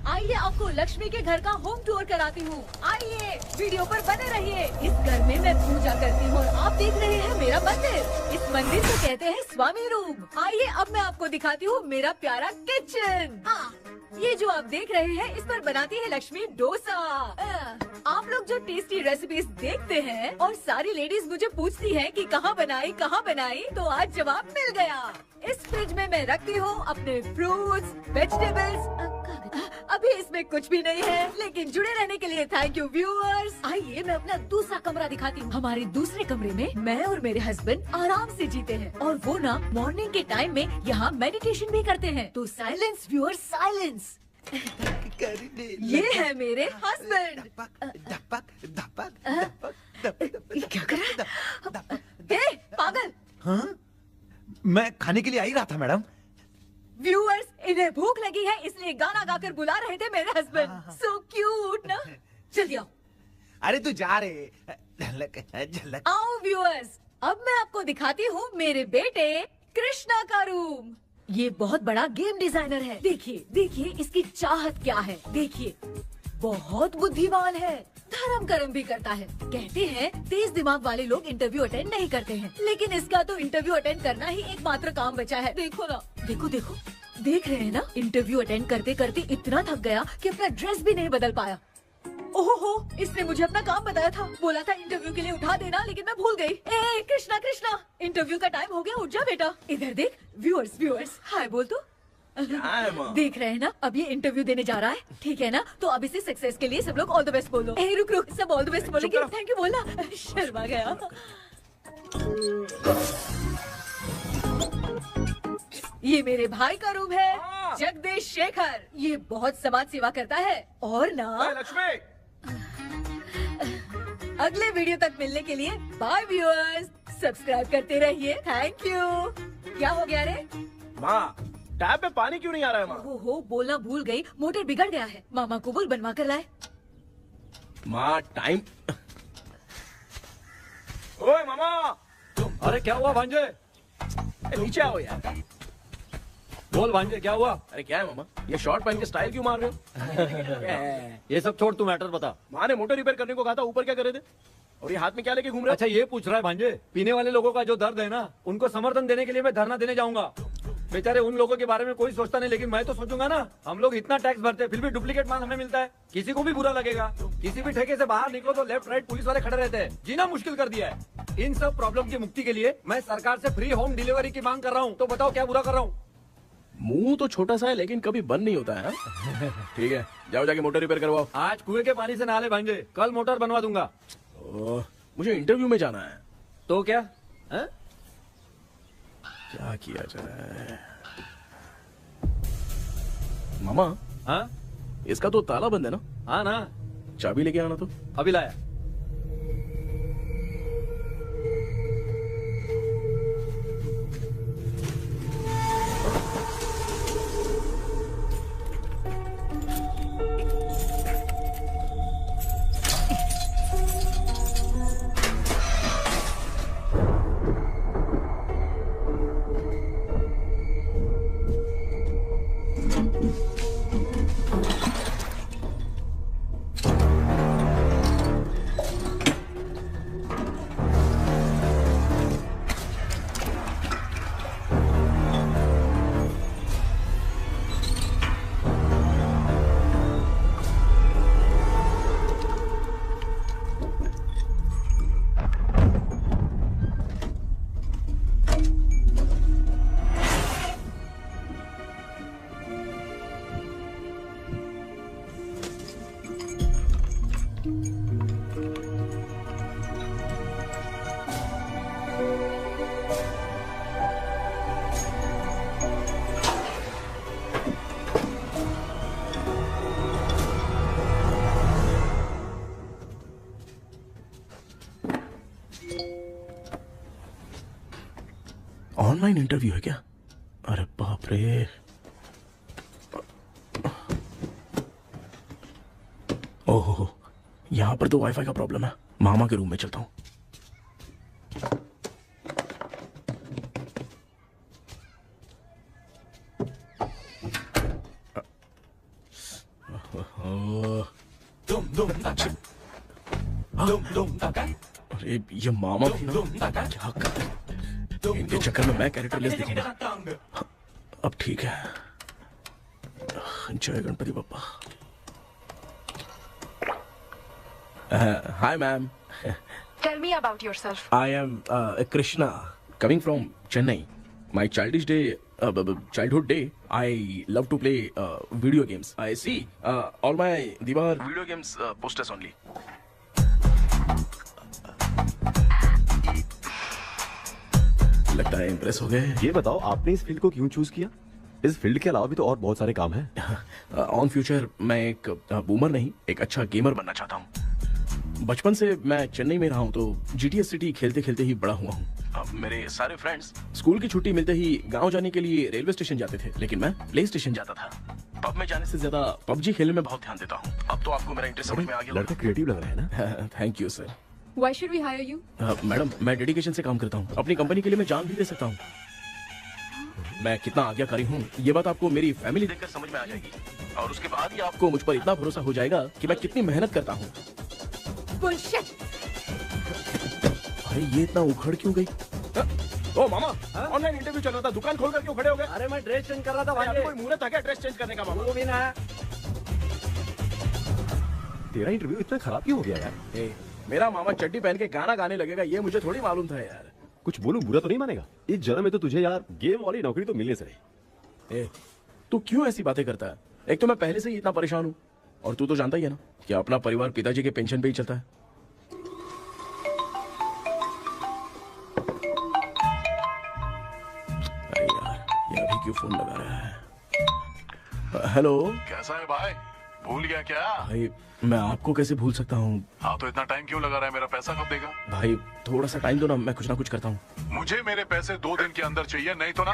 आइए आपको लक्ष्मी के घर का होम टूर कराती हूँ। आइए वीडियो पर बने रहिए। इस घर में मैं पूजा करती हूँ और आप देख रहे हैं मेरा मंदिर। इस मंदिर को कहते हैं स्वामी रूम। आइए अब मैं आपको दिखाती हूँ मेरा प्यारा किचन। ये जो आप देख रहे हैं इस पर बनाती है लक्ष्मी डोसा। आप लोग जो टेस्टी रेसिपीज देखते हैं और सारी लेडीज मुझे पूछती हैं कि कहाँ बनाई, तो आज जवाब मिल गया। इस फ्रिज में मैं रखती हूँ अपने फ्रूट्स, वेजिटेबल्स। अभी इसमें कुछ भी नहीं है, लेकिन जुड़े रहने के लिए थैंक यू व्यूअर्स। आइए मैं अपना दूसरा कमरा दिखाती हूँ। हमारे दूसरे कमरे में मैं और मेरे हस्बैंड आराम से जीते हैं और वो ना मॉर्निंग के टाइम में यहाँ मेडिटेशन भी करते हैं। तो साइलेंस व्यूअर्स, साइलेंस। ये है मेरे हस्बैंड। क्या कर रहा है? पागल। हाँ? मैं खाने के लिए आ ही रहा था मैडम। व्यूअर्स, इन्हें भूख लगी है इसलिए गाना गाकर बुला रहे थे मेरे हस्बैंड। सो क्यूट ना। जल्दी आओ। अरे तू जा रे। झलक। आओ व्यूअर्स, अब मैं आपको दिखाती हूँ मेरे बेटे कृष्णा का रूम। ये बहुत बड़ा गेम डिजाइनर है। देखिए देखिए इसकी चाहत क्या है। देखिए बहुत बुद्धिमान है, धर्म कर्म भी करता है। कहते हैं तेज दिमाग वाले लोग इंटरव्यू अटेंड नहीं करते हैं, लेकिन इसका तो इंटरव्यू अटेंड करना ही एकमात्र काम बचा है। देखो ना, देखो देखो, देख रहे हैं ना, इंटरव्यू अटेंड करते करते इतना थक गया कि अपना ड्रेस भी नहीं बदल पाया। ओहो, इसने मुझे अपना काम बताया था, बोला था इंटरव्यू के लिए उठा देना, लेकिन मैं भूल गई। ए कृष्णा कृष्णा, इंटरव्यू का टाइम हो गया, उठ जा बेटा। इधर देख। व्यूअर्स व्यूअर्स हाय बोल तो। देख रहे हैं ना, अब ये इंटरव्यू देने जा रहा है, ठीक है ना? तो अब इसे सक्सेस के लिए सब लोग ऑल द बेस्ट बोलो। ए रुक रुक, सब ऑल द बेस्ट बोलेंगे। थैंक यू बोलना। शर्मा गया। ये मेरे भाई का रूम है, जगदीश शेखर। ये बहुत समाज सेवा करता है और ना लक्ष्मी। अगले वीडियो तक मिलने के लिए बाय व्यूअर्स। सब्सक्राइब करते रहिए। Thank you. क्या हो गया रे? माँ, टैप में पानी क्यों नहीं आ रहा है माँ? हो बोलना भूल गई, मोटर बिगड़ गया है। मामा को बोल बनवा कर लाए। माँ टाइम। ओए मामा। अरे क्या हुआ भांजे? नीचे आओ यार। बोल भांजे क्या हुआ? अरे क्या है मामा, ये शॉर्ट पहन के स्टाइल क्यों मार रहे हो? ये सब छोड़, तू मैटर बता। माँ ने मोटर रिपेयर करने को कहा था, ऊपर क्या कर रहे थे? और ये हाथ में क्या लेके घूम रहे हो? अच्छा ये पूछ रहा है भांजे, पीने वाले लोगों का जो दर्द है ना, उनको समर्थन देने के लिए मैं धरना देने जाऊंगा। बेचारे उन लोगों के बारे में कोई सोचता नहीं, लेकिन मैं तो सोचूंगा ना। हम लोग इतना टैक्स भरते हैं, फिर भी डुप्लीकेट माल हमें मिलता है, किसी को भी बुरा लगेगा। किसी भी ठेके से बाहर निकलो तो लेफ्ट राइट पुलिस वाले खड़े रहते हैं, जीना मुश्किल कर दिया है। इन सब प्रॉब्लम की मुक्ति के लिए मैं सरकार से फ्री होम डिलीवरी की मांग कर रहा हूँ। तो बताओ क्या बुरा कर रहा हूँ? मुंह तो छोटा सा है लेकिन कभी बंद नहीं होता है। ठीक है, जाओ जाके मोटर रिपेयर करवाओ। आज कुएं के पानी से नहा ले भांजे, कल मोटर बनवा दूंगा। मुझे इंटरव्यू में जाना है। तो क्या है? क्या किया जाए? मामा। हाँ इसका तो ताला बंद है ना? हाँ ना। चाबी लेके आना तो। अभी लाया। ऑनलाइन इंटरव्यू है क्या? अरे बाप रे। ओहो, यहाँ पर तो वाईफाई का प्रॉब्लम है। मामा के रूम में चलता हूँ। अरे ये मामा भी ना क्या कर रहे हैं? इनके चक्कर में मैं कैरेक्टर लेस दिखूंगा। हाँ, अब ठीक है। जय Ganpati Bappa. Hi ma'am. Tell me about yourself. I am Krishna, coming from Chennai. My childhood day, I love to play video games. I see all my Diwar video games posters only. लगता है impress हो गए। ये बताओ आपने इस field को क्यों चूज किया? इस फील्ड के अलावा भी तो और बहुत सारे काम हैं। ऑन फ्यूचर मैं एक बूमर नहीं, एक अच्छा गेमर बनना चाहता हूँ। बचपन से मैं चेन्नई में रहा हूँ तो GTA सिटी खेलते खेलते ही बड़ा हुआ हूँ। अब मेरे सारे फ्रेंड्स स्कूल की छुट्टी मिलते ही गांव जाने के लिए रेलवे स्टेशन जाते थे, लेकिन मैं प्ले स्टेशन जाता था। पब में जाने से ज्यादा PUBG खेलने में बहुत ध्यान देता हूँ। अब तो आपको मेरा इंटरेस्ट समझ में आ गया। लड़का क्रिएटिव लग रहा है ना। Thank you sir. Why should we hire you? Madam मैं डेडिकेशन से काम करता हूँ, अपनी कंपनी के लिए मैं जान भी दे सकता हूँ। मैं कितना आज्ञाकारी हूँ ये बात आपको मेरी फैमिली देखकर समझ में आ जाएगी, और उसके बाद ही आपको मुझ पर इतना भरोसा हो जाएगा कि मैं कितनी मेहनत करता हूँ। Bullshit! अरे ये इतना उखड़ क्यों गई? ओ मामा, ऑनलाइन इंटरव्यू चल रहा था, दुकान खोलकर क्यों खड़े हो गए? अरे मैं ड्रेस चेंज कर रहा था भाई भाई। कोई मुहूर्त आ गया ड्रेस चेंज करने का मामा? वो भी ना। तेरा इंटरव्यू इतना खराब क्यों हो गया यार? ए, मेरा मामा चड्डी पहन के गाना गाने लगेगा ये मुझे थोड़ी मालूम था यार। कुछ बोलूं बुरा तो नहीं मानेगा? इस जन्म में तो तुझे यार गेम वाली नौकरी तो मिलने से रही। ए, तू क्यों ऐसी बातें करता है? एक तो मैं पहले से ही इतना परेशान हूँ, और तू तो जानता ही है ना कि अपना परिवार पिताजी के पेंशन पे ही चलता है। अरे यार ये अभी क्यों फोन लगा रहा है? हेलो कैसा है भाई? भूल गया क्या? भाई, मैं आपको कैसे भूल सकता हूँ? हाँ तो इतना टाइम क्यों लगा रहा है? मेरा पैसा कब देगा? भाई थोड़ा सा टाइम दो ना, मैं कुछ ना कुछ करता हूँ। मुझे मेरे पैसे 2 दिन के अंदर चाहिए, नहीं तो ना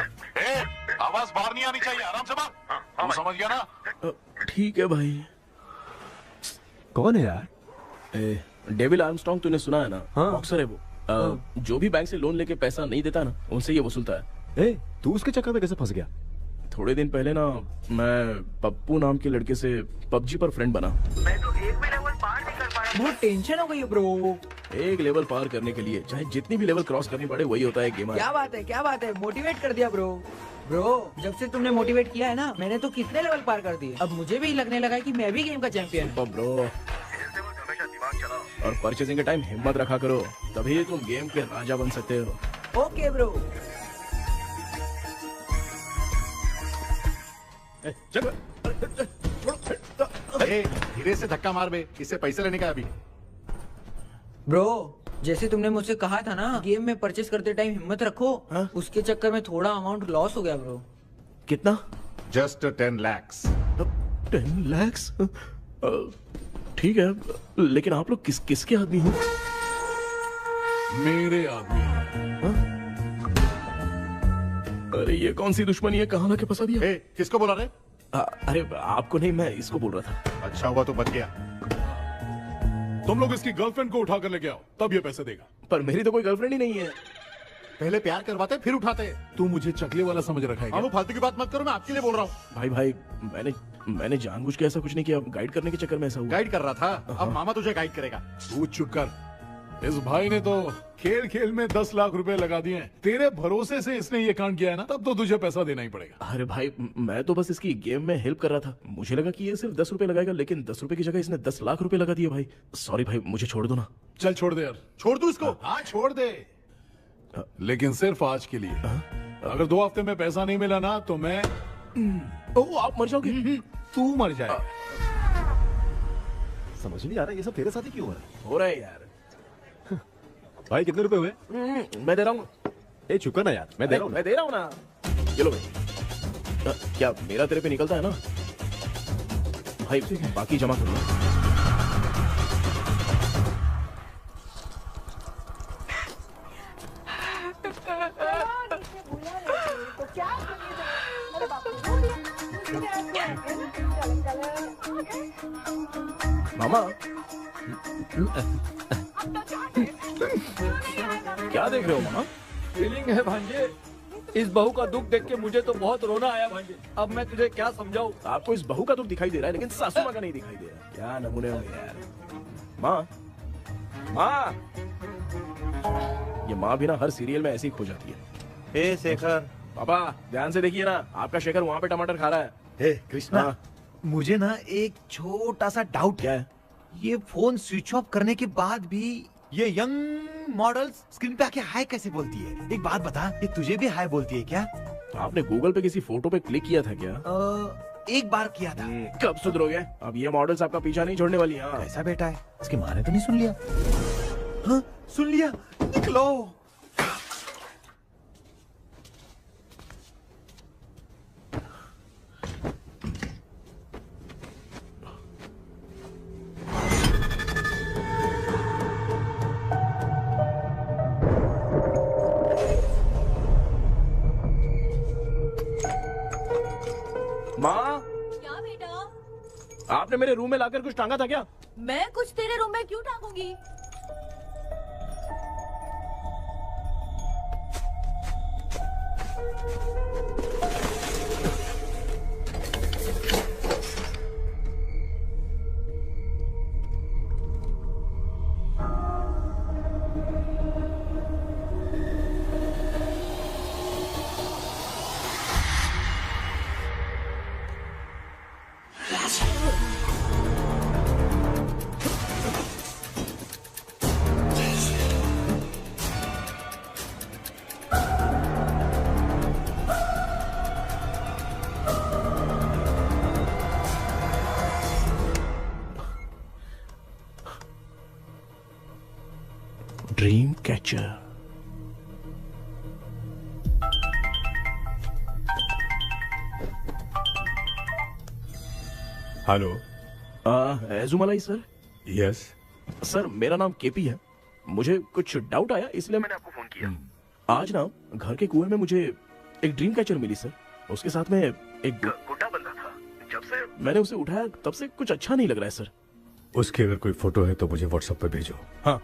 आवाज बाहर नहीं आनी चाहिए। आराम से बात, तू समझ गया ना? ठीक है भाई। कौन है यार? डेविल आर्मस्ट्रॉन्ग तूने सुना है ना? हाँ। बॉक्सर है वो। जो भी बैंक से लोन लेके पैसा नहीं देता ना, उनसे ये वसूलता है। तू उसके चक्कर में कैसे फंस गया? थोड़े दिन पहले ना मैं पप्पू नाम के लड़के से PUBG पर फ्रेंड बना। मैं तो एक भी लेवल पार नहीं कर पा रहा। बहुत टेंशन हो गई है ब्रो। एक लेवल पार करने के लिए चाहे जितनी भी लेवल क्रॉस करनी पड़े वही होता है गेमर। क्या बात है, मोटिवेट कर दिया ब्रो। ब्रो जब से तुमने मोटिवेट किया है ना, मैंने तो कितने लेवल पार कर दिए। अब मुझे भी लगने लगा है कि मैं भी गेम का चैंपियन हूँ। ब्रो, और परचेसिंग के टाइम हिम्मत रखा करो, तभी तुम गेम के राजा बन सकते हो। Okay bro. धीरे से धक्का मार बे, इससे पैसे लेने का अभी। ब्रो जैसे तुमने मुझसे कहा था ना, गेम में परचेस करते टाइम हिम्मत रखो। हाँ? उसके चक्कर में थोड़ा अमाउंट लॉस हो गया ब्रो। कितना? Just 10 lakhs। 10 lakhs? ठीक है, लेकिन आप लोग किसके आदमी हो? मेरे आदमी। अरे ये कौन सी दुश्मनी है, कहाँ लाके फंसा दिया? किसको बोला रे? अरे आपको नहीं, मैं इसको बोल रहा था। अच्छा हुआ तो बच गया। तुम लोग इसकी गर्लफ्रेंड को उठा कर लेके आओ, तब ये पैसे देगा। पर मेरी तो कोई गर्लफ्रेंड ही नहीं है। पहले प्यार करवाते फिर उठाते। तू मुझे चकले वाला समझ रखा है क्या? वो फालतू की बात मत करो, मैं आपके लिए बोल रहा हूँ। भाई मैंने जानबूझ के ऐसा कुछ नहीं किया, गाइड करने के चक्कर में ऐसा हुआ। गाइड कर रहा था, अब मामा तुझे गाइड करेगा। तू चुप कर। इस भाई ने तो खेल खेल में 10 लाख रुपए लगा दिए हैं। तेरे भरोसे से इसने ये कांड किया है ना, तब तो तुझे पैसा देना ही पड़ेगा। अरे भाई मैं तो बस इसकी गेम में हेल्प कर रहा था, मुझे लगा कि ये सिर्फ 10 रुपए लगाएगा, लेकिन 10 रुपए की जगह इसने 10 लाख रुपए लगा दिए। भाई सॉरी भाई, मुझे छोड़ दो ना। चल छोड़ दे यार। छोड़ दू इसको? हाँ छोड़ दे, लेकिन सिर्फ आज के लिए। अगर 2 हफ्ते में पैसा नहीं मिला ना तो मैं आप मर जाओगे। तू मर जाए। समझ नहीं आ रहा ये सब तेरे साथ ही क्यों हो रहा है? हो रहा है यार। भाई कितने रुपए हुए? मैं दे रहा हूँ। चुप कर ना यार, मैं दे रहा हूँ। मैं दे रहा हूँ ना। चलो भाई, क्या मेरा तेरे पे निकलता है ना भाई? बाकी जमा कर लो। मामा क्या देख रहे हो मामा? फीलिंग है भांजे। इस बहू का दुख देख के मुझे तो बहुत रोना आया भाई। अब मैं तुझे क्या समझाऊं? आपको इस बहू का दुख दिखाई दे रहा है लेकिन सासू माँ का नहीं दिखाई दे रहा। क्या नमूने होंगे यार। माँ, माँ, ये माँ भी ना हर सीरियल में ऐसे ही खो जाती है। ए शेखर। पापा ध्यान से देखिए ना, आपका शेखर वहाँ पे टमाटर खा रहा है। हे कृष्णा, हाँ। मुझे ना एक छोटा सा डाउट क्या है? ये फोन स्विच ऑफ करने के बाद भी ये यंग मॉडल्स स्क्रीन पे आके हाय कैसे बोलती है? एक बात बता, ये तुझे भी हाय बोलती है क्या? तो आपने गूगल पे किसी फोटो पे क्लिक किया था क्या? एक बार किया था। कब सुधरोगे? अब ये मॉडल्स आपका पीछा नहीं छोड़ने वाली। हाँ। कैसा बेटा है? इसकी माँ ने तो नहीं सुन लिया? हाँ, सुन लिया। निकलो। माँ, क्या बेटा? आपने मेरे रूम में लाकर कुछ टांगा था क्या? मैं कुछ तेरे रूम में क्यों टांगूंगी? Dream catcher. Hello. Ezhumalai sir. Yes. Sir मेरा नाम केपी है। मुझे कुछ डाउट आया इसलिए मैंने आपको फोन किया। आज ना घर के कुएं में मुझे एक ड्रीम कैचर मिली सर। उसके साथ में एक गुड्डा बंधा था। जब से मैंने उसे उठाया तब से कुछ अच्छा नहीं लग रहा है सर। उसकी अगर कोई फोटो है तो मुझे व्हाट्सएप पे भेजो। हाँ।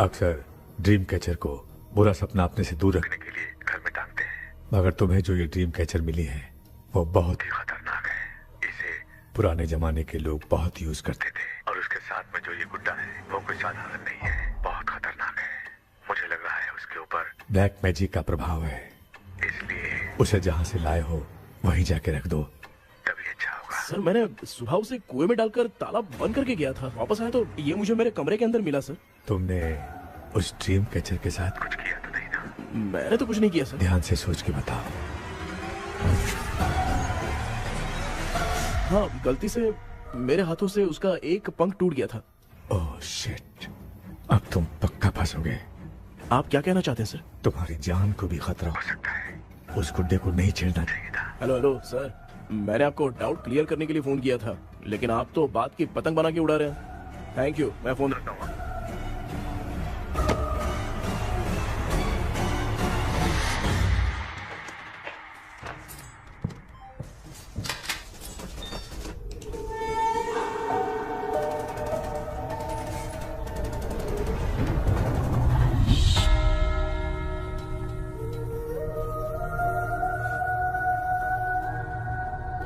अक्सर ड्रीम कैचर को बुरा सपना अपने से दूर रखने के लिए घर में टांगते हैं, मगर तुम्हें जो ये ड्रीम कैचर मिली है वो बहुत ही खतरनाक है। इसे पुराने जमाने के लोग बहुत यूज करते थे और उसके साथ में जो ये गुड्डा है वो कोई साधारण नहीं है, बहुत खतरनाक है। मुझे लग रहा है उसके ऊपर ब्लैक मैजिक का प्रभाव है, इसलिए उसे जहाँ से लाए हो वहीं जाके रख दो, तभी अच्छा होगा। सर मैंने सुबह उसे कुएं में डालकर ताला बंद करके गया था। वापस आया तो ये मुझे मेरे कमरे के अंदर मिला सर। तुमने उस ड्रीम कैचर के साथ कुछ किया तो नहीं ना? मैंने तो कुछ नहीं किया सर। ध्यान से सोच के बताओ। हाँ, गलती से मेरे हाथों से उसका एक पंख टूट गया था। ओह शिट, अब तुम पक्का फंसोगे। आप क्या कहना चाहते हैं सर? तुम्हारी जान को भी खतरा हो सकता है। उस गुड्डे को नहीं छेड़ना चाहिए था। हेलो हेलो सर, मैंने आपको डाउट क्लियर करने के लिए फोन किया था, लेकिन आप तो बात की पतंग बना के उड़ा रहे हैं। थैंक यू, मैं फोन रखता हूँ।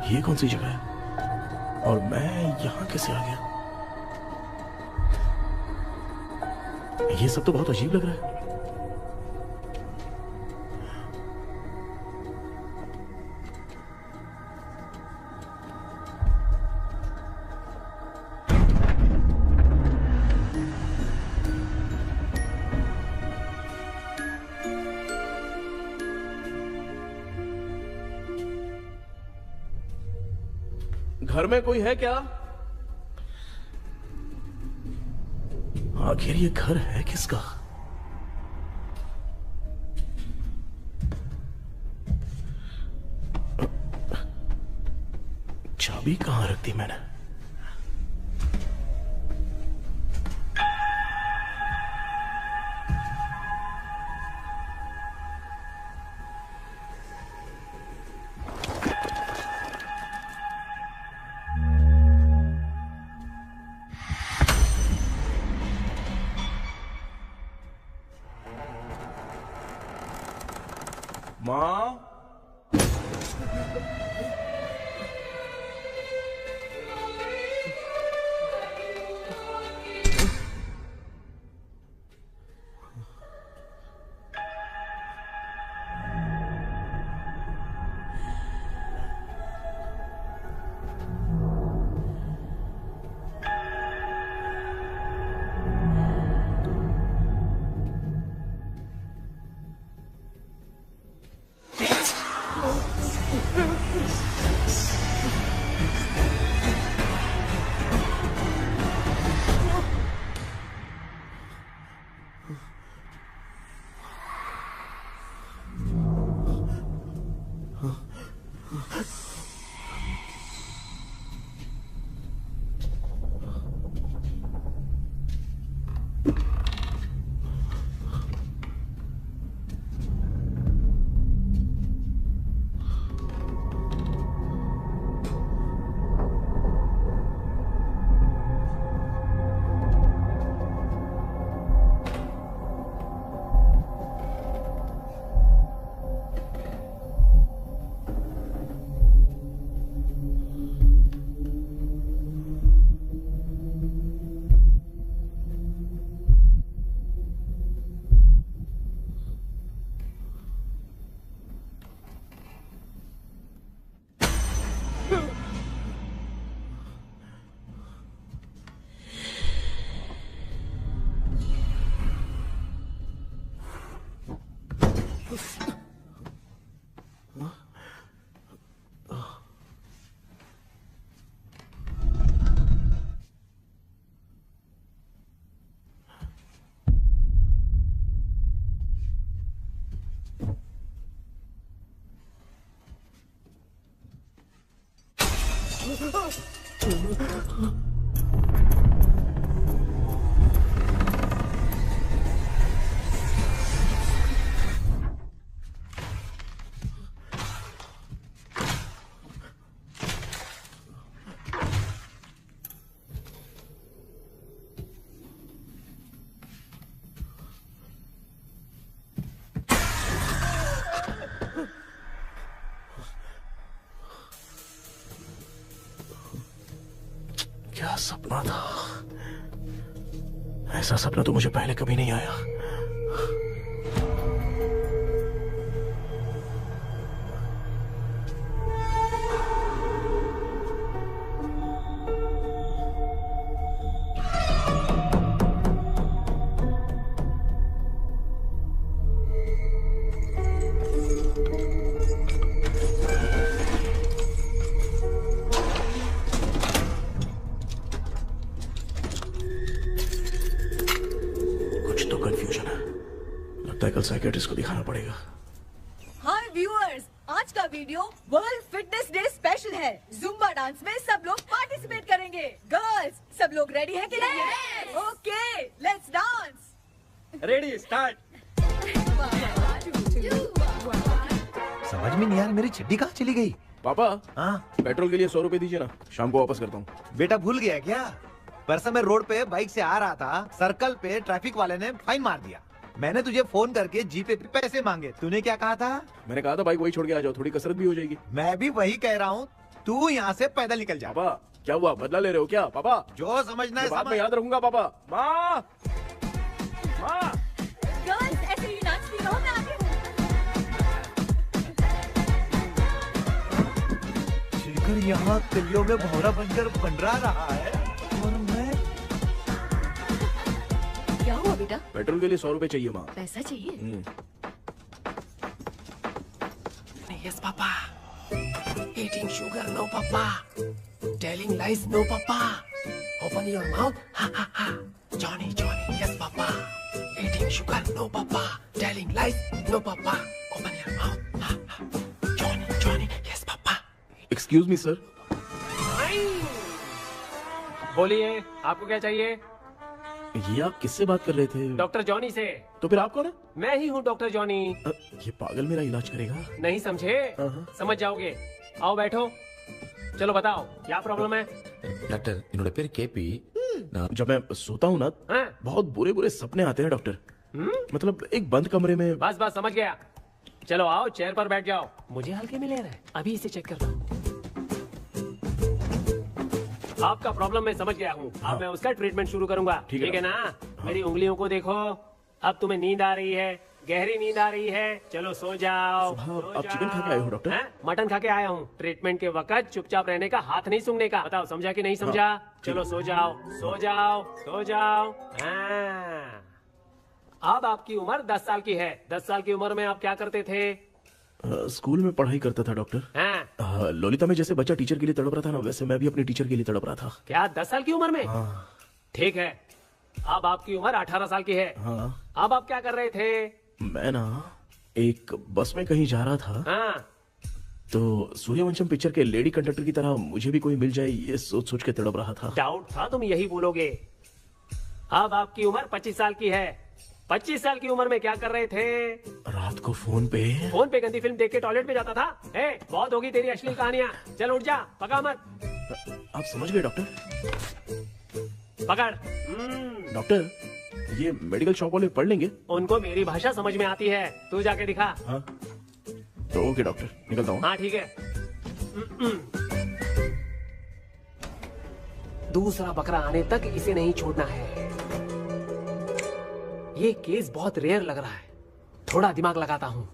ये कौन सी जगह है और मैं यहाँ कैसे आ गया? ये सब तो बहुत अजीब लग रहा है। घर में कोई है क्या? आखिर ये घर है किसका? चाबी कहां रख दी मैंने? माँ। क्या सपना था? ऐसा सपना तो मुझे पहले कभी नहीं आया। कल साइकियाट्रिस्ट को दिखाना पड़ेगा। हाय व्यूअर्स, आज का video world fitness day special है। जुम्बा डांस में सब लोग पार्टिसिपेट करेंगे। गर्ल्स, सब लोग रेडी है कि नहीं? Okay, let's dance. Ready, start. समझ में नहीं यार, मेरी चड्डी कहाँ चली गई? पापा, हाँ पेट्रोल के लिए 100 रुपए दीजिए ना, शाम को वापस करता हूँ। बेटा भूल गया क्या? परसों मैं रोड पे बाइक से आ रहा था, सर्कल पे ट्रैफिक वाले ने फाइन मार दिया। मैंने तुझे फोन करके जीपे पे पैसे मांगे, तूने क्या कहा था? मैंने कहा था बाइक वही छोड़ के आ जाओ, थोड़ी कसरत भी हो जाएगी। मैं भी वही कह रहा हूँ, तू यहाँ से पैदल निकल जा। पापा क्या हुआ, बदला ले रहे हो क्या? पापा जो समझना है बात में याद रखूंगा। पापा, माँ माँ। गर्ल्स ऐसे ही नाचती रहो, मैं आती हूँ। शेखर यहाँ कलियों में भौरा बनकर बंडरा रहा है और मैं। क्या हुआ बेटा? पेट्रोल के लिए 100 रुपए चाहिए माँ। पैसा चाहिए? Yes, Papa. Eating sugar, no, Papa. Telling lies, no, Papa. Open your mouth, ha ha ha. Johnny, Johnny, yes, Papa. Eating sugar, no, Papa. Telling lies, no, Papa. Open your mouth, ha ha. Johnny, Johnny, yes, Papa. Excuse me, sir. बोलिए, आपको क्या चाहिए? ये आप किससे बात कर रहे थे? डॉक्टर जॉनी से। तो फिर आप कौन है? मैं ही हूँ डॉक्टर जॉनी। ये पागल मेरा इलाज करेगा? नहीं समझे? समझ जाओगे। आओ बैठो। चलो बताओ क्या प्रॉब्लम है? डॉक्टर इन्होंने पेर केपी जब मैं सोता हूँ ना, बहुत बुरे बुरे सपने आते हैं डॉक्टर। मतलब एक बंद कमरे में। बस बस समझ गया। चलो आओ, चेयर पर बैठ जाओ। मुझे हल्के में ले रहा है, अभी इसे चेक करता हूँ। आपका प्रॉब्लम मैं समझ गया हूँ। अब मैं उसका ट्रीटमेंट शुरू करूंगा। ठीक है ना? मेरी उंगलियों को देखो। अब तुम्हें नींद आ रही है, गहरी नींद आ रही है। चलो सो जाओ। आप चिकन खा के आए हो डॉक्टर? मटन खा के आया हूँ। ट्रीटमेंट के वक्त चुपचाप रहने का, हाथ नहीं सूंघने का। बताओ समझा कि नहीं समझा? चलो सो जाओ, सो जाओ, सो जाओ। हाँ। अब आपकी उम्र 10 साल की है। 10 साल की उम्र में आप क्या करते थे? स्कूल में पढ़ाई करता था डॉक्टर। हाँ। लोलिता में जैसे बच्चा टीचर के लिए तड़प रहा था ना, वैसे मैं भी अपने टीचर के लिए तड़प रहा था। क्या 10 साल की उम्र में? ठीक है, अब आपकी उम्र 18 साल की है। अब आप क्या कर रहे थे? मैं ना एक बस में कहीं जा रहा था। तो सूर्यवंशम पिक्चर के लेडी कंडक्टर की तरह मुझे भी कोई मिल जाए, ये सोच सोच के तड़प रहा था। डाउट था तुम यही बोलोगे। अब आपकी उम्र 25 साल की है। 25 साल की उम्र में क्या कर रहे थे? रात को फोन पे गंदी फिल्म देख के टॉयलेट में जाता था। बहुत होगी तेरी अश्लील कहानियां। चल उठ जा, पका मत। आप समझ गए डॉक्टर? पकड़। डॉक्टर, ये मेडिकल शॉप वाले पढ़ लेंगे? उनको मेरी भाषा समझ में आती है। तू जाके दिखा। हाँ तो ओके डॉक्टर, निकलता हूँ। हाँ ठीक है। दूसरा बकरा आने तक इसे नहीं छोड़ना है। ये केस बहुत रेयर लग रहा है, थोड़ा दिमाग लगाता हूँ।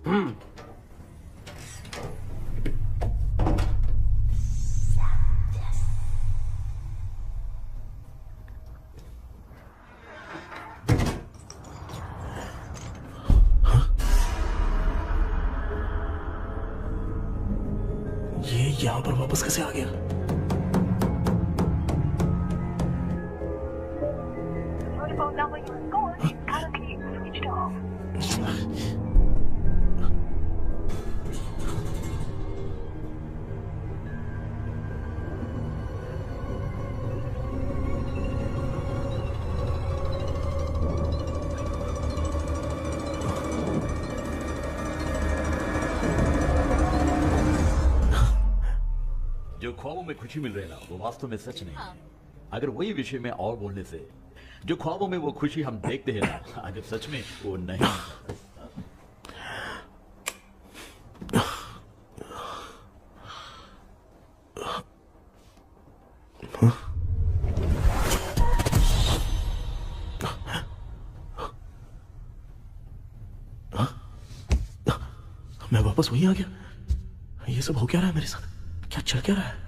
ये यहाँ पर वापस कैसे आ गया? जो ख्वाबों में खुशी मिल रही है ना, वो वास्तव में सच नहीं है। अगर वही विषय में और बोलने से, जो ख्वाबों में वो खुशी हम देखते हैं ना, अगर सच में वो नहीं। मैं वापस वहीं आ गया। ये सब हो क्या रहा है मेरे साथ? क्या चल क्या रहा है?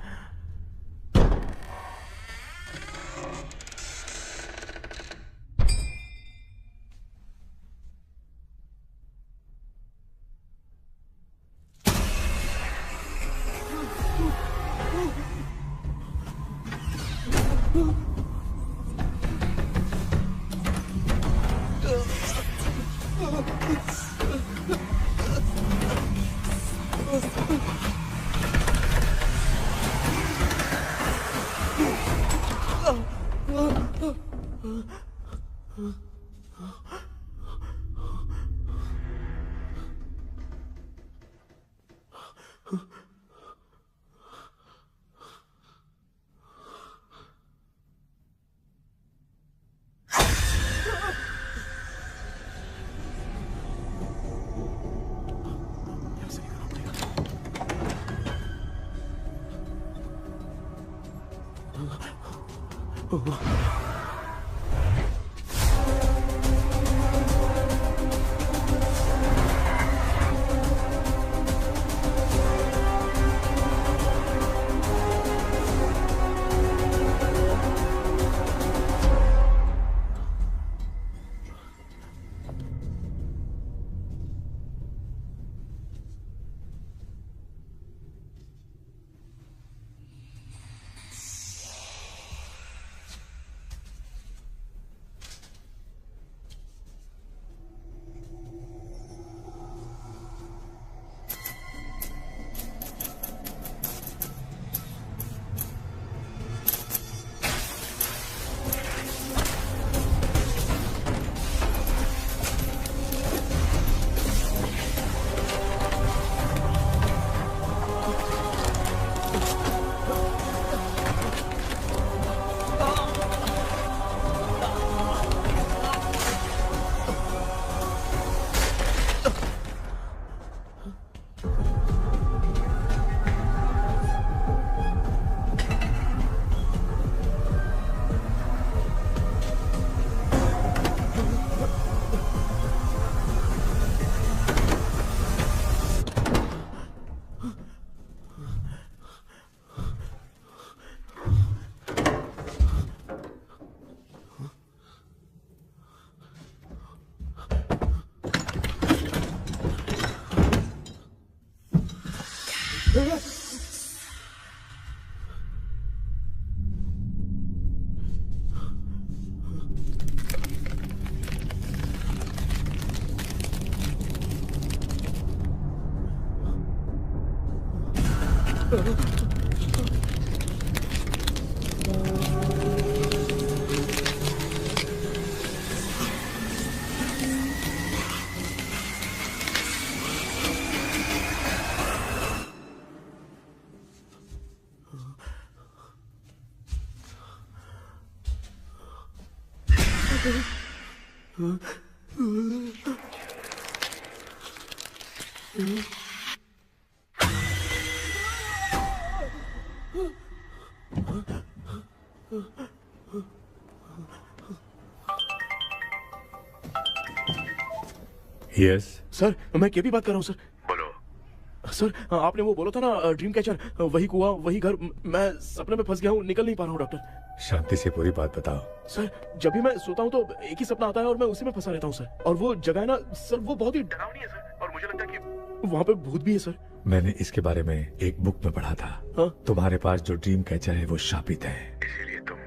यस सर, मैं केपी बात कर रहा हूँ सर। बोलो सर, आपने वो बोला था ना ड्रीम कैचर, वही कुआं वही घर, मैं सपने में फंस गया हूँ, निकल नहीं पा रहा हूँ डॉक्टर। शांति से पूरी बात बताओ। सर, जब भी मैं सोता हूँ तो एक ही सपना आता है और मैं उसी में फंसा रहता हूँ सर। और वो जगह है ना सर, वो बहुत ही डरावनी है सर, और मुझे लगता है कि वहाँ पे भूत भी है सर। मैंने इसके बारे में एक बुक में पढ़ा था। हाँ? तुम्हारे पास जो ड्रीम कैचर है वो शापित है, इसीलिए तुम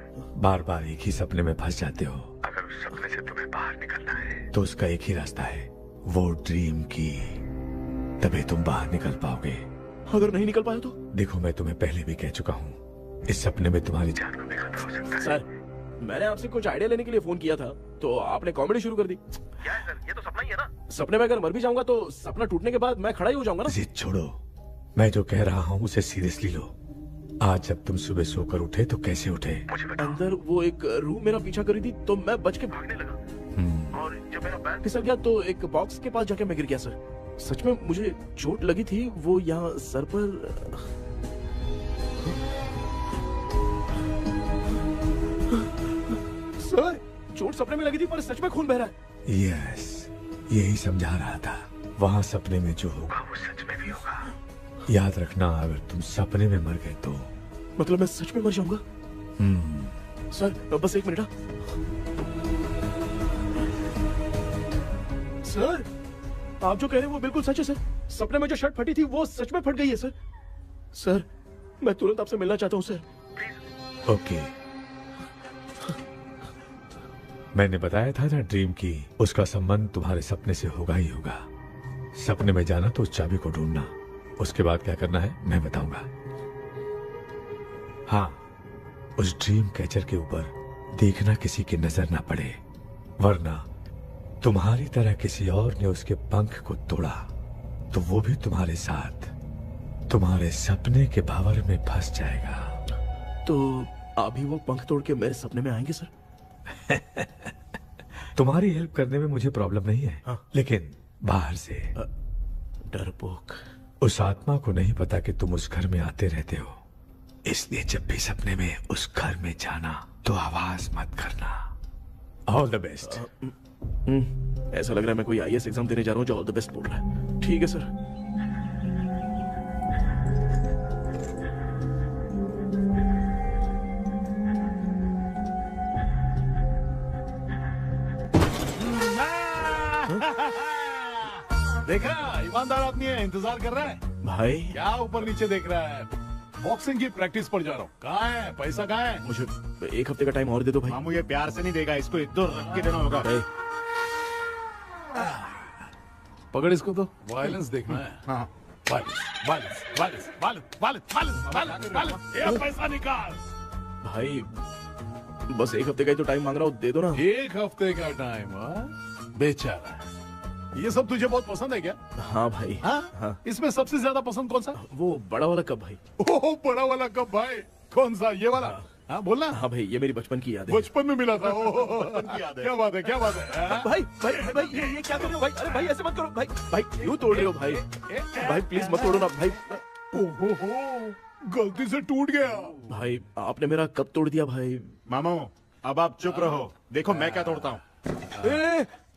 बार बार एक ही सपने में फंस जाते हो। अगर उस सपने से तुम्हें बाहर निकलना है तो उसका एक ही रास्ता है, वो ड्रीम की, तभी तुम बाहर निकल पाओगे। अगर नहीं निकल पाया तो? देखो, मैं तुम्हें पहले भी कह चुका हूँ, इस सपने में तुम्हारी जान को भी खतरा हो सकता है। सर, मैंने आपसे कुछ आइडिया लेने के लिए फोन किया था, तो आपने कॉमेडी शुरू कर दी। क्या है सर, ये तो सपना ही है ना। सपने में अगर मर भी जाऊंगा तो सपना टूटने के बाद मैं खड़ा ही हो जाऊंगा ना। जिद छोड़ो, मैं जो कह रहा हूँ उसे सीरियसली लो। आज जब तुम सुबह सोकर उठे तो कैसे उठे? अंदर वो एक रूह मेरा पीछा करी थी, तो मैं बच के भागने लगा, और जब मेरा पैर फिसल गया तो एक बॉक्स के पास जाके मैं गिर गया सर। सच में मुझे चोट लगी थी, वो यहाँ सर पर। सर, चोट सपने में लगी थी पर सच में खून बह रहा है। यस, यही समझा रहा था, वहाँ सपने में जो होगा वो सच में भी होगा। याद रखना, अगर तुम सपने में मर गए तो मतलब मैं सच में मर जाऊंगा? सर, बस एक मिनट। सर, आप जो कह रहे हैं वो बिल्कुल सच है सर। सपने में जो शर्ट फटी थी वो सच में फट गई है सर। सर, मैं तुरंत आपसे मिलना चाहता हूँ सर। ओके, मैंने बताया था ना ड्रीम की, उसका संबंध तुम्हारे सपने से होगा ही होगा। सपने में जाना तो उस चाबी को ढूंढना, उसके बाद क्या करना है मैं बताऊंगा। हाँ, उस ड्रीम कैचर के ऊपर देखना किसी की नजर ना पड़े, वरना तुम्हारी तरह किसी और ने उसके पंख को तोड़ा तो वो भी तुम्हारे साथ तुम्हारे सपने के भावर में फंस जाएगा। तो अभी वो पंख तोड़ के मेरे सपने में आएंगे सर? तुम्हारी हेल्प करने में मुझे प्रॉब्लम नहीं है। हाँ? लेकिन बाहर से डरपोक, उस आत्मा को नहीं पता कि तुम उस घर में आते रहते हो, इसलिए जब भी सपने में उस घर में जाना तो आवाज मत करना। All the best. ऐसा लग रहा है मैं कोई आईएएस एग्जाम देने जा रहा हूँ जो ऑल द बेस्ट बोल रहा है। ठीक है सर। देखा, ईमानदार आदमी है, इंतजार कर रहा है। भाई क्या ऊपर नीचे देख रहा है? बॉक्सिंग की प्रैक्टिस पर जा रहा हूँ। कहाँ है पैसा, कहाँ है? मुझे एक हफ्ते का टाइम और दे दो भाई। मामू ये प्यार से नहीं देगा, इसको एक दो रख के देना होगा। पकड़ इसको, तो वायलेंस देखना है। हाँ, violence violence violence violence violence violence violence, ये पैसा निकाल। भाई बस एक हफ्ते का ही तो टाइम मांग रहा हूँ, दे दो ना। एक हफ्ते का टाइम? बेचारा, ये सब तुझे बहुत पसंद है क्या? हाँ भाई। हाँ? इसमें सबसे ज्यादा पसंद कौन सा? वो बड़ा वाला कप भाई। ओह, बड़ा वाला कप भाई? कौन सा, ये वाला? हाँ बोलना। हाँ भाई, ये मेरी बचपन की याद है। बचपन में मिला था। क्या बात है, क्या बात है? भाई भाई भाई ये क्या कर रहे हो भाई? अरे भाई ऐसे मत करो भाई। भाई क्यों तोड़ रहे हो भाई? भाई प्लीज मत तोड़ो ना भाई। ओहो, गलती से टूट गया। भाई आपने मेरा कप तोड़ दिया भाई। मामू अब आप चुप रहो, देखो मैं क्या तोड़ता हूँ।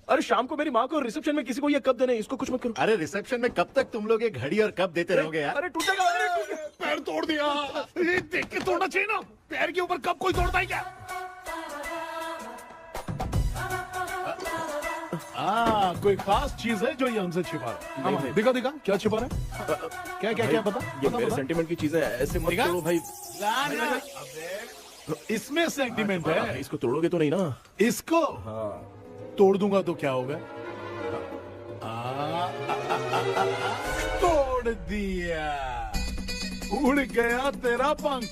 अरे शाम को मेरी माँ को रिसेप्शन में किसी को ये कप देने, इसको कुछ मत करो। अरे रिसेप्शन में कब तक तुम लोग ये घड़ी और कप देते रहोगे यार? अरे टूटेगा, अरे टूटेगा। पैर तोड़ दिया। ये देख के तोड़ना चाहिए ना, पैर के ऊपर कप कोई तोड़ता है क्या? कोई खास चीज है जो ये हमसे छिपा रहा है? दिखा दिखा, क्या छिपा रहा है? क्या क्या क्या, बता। ये मेरे सेंटिमेंट की चीजें ऐसे मत करो भाई। इसमें सेंटिमेंट है। इसको तोड़ोगे तो नहीं ना? इसको तोड़ दूंगा तो क्या होगा? तोड़ दिया। उड़ गया तेरा पंख।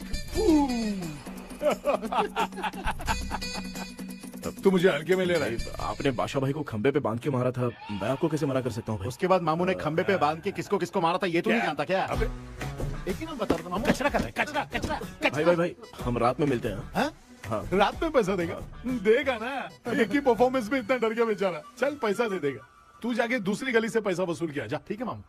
तू मुझे हल्के में ले रहा है। आपने बादशाह भाई को खंबे पे बांध के मारा था, मैं आपको कैसे मना कर सकता हूँ भाई? उसके बाद मामू ने खंबे पे बांध के किसको किसको मारा था ये तो नहीं जानता क्या? एक ही नाम बता रहा था मामू। कचरा कर रहा है, कचरा कचरा भाई भाई भाई, हम रात में मिलते हैं। हाँ? हाँ। रात में पैसा देगा? देगा ना, एक ही परफॉर्मेंस में इतना डर गया बेचारा। चल पैसा दे देगा, तू जाके दूसरी गली से पैसा वसूल किया जा। ठीक है मामू।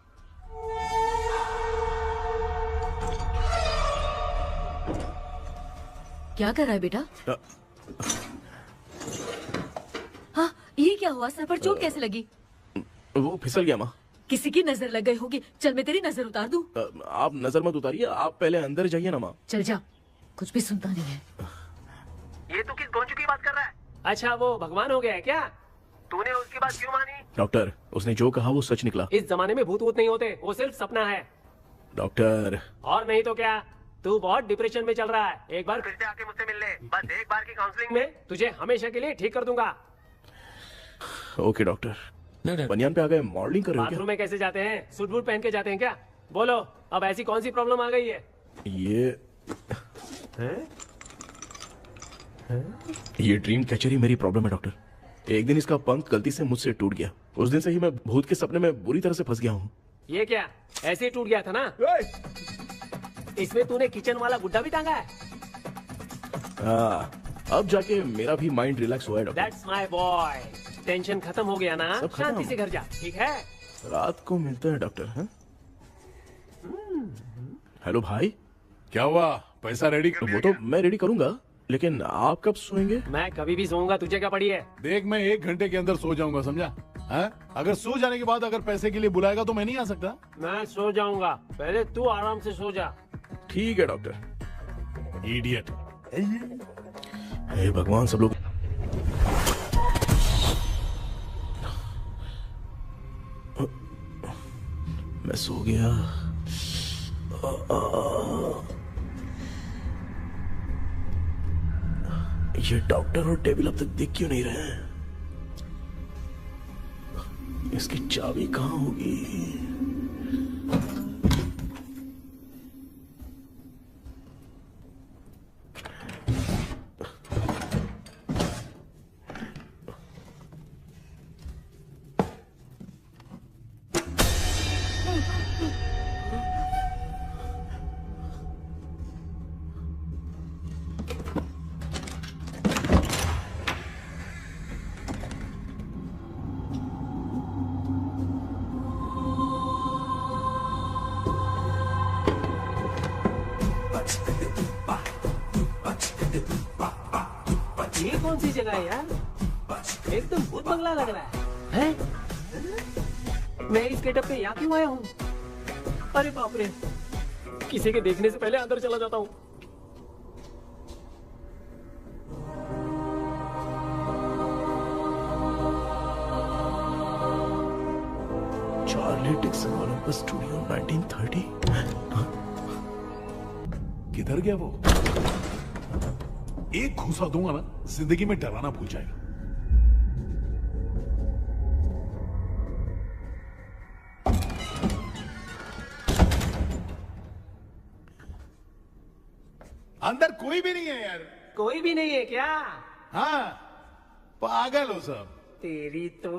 क्या कर रहा है बेटा? हाँ, ये क्या हुआ? सर पर चोट कैसे लगी? वो फिसल गया माँ। किसी की नजर लग गई होगी। चल मैं तेरी नजर उतार दूं। आप नजर मत उतारिए, आप पहले अंदर जाइए ना माँ। चल जा, कुछ भी सुनता नहीं है। ये तू किस गोंचू की बात कर रहा है? अच्छा वो भगवान हो गया है क्या? तूने उसकी बात क्यों मानी? डॉक्टर, उसने जो कहा वो सच निकला। इस जमाने में भूत वूत नहीं होते, वो सिर्फ सपना है। डॉक्टर। और नहीं तो क्या, तू बहुत डिप्रेशन में चल रहा है। एक बार फिर से आके मुझसे मिल ले, बस एक बार की काउंसलिंग में तुझे हमेशा के लिए ठीक कर दूंगा। Okay doctor. बनियान पे आ गए, मॉडलिंग कर रहे हो बाथरूम में कैसे जाते हैं? सूट बूट पहन के जाते हैं क्या? बोलो, अब ऐसी कौन सी प्रॉब्लम आ गई है? ये ड्रीम कैचर ही मेरी प्रॉब्लम है डॉक्टर। एक दिन इसका पंख गलती से मुझसे टूट गया। उस दिन से ही मैं भूत के सपने में बुरी तरह से फंस गया हूँ। ये क्या ऐसे ही टूट गया था ना? इसमें तूने किचन वाला गुड्डा भी टांगा है? अब जाके मेरा भी माइंड रिलैक्स हुआ है doctor. That's my boy। Tension खत्म हो गया ना? सब खत्म। शांति से घर जा, ठीक है? रात को मिलते हैं डॉक्टर। हाँ? हेलो भाई। क्या हुआ? पैसा रेडी कर? वो तो मैं रेडी करूंगा, लेकिन आप कब सोएंगे? मैं कभी भी सोऊंगा, तुझे क्या पड़ी है? देख, मैं 1 घंटे के अंदर सो जाऊंगा, समझा? हाँ? अगर सो जाने के बाद अगर पैसे के लिए बुलाएगा तो मैं नहीं आ सकता। मैं सो जाऊंगा, पहले तू आराम से सो जा। ठीक है डॉक्टर। इडियट। हे भगवान, सब लोग मैं सो गया। ये डॉक्टर और टेबल अब तक दिख क्यों नहीं रहे हैं? इसकी चाबी कहाँ होगी? ये कौन सी जगह है यार? एकदम भूत बंगला लग रहा है। हैं? मैं इस गेटअप पे यहाँ क्यों आया हूँ? अरे बाप रे, किसी के देखने से पहले अंदर चला जाता हूँ। Charlie Dixon Olympus studio 1930। किधर गया वो? एक घूसा दूंगा ना, जिंदगी में डराना भूल जाएगा। अंदर कोई भी नहीं है यार। कोई भी नहीं है क्या? हाँ, पागल हो सब। तेरी तो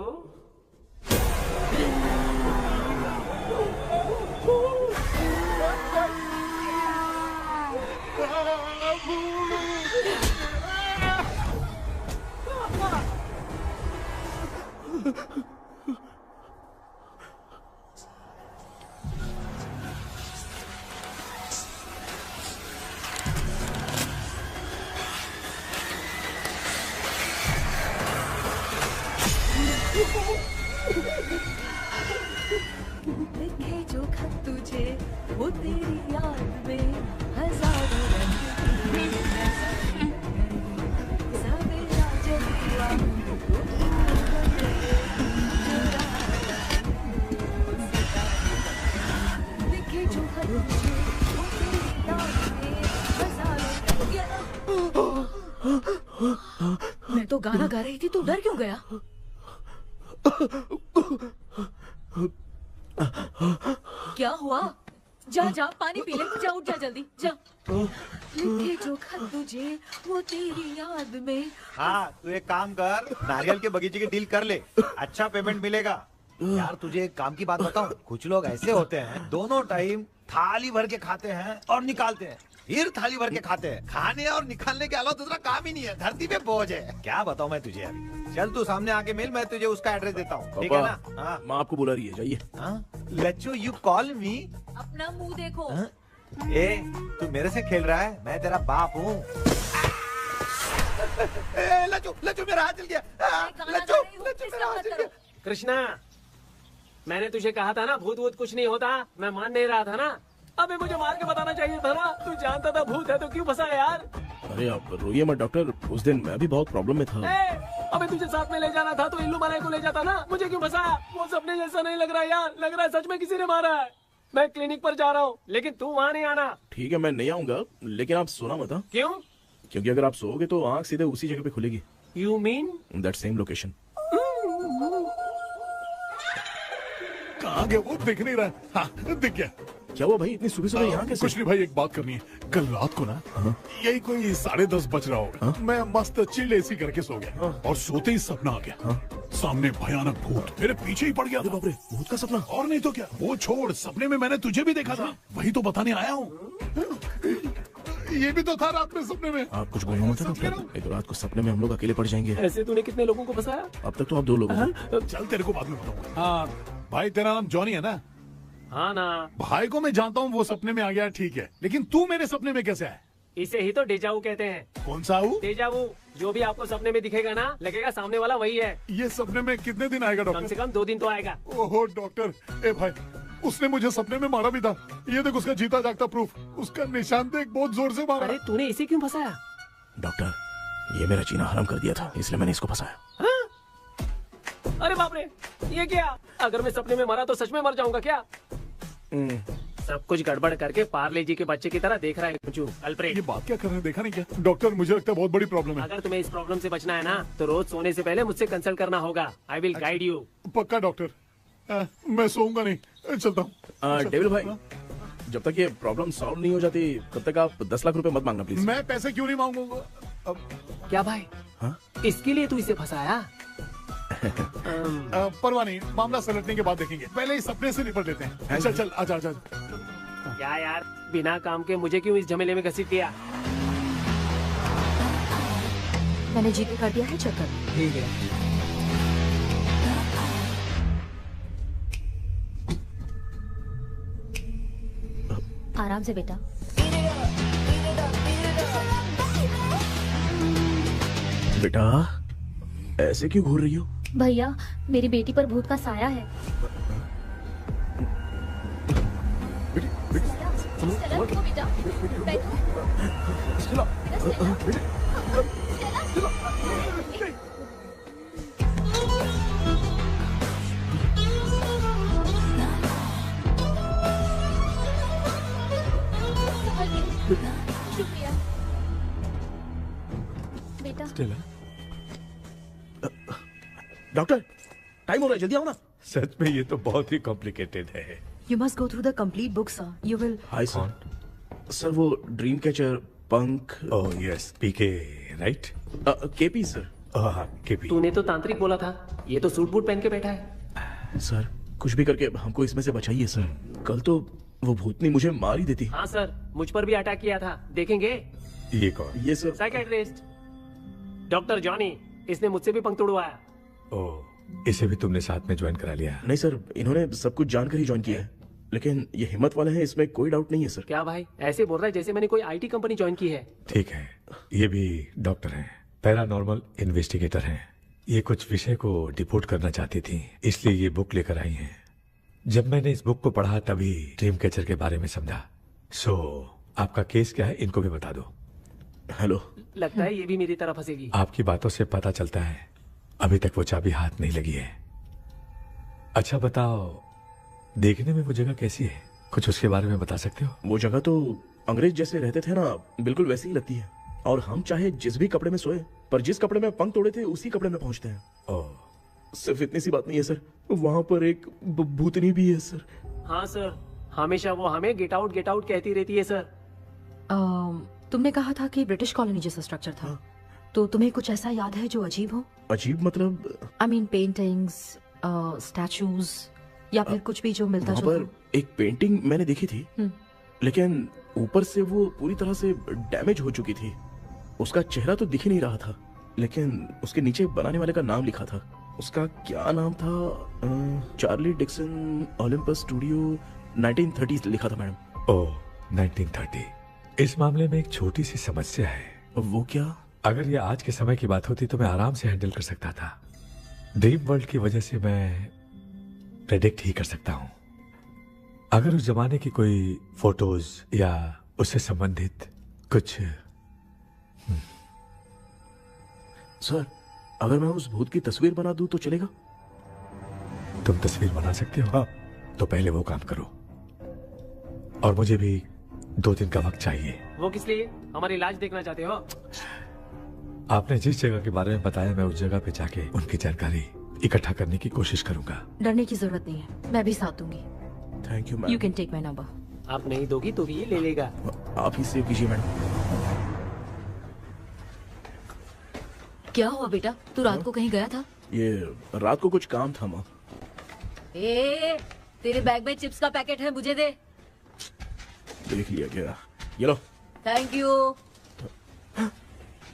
लिखे जो खत तुझे वो तेरी याद में हजारों रंग की सवेरा जब हुआ लिखे जो खत तुझे वो तेरी याद में हजारों मैं तो गाना गा रही थी, तू डर क्यों गया? क्या हुआ? जा जा पानी पी ले, जा उठ जा जल्दी जा। लिखे जो खत तुझे वो तेरी याद में। हाँ तू एक काम कर, नारियल के बगीचे की डील कर ले, अच्छा पेमेंट मिलेगा। यार तुझे एक काम की बात बताऊं, कुछ लोग ऐसे होते हैं दोनों टाइम थाली भर के खाते हैं और निकालते हैं, फिर थाली भर के खाते हैं। खाने और निकालने के अलावा दूसरा काम ही नहीं है, धरती पे बोझ है। क्या बताऊं मैं तुझे अभी। चल तू सामने आके मिल, मैं तुझे उसका एड्रेस देता हूँ, ठीक है ना? हाँ माँ आपको बुला रही है, जाइए। लच्चू यू कॉल मी। अपना मुंह देखो। ए तू मेरे से खेल रहा है, मैं तेरा बाप हूँ। लच्चू लच्चू मेरा हाथ जल गया। लच्चू लच्चू मेरा हाथ जल गया। कृष्णा, मैंने तुझे कहा था ना भूत वूत कुछ नहीं होता, मैं मान नहीं रहा था ना। अबे मुझे मार के बताना चाहिए था ना, तू जानता था भूत है तो क्यों फंसा यार? अरे आप रोइए मत डॉक्टर, उस दिन मैं भी बहुत प्रॉब्लम में था। अबे तुझे साथ में ले जाना था तो इल्लू मनाई को ले जाता ना, मुझे क्यों फंसाया? वो सपने जैसा नहीं लग रहा यार, लग रहा है सच में किसी ने मारा है। मैं क्लिनिक पर जा रहा हूँ, लेकिन तू वहाँ नहीं आना। ठीक है मैं नहीं आऊंगा, लेकिन आप सोना मत। क्यों? क्योंकि अगर आप सोओगे तो आंख सीधे उसी जगह पे खुलेगी। You mean that same location. कहाँ गया वो, दिख नहीं रहा। हाँ दिख गया। क्या हुआ भाई, इतनी सुबह सुबह यहाँ कैसे? कुछ नहीं भाई, एक बात करनी है। कल रात को ना यही कोई 10:30 बज रहा होगा, मैं मस्त चिल एसी करके सो गया और सोते ही सपना आ गया, सामने भयानक भूत मेरे पीछे ही पड़ गया। बाप रे, भूत का सपना? और नहीं तो क्या, वो छोड़, सपने में मैंने तुझे भी देखा था, वही तो बताने आया हूँ। ये भी तो था रात में सपने में। आप कुछ बोलो मत डॉक्टर, एक रात को सपने में हम लोग अकेले पड़ जाएंगे। ऐसे तूने कितने लोगों को फंसाया? अब तक तो आप 2 लोग हो। चल तेरे को बाद में बताऊंगा। हाँ भाई, तेरा नाम जॉनी है ना? हाँ ना। भाई को मैं जानता हूँ, वो सपने में आ गया, ठीक है, लेकिन तू मेरे सपने में कैसे आया? इसे ही तो डेजावू कहते हैं। कौन सा हूँ? डेजावू, जो भी आपको सपने में दिखेगा ना, लगेगा सामने वाला वही है। ये सपने में कितने दिन आएगा डॉक्टर? कम से कम 2 दिन तो आएगा। ओहो डॉक्टर, ए भाई उसने मुझे सपने में मारा भी था, ये देख उसका जीता जागता प्रूफ, उसका निशान देख, बहुत जोर से मारा। अरे तूने इसे क्यों फंसाया? डॉक्टर, ये मेरा जीना हराम कर दिया था, इसलिए मैंने इसको फंसाया। अरे बाप रे, ये क्या? अगर मैं सपने में मरा तो सच में मर जाऊंगा क्या? सब कुछ गड़बड़ करके पार्ले जी के बच्चे की तरह देख रहा है अल्फ्रेड। ये बात क्या कर रहे हैं, देखा नहीं क्या? डॉक्टर मुझे लगता है बहुत बड़ी प्रॉब्लम है। अगर तुम्हें इस प्रॉब्लम से बचना है ना, तो रोज सोने से पहले मुझसे कंसल्ट करना होगा। I will guide you. पक्का डॉक्टर, मैं सोऊंगा नहीं, चलता हूँ। डेविल भाई, जब तक ये प्रॉब्लम सॉल्व नहीं हो जाती तब तक आप 10 लाख रुपए मत मांगना प्लीज। मैं पैसे क्यों नहीं मांगूंगा? क्या भाई? इसके लिए तू इसे फंसाया? परवाह नहीं, मामला सलटने के बाद देखेंगे, पहले इस सपने से निपट लेते हैं। चल चल, आजा आजा। क्या यार, बिना काम के मुझे क्यों इस झमेले में घसीट दिया? मैंने जीपे कर दिया है, चेक कर। ठीक है। आराम से बेटा। बेटा ऐसे क्यों घूर रही हो? भैया, मेरी बेटी पर भूत का साया है। बेटा, शुक्रिया बेटा। डॉक्टर, टाइम हो रहा है, जल्दी आओ ना। सच में ये तो बहुत ही कॉम्प्लिकेटेड है। You must go through the complete book, sir. You will. Hi sir. Sir वो ड्रीम कैचर, पंख। ओह यस, पीके राइट? KP sir. हाँ केपी। तूने तो तांत्रिक बोला था, ये तो सूट बूट पहन के बैठा है। सर कुछ भी करके हमको इसमें से बचाइए सर, कल तो वो भूतनी मुझे मार ही देती। हाँ सर, मुझ पर भी अटैक किया था, देखेंगे? ये कौन? ये सर साइकियाट्रिस्ट डॉक्टर जॉनी, इसने मुझसे भी पंख तोड़वाया। ओह, इसे भी तुमने साथ में ज्वाइन करा लिया? नहीं सर, इन्होंने सब कुछ जानकर ही ज्वाइन किया है, लेकिन ये हिम्मत वाले हैं, इसमें कोई डाउट नहीं है सर। क्या भाई, ऐसे बोल रहा है जैसे मैंने कोई आईटी कंपनी ज्वाइन की है। ठीक है, ये भी डॉक्टर हैं, पैरानॉर्मल इन्वेस्टिगेटर हैं। ये कुछ विषय को डिपोर्ट करना चाहती थी, इसलिए ये बुक लेकर आई हैं। जब मैंने इस बुक को पढ़ा तभी ड्रीम कैचर के बारे में समझा। सो आपका केस क्या है, इनको भी बता दो। हेलो। लगता है ये भी मेरी तरफ फंसेगी। आपकी बातों से पता चलता है अभी तक वो चाबी हाथ नहीं लगी है। अच्छा बताओ, देखने में वो जगह कैसी है, कुछ उसके बारे में बता सकते हो? वो जगह तो अंग्रेज जैसे रहते थे ना, बिल्कुल वैसी ही लगती है। और हम चाहे जिस भी कपड़े में सोए, पर जिस कपड़े में पंख तोड़े थे उसी कपड़े में पहुंचते हैं। ओह। सिर्फ इतनी सी बात नहीं है सर, वहाँ पर एक भूतनी भी है सर। हाँ सर, हमेशा वो हमें गेट आउट कहती रहती है सर। तुमने कहा था कि ब्रिटिश कॉलोनी जैसा स्ट्रक्चर था, तो तुम्हें कुछ ऐसा याद है जो अजीब हो? अजीब मतलब? आई मीन पेंटिंग्स, स्टैचूज या फिर कुछ भी जो मिलता वहाँ जुलता। पर एक पेंटिंग मैंने देखी थी, लेकिन ऊपर से वो पूरी तरह से डैमेज हो चुकी थी। उसका चेहरा तो दिख ही नहीं रहा था, लेकिन उसके नीचे बनाने वाले का नाम लिखा था। उसका क्या नाम था? चार्ली डिक्सन ओलंपस स्टूडियो 1930 लिखा था मैडम। ओह 1930। इस मामले में एक छोटी सी समस्या है। वो क्या? अगर ये आज के समय की बात होती तो मैं आराम से हैंडल कर सकता था। ड्रीम वर्ल्ड की वजह से मैं प्रेडिक्ट ही कर सकता हूँ। अगर उस जमाने की कोई फोटोज या उससे संबंधित कुछ। सर, अगर मैं उस भूत की तस्वीर बना दूं तो चलेगा? तुम तस्वीर बना सकते हो? हाँ। तो पहले वो काम करो, और मुझे भी 2 दिन का वक्त चाहिए। वो किस लिए? हमारी इलाज देखना चाहते हो? आपने जिस जगह के बारे में बताया, मैं उस जगह पे जाके उनकी जानकारी इकट्ठा करने की कोशिश करूंगा। डरने की जरूरत नहीं है, मैं भी साथ दूंगी। Thank you ma'am. You can take my number. आप नहीं दोगी तो भी ये ले लेगा। आप ही सेव कीजिए मैडम। क्या हुआ बेटा, तू रात को कहीं गया था? ये रात को कुछ काम था माँ। तेरे बैग में चिप्स का पैकेट है, मुझे दे। देख लिया क्या? ये लो। Thank you.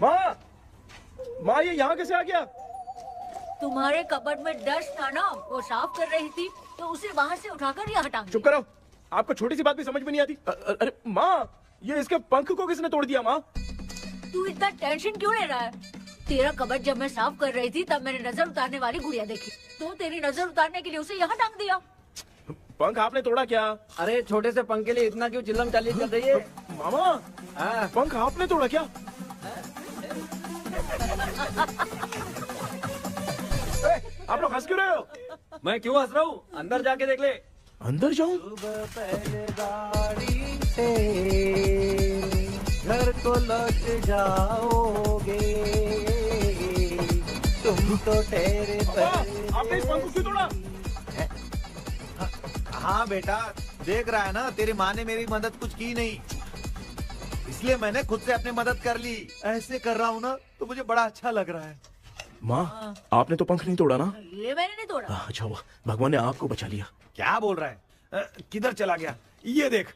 माँ ये यहाँ कैसे आ गया? तुम्हारे कबर्ड में डस्ट था ना, वो साफ कर रही थी तो उसे वहाँ से उठाकर यहाँ टांग चुप करो, आपको छोटी सी बात भी समझ में नहीं आती। अरे माँ, ये इसके पंख को किसने तोड़ दिया माँ? तू इतना टेंशन क्यों ले रहा है? तेरा कबर्ड जब मैं साफ कर रही थी तब मैंने नजर उतारने वाली गुड़िया देखी, तो तेरी नजर उतारने के लिए उसे यहाँ टांग दिया। पंख आपने तोड़ा क्या? अरे छोटे से पंख के लिए इतना क्यों चिल्लम चाली चल रही है? मामा, पंख आपने तोड़ा क्या? आप लोग हंस क्यों रहे हो? मैं क्यों हंस रहा हूँ? अंदर जाके देख ले। अंदर जाऊं? घर को लौट जाओगे तुम तो ठहरे। आपने इस पंख को क्यों तोड़ा? हाँ बेटा, देख रहा है ना, तेरी माँ ने मेरी मदद कुछ की नहीं, इसलिए मैंने खुद से अपनी मदद कर ली। ऐसे कर रहा हूँ ना तो मुझे बड़ा अच्छा लग रहा है। माँ, आपने तो पंख नहीं तोड़ा ना? ये मैंने नहीं तोड़ा। अच्छा हुआ, भगवान ने आपको बचा लिया। क्या बोल रहा है? किधर चला गया? ये देख,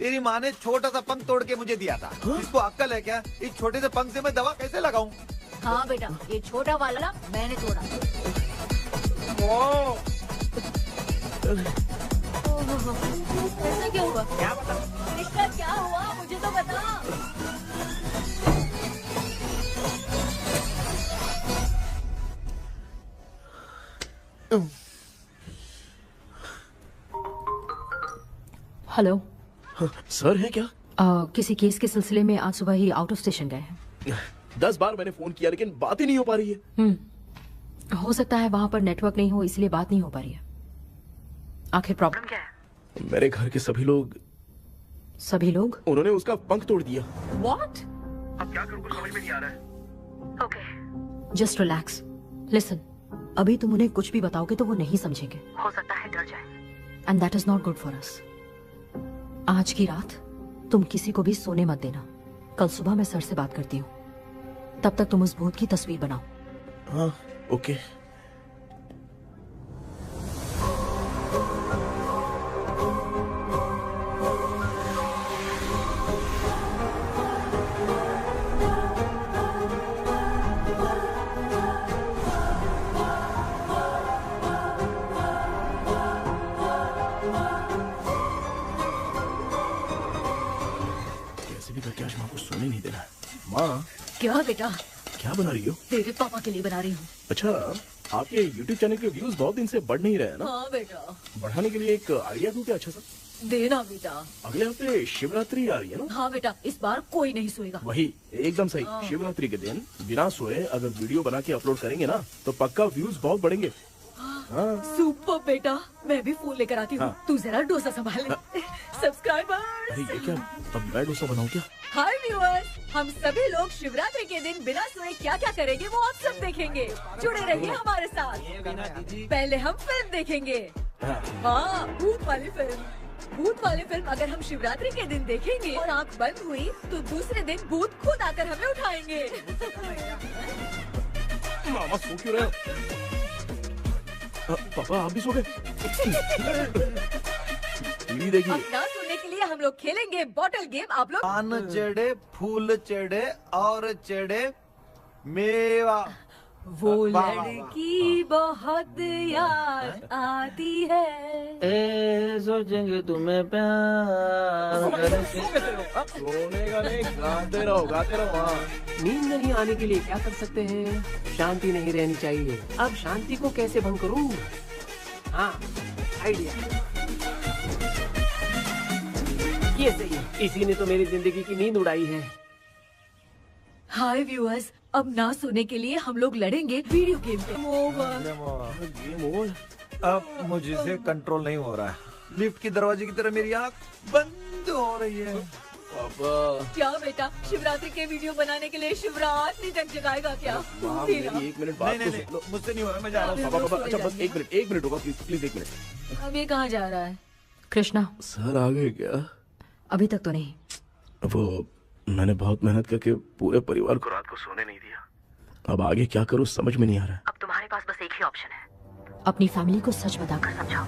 तेरी माँ ने छोटा सा पंख तोड़ के मुझे दिया था। इसको अक्ल है क्या? इस छोटे से पंख से मैं दवा कैसे लगाऊं? हाँ बेटा, ये छोटा वाला मैंने तोड़ा। ऐसा क्यों हुआ? क्या बता? इसका क्या हुआ, मुझे तो बता। हेलो सर है क्या? किसी केस के सिलसिले में आज सुबह ही आउट ऑफ स्टेशन गए हैं। 10 बार मैंने फोन किया लेकिन बात ही नहीं हो पा रही है। हो सकता है वहाँ पर नेटवर्क नहीं हो, इसलिए बात नहीं हो पा रही है। आखिर प्रॉब्लम क्या है? मेरे घर के सभी लोग उन्होंने उसका पंख तोड़ दिया। What? अब क्या करूँ, समझ में नहीं आ रहा है। Okay. Just relax. Listen. अभी तुम उन्हें कुछ भी बताओगे तो वो नहीं समझेंगे। हो सकता है डर जाए। And that is not good for us. आज की रात तुम किसी को भी सोने मत देना। कल सुबह मैं सर से बात करती हूँ। तब तक तुम उस भूत की तस्वीर बनाओ। हाँ, ओके। माँ, क्या बेटा? क्या बना रही हो? तेरे पापा के लिए बना रही हूँ। अच्छा, आपके YouTube चैनल के व्यूज बहुत दिन से बढ़ नहीं रहे हैं ना? हाँ बेटा। बढ़ाने के लिए एक आइडिया दूं क्या अच्छा सा? देना बेटा। अगले हफ्ते शिवरात्रि आ रही है ना? हाँ बेटा, इस बार कोई नहीं सोएगा। वही, एकदम सही। शिवरात्रि के दिन बिना सोए अगर वीडियो बना के अपलोड करेंगे ना तो पक्का व्यूज बहुत बढ़ेंगे। सुपर बेटा, मैं भी फोन लेकर आती हूँ। हाँ। तू जरा डोसा संभाल ले। सब्सक्राइबर। अरे ये क्या, अब मैं डोसा बनाऊं क्या? हाय व्यूअर्स, हम सभी लोग शिवरात्रि के दिन बिना सोए क्या क्या करेंगे वो आप सब देखेंगे। जुड़े रहिए हमारे साथ। पहले हम फिल्म देखेंगे। हाँ, भूत वाली फिल्म। भूत वाली फिल्म अगर हम शिवरात्रि के दिन देखेंगे और आँख बंद हुई तो दूसरे दिन भूत खुद आकर हमें उठाएंगे। मामा सो क्यों रहे हो? पापा आप भी सो गए? टीवी देखिए। अब ना सोने के लिए हम लोग खेलेंगे बॉटल गेम। आप लोग पान चढ़े, फूल चढ़े और चढ़े मेवा। वो लड़की बहुत याद आती है। सोचेंगे तुम्हें प्यार सोने का नहीं, गाते रहो गाते रहो। नींद नहीं आने के लिए क्या कर सकते हैं? शांति नहीं रहनी चाहिए। अब शांति को कैसे भंग करूं? हाँ, आइडिया। ये सही है। इसी ने तो मेरी जिंदगी की नींद उड़ाई है। हाय व्यूअर्स, अब ना सोने के लिए हम लोग लड़ेंगे वीडियो गेम पे। Game over. अब मुझसे कंट्रोल नहीं हो रहा है। लिफ्ट की दरवाजे की तरह मेरी आँख बंद हो रही है। पापा क्या बेटा, शिवरात्रि के वीडियो बनाने के लिए शिवरात्रि तक जगाएगा क्या? एक मिनट बात नहीं, मुझसे नहीं हो रहा, मैं जा रहा हूँ। पापा अच्छा बस एक मिनट होगा प्लीज एक मिनट। अब ये कहाँ जा रहा है? कृष्णा सर आ गए क्या? अभी तक तो नहीं। वो मैंने बहुत मेहनत करके पूरे परिवार को रात को सोने नहीं दिया। अब आगे क्या करूँ समझ में नहीं आ रहा है। अब तुम्हारे पास बस एक ही ऑप्शन है। अपनी फैमिली को सच बताकर समझाओ।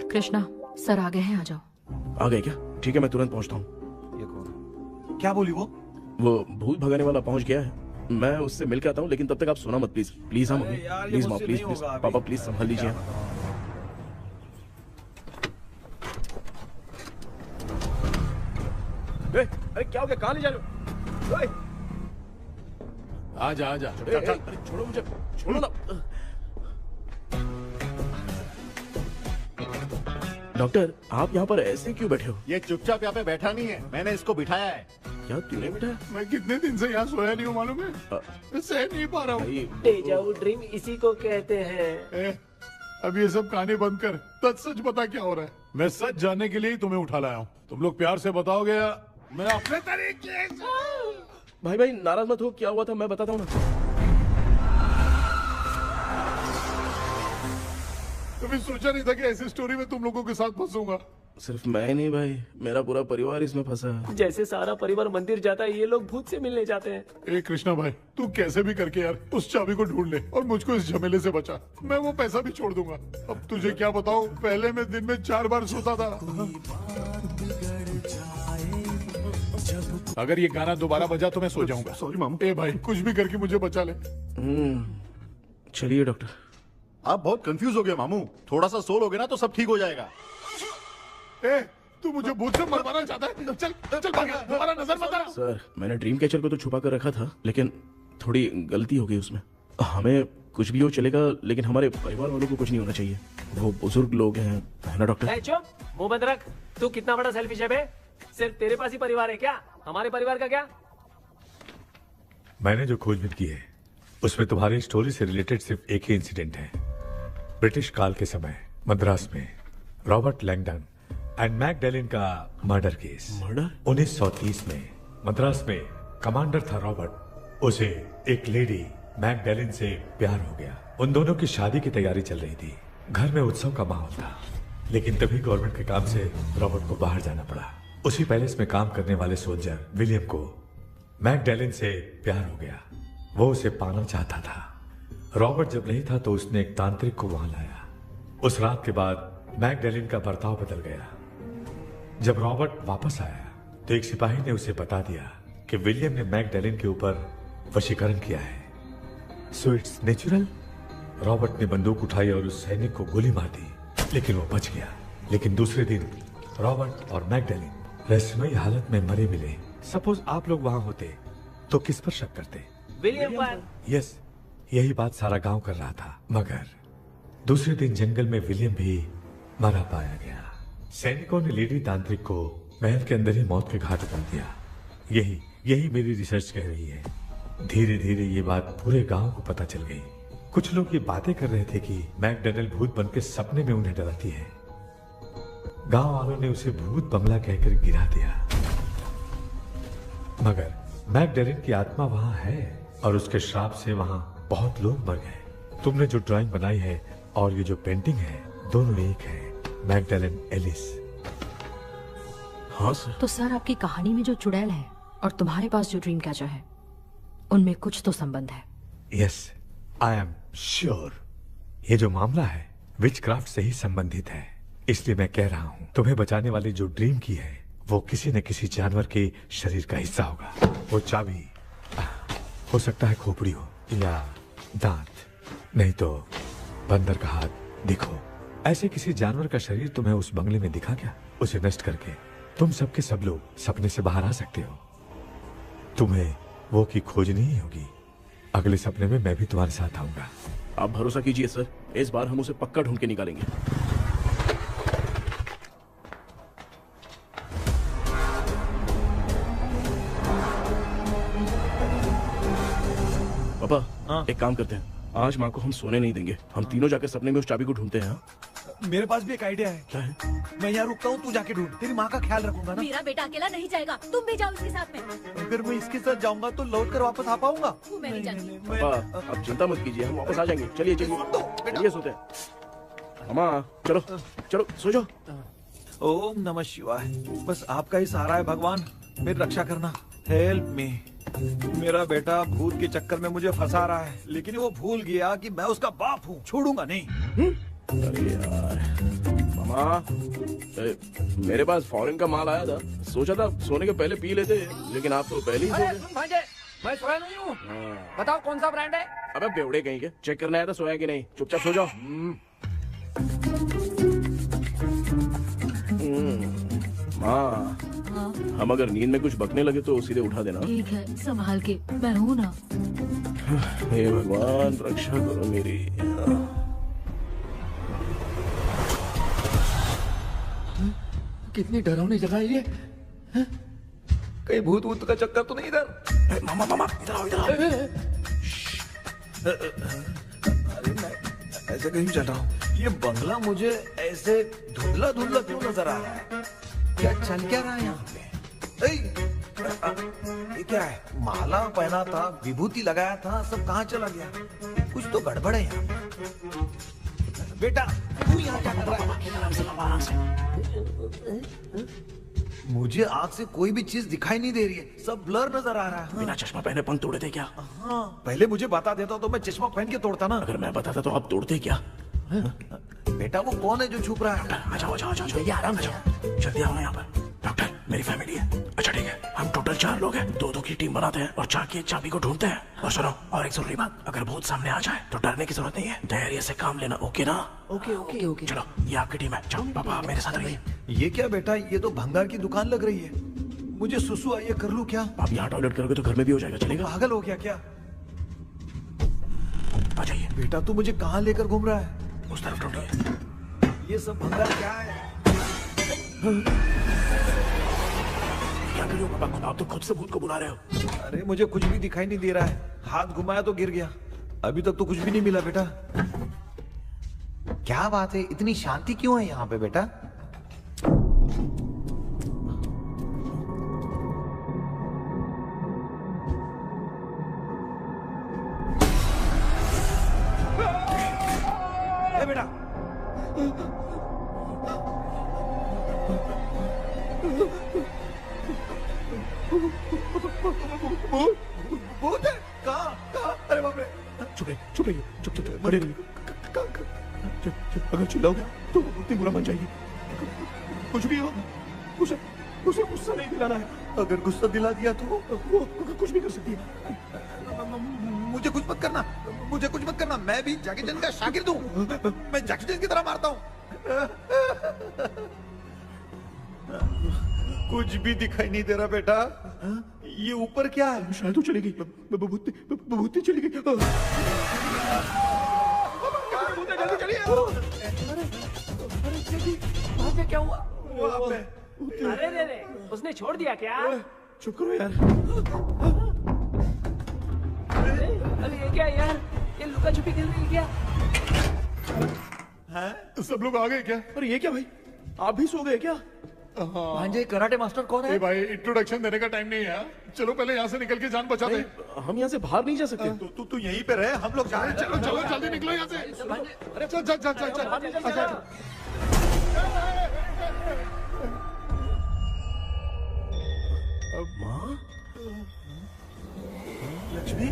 कृष्णा सर आ गए हैं, आ जाओ। आ गए क्या? ठीक है मैं तुरंत पहुंचता हूँ। ये कौन? क्या बोली वो? वो भूत भगाने वाला पहुंच गया है। मैं उससे मिल के आता हूँ, लेकिन तब तक आप सोना मत प्लीज। प्लीज हाँ मम्मी, प्लीज माँ, प्लीज प्लीज पापा प्लीज संभाल लीजिए। अरे क्या हो गया? कहाँ ले जा रहे हो? आजा आजा। अरे छोड़ो मुझे, छोड़ो ना। डॉक्टर आप यहाँ पर ऐसे क्यों बैठे हो? ये चुपचाप यहाँ पे बैठा नहीं है, मैंने इसको बिठाया है। क्या तूने बिठाया? मैं कितने दिन से यहाँ सोया नहीं हूँ मालूम है? मैं सह नहीं पा रहा हूँ। डेजा वू ड्रीम इसी को कहते हैं। अब ये सब कहानी बंद कर, सच बता क्या हो रहा है। मैं सच जानने के लिए ही तुम्हें उठा लाया हूँ। तुम लोग प्यार से बताओगे या मैं अपने तरीके से? भाई नाराज मत हो, क्या हुआ था मैं बताता हूँ ना। कभी सोचा नहीं था कि ऐसी स्टोरी में तुम लोगों के साथ फंसूंगा। सिर्फ मैं नहीं भाई, मेरा पूरा परिवार इसमें फंसा है। जैसे सारा परिवार मंदिर जाता है, ये लोग भूत से मिलने जाते हैं। ए कृष्णा भाई, तू कैसे भी करके यार उस चाबी को ढूंढ ले और मुझको इस झमेले से बचा। मैं वो पैसा भी छोड़ दूंगा। अब तुझे क्या बताऊं, पहले मैं दिन में 4 बार सोता था। अगर ये गाना दोबारा बजा तो मैं सो जाऊंगा। सॉरी मामू। ए भाई कुछ भी करके मुझे बचा ले। चलिए डॉक्टर। आप बहुत कंफ्यूज हो गए मामू, थोड़ा सा सो लोगे ना तो सब ठीक हो जाएगा। ए तू मुझे भूत से मरवाना चाहता है? चल चल भाग, दोबारा नजर मत आना। सर मैंने ड्रीम कैचर को तो छुपा कर रखा था, लेकिन थोड़ी गलती हो गई उसमें। हमें कुछ भी हो चलेगा, लेकिन हमारे परिवार वालों को कुछ नहीं होना चाहिए। वो बुजुर्ग लोग हैं, है ना डॉक्टर? चुप, मुंह बंद रख। तू कितना बड़ा सेल्फिश है बे? सिर्फ तेरे पास ही परिवार है क्या? हमारे परिवार का क्या? मैंने जो खोजबीन की है उसमें तुम्हारी स्टोरी से रिलेटेड सिर्फ एक ही इंसिडेंट है। ब्रिटिश काल के समय मद्रास में रॉबर्ट लैंगडन एंड मैकडैलिन का मर्डर केस। मर्डर? 1930 में मद्रास में कमांडर था रॉबर्ट, उसे एक लेडी मैकडैलिन से प्यार हो गया। उन दोनों की शादी की तैयारी चल रही थी, घर में उत्सव का माहौल था। लेकिन तभी गवर्नमेंट के काम से रॉबर्ट को बाहर जाना पड़ा। उसी पैलेस में काम करने वाले सोल्जर विलियम को मैकडैलिन से प्यार हो गया। वो उसे पाना चाहता था। रॉबर्ट जब नहीं था तो उसने एक तांत्रिक को वहां लाया। उस रात के बाद मैकडैलिन का बर्ताव बदल गया। जब रॉबर्ट वापस आया तो एक सिपाही ने उसे बता दिया कि विलियम ने मैकडैलिन के ऊपर वशीकरण किया है। So it's natural. रॉबर्ट ने बंदूक उठाई और उस सैनिक को गोली मार दी, लेकिन वो बच गया। लेकिन दूसरे दिन रॉबर्ट और मैकडैलिन रहस्यमयी हालत में मरे मिले। सपोज आप लोग वहां होते तो किस पर शक करते? विलियम पर। यस, यही बात सारा गांव कर रहा था। मगर दूसरे दिन जंगल में विलियम भी मरा पाया गया। सैनिकों ने लेडी तांत्रिक को महल के अंदर ही मौत के घाट उतार दिया। यही मेरी रिसर्च कह रही है। धीरे धीरे ये बात पूरे गांव को पता चल गई। कुछ लोग ये बातें कर रहे थे कि मैकडैलिन भूत बनकर सपने में उन्हें डराती है। गांव वालों ने उसे भूत बंगला कहकर गिरा दिया। मगर मैकडैलिन की आत्मा वहां है और उसके श्राप से वहां बहुत लोग मर गए। तुमने जो ड्राइंग बनाई है और ये जो पेंटिंग है दोनों एक है, मैगडेलेन एलिस। हाँ सर। तो सर आपकी कहानी में जो चुड़ैल है और तुम्हारे पास जो ड्रीम कैचर है उनमें कुछ तो संबंध है। यस, आई एम श्योर ये जो मामला है विचक्राफ्ट से ही संबंधित है। इसलिए मैं कह रहा हूँ तुम्हें बचाने वाली जो ड्रीम की है वो किसी न किसी जानवर के शरीर का हिस्सा होगा। वो चाबी हो सकता है खोपड़ी हो या दांत, नहीं तो बंदर का हाथ। देखो, ऐसे किसी जानवर का शरीर तुम्हें उस बंगले में दिखा क्या? उसे नष्ट करके तुम सबके सब लोग सपने से बाहर आ सकते हो। तुम्हें वो की खोजनी ही होगी। अगले सपने में मैं भी तुम्हारे साथ आऊंगा। आप भरोसा कीजिए सर, इस बार हम उसे पक्का ढूंढ के निकालेंगे। पापा, एक काम करते हैं, आज माँ को हम सोने नहीं देंगे। हम तीनों जाकर सपने में उस चाबी को ढूंढते हैं। मेरे पास भी एक आइडिया है। क्या है? मैं यहाँ रुकता हूँ, तू जाके ढूंढ। तेरी माँ का ख्याल रखूंगा ना। मेरा बेटा अकेला नहीं जाएगा, तुम भी जाओ उसके साथ में। अगर मैं इसके साथ जाऊंगा तो लौट कर वापस आ पाऊंगा? मैं नहीं जाती। पापा, आप चिंता मत कीजिए, हम वापस आ जाएंगे। चलिए चलिए सोते हैं। मामा चलो चलो सो जाओ। ओम नमः शिवाय। बस आपका ही सहारा है भगवान, मेरी रक्षा करना। Help me. मेरा बेटा भूत के चक्कर में मुझे फंसा रहा है, लेकिन वो भूल गया कि मैं उसका बाप हूँ। छोड़ूंगा नहीं। अरे यार मामा, मेरे पास फॉरेन का माल आया था, सोचा था सोने के पहले पी लेते, लेकिन आप तो पहले ही सो गए। मैं सोया नहीं हूँ। बताओ कौन सा ब्रांड है? अबे बेवड़े कहीं के, चेक करना आया था सोया कि नहीं। चुपचाप सो जाओ। माँ, हम अगर नींद में कुछ बकने लगे तो सीधे उठा देना। ठीक है, संभाल के, मैं हूँ ना। हे भगवान, रक्षा करो मेरी। कितनी डरावनी जगह है ये। कहीं भूत वूत का चक्कर तो नहीं इधर? मामा मामा इधर आओ, इधर आओ। अरे मैं ऐसे कहीं चल रहा हूँ। ये बंगला मुझे ऐसे धुंधला धुंधला क्यों नजर आ रहा है? क्या चल क्या रहा है यहाँ पे? ये क्या है? माला पहना था, विभूति लगाया था, सब कहाँ चला गया? कुछ तो गड़बड़ है यहाँ पे। बेटा तू यहाँ क्या कर रहा है? मुझे आँख से कोई भी चीज दिखाई नहीं दे रही है, सब ब्लर नजर आ रहा है। बिना चश्मा पहने पंख तोड़े थे क्या? हाँ, पहले मुझे बता देता तो मैं चश्मा पहन के तोड़ता ना। अगर मैं बताता तो आप तोड़ते क्या? बेटा वो कौन है जो छुप रहा है? आ जाओ, जल्दी आराम से जल्दी आओ यहाँ पर। डॉक्टर, मेरी फैमिली है। अच्छा ठीक है, हम टोटल 4 लोग हैं, 2-2 की टीम बनाते हैं और जाके चाबी को ढूंढते हैं। और सुनो, और एक जरूरी बात, अगर भूत सामने आ जाए तो डरने की जरूरत नहीं है, धैर्य से काम लेना। ओके ना? ओके। चलो, ये आपकी टीम है। जाओ पापा, आप मेरे साथ रहिए। ये क्या बेटा, ये तो भंगार की दुकान लग रही है। मुझे सुसु आइए, कर लूं क्या? आप यहाँ टॉयलेट करोगे तो घर में भी हो जाएगा, चलेगा? पागल हो गया क्या? आ जाइए। बेटा तू मुझे कहाँ लेकर घूम रहा है? उस तरफ ढूंढिए। ये सब भंगार क्या है? क्या कर रहे हो पापा? आप तो खुद से भूत को बुला रहे हो। अरे मुझे कुछ भी दिखाई नहीं दे रहा है, हाथ घुमाया तो गिर गया। अभी तक तो कुछ भी नहीं मिला बेटा। क्या बात है, इतनी शांति क्यों है यहाँ पे बेटा? बेटा भूत है? कहाँ? अरे बाप रे! चुप रहिए, चुप खड़े रहिए। अगर चिल्लाओगे तो उतनी बुरा बन जाएगी। कुछ भी हो, उसे गुस्सा नहीं दिलाना है। अगर गुस्सा दिला दिया तो वो कुछ भी कर सकती है। मुझे कुछ मत करना, मैं भी जैकी चैन का शागिर्द हूँ। मैं जैकी चैन की तरह मारता हूँ। कुछ भी दिखाई नहीं दे रहा बेटा। ये ऊपर क्या है? शायद वो चली गई, बबूती चली गई। जल्दी चलिए। अरे क्या हुआ? अरे उसने छोड़ दिया क्या? चुप करो यार। अरे ये क्या यार, ये लुका छुपी खेल रही क्या? हैं? सब लोग आ गए क्या? अरे ये क्या भाई, आप भी सो गए क्या? भांजे कराटे मास्टर कौन है? ए भाई इंट्रोडक्शन देने का टाइम नहीं है। चलो पहले यहाँ से निकल के जान बचा दे। हम यहाँ से बाहर नहीं जा सकते। तू यहीं पे रहे, हम लोग जा रहे हैं। चलो चलो जल्दी निकलो यहाँ से। अरे चल चल चल चल चल। माँ, लक्ष्मी,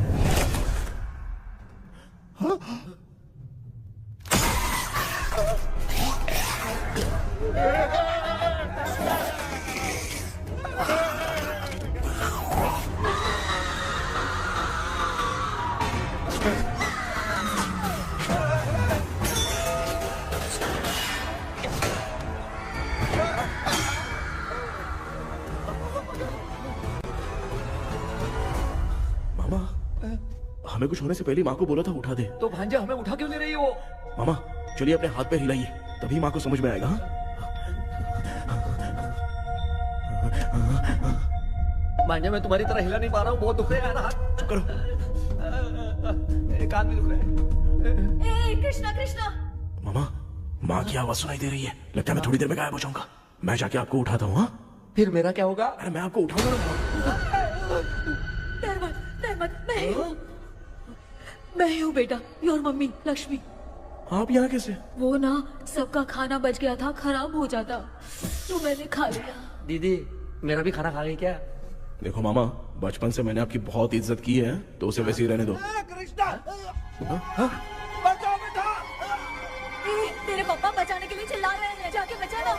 मामा, हमें कुछ होने से पहले माँ को बोला था उठा दे। तो भांजे हमें उठा क्यों नहीं रही वो? मामा चलिए अपने हाथ पैर हिलाइए, तभी माँ को समझ में आएगा। भांजे मैं तुम्हारी तरह हिला नहीं पा रहा हूँ, बहुत दुख रहा है यार हाथ। करो। कान भी दुख रहे हैं। कृष्णा कृष्णा। मामा, माँ की आवाज सुनाई दे रही है, लगता है मैं थोड़ी देर में गायब हो जाऊंगा। मैं जाके आपको उठाता हूँ। फिर मेरा क्या होगा? अरे मैं आपको उठाऊंगा। डर मत, मैं ही हूँ बेटा, योर मम्मी लक्ष्मी। आप यहाँ कैसे? वो ना सबका खाना बच गया था, खराब हो जाता तो मैंने खा लिया। दीदी मेरा भी खाना खा गई क्या? देखो मामा, बचपन से मैंने आपकी बहुत इज्जत की है, तो उसे वैसे ही रहने दो। कृष्णा, बचाओ बेटा। तेरे पापा बचाने के लिए चिल्ला रहे हैं, जाके बचा लो।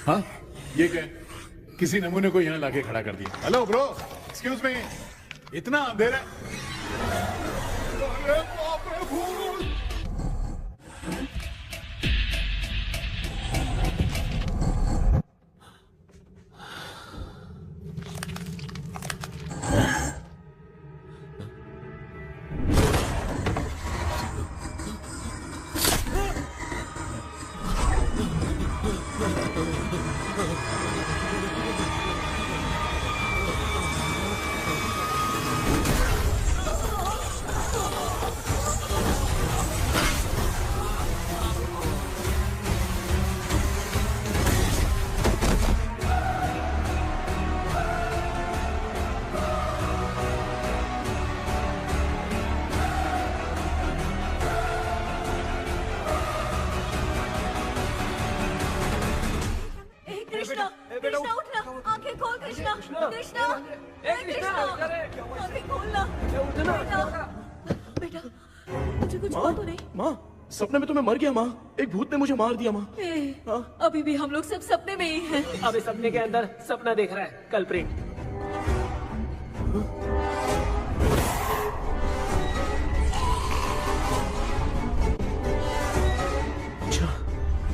हाँ, ये क्या? किसी नमूने को यहाँ लाके खड़ा कर दिया। हेलो ब्रो, एक्सक्यूज मी, इतना अंधेरा है। अरे बाप रे, भूत! कृष्णा उठना, आंखें खोल कृष्णा, कृष्णा, कृष्णा, आंखें खोलना। बेटा, मुझे कुछ हुआ तो नहीं? माँ, सपने में तो मैं मर गया। माँ, एक भूत ने मुझे मार दिया। माँ, अभी भी हम लोग सब सपने में ही हैं। अभी सपने के अंदर सपना देख रहा है कल्प्रिट। अच्छा,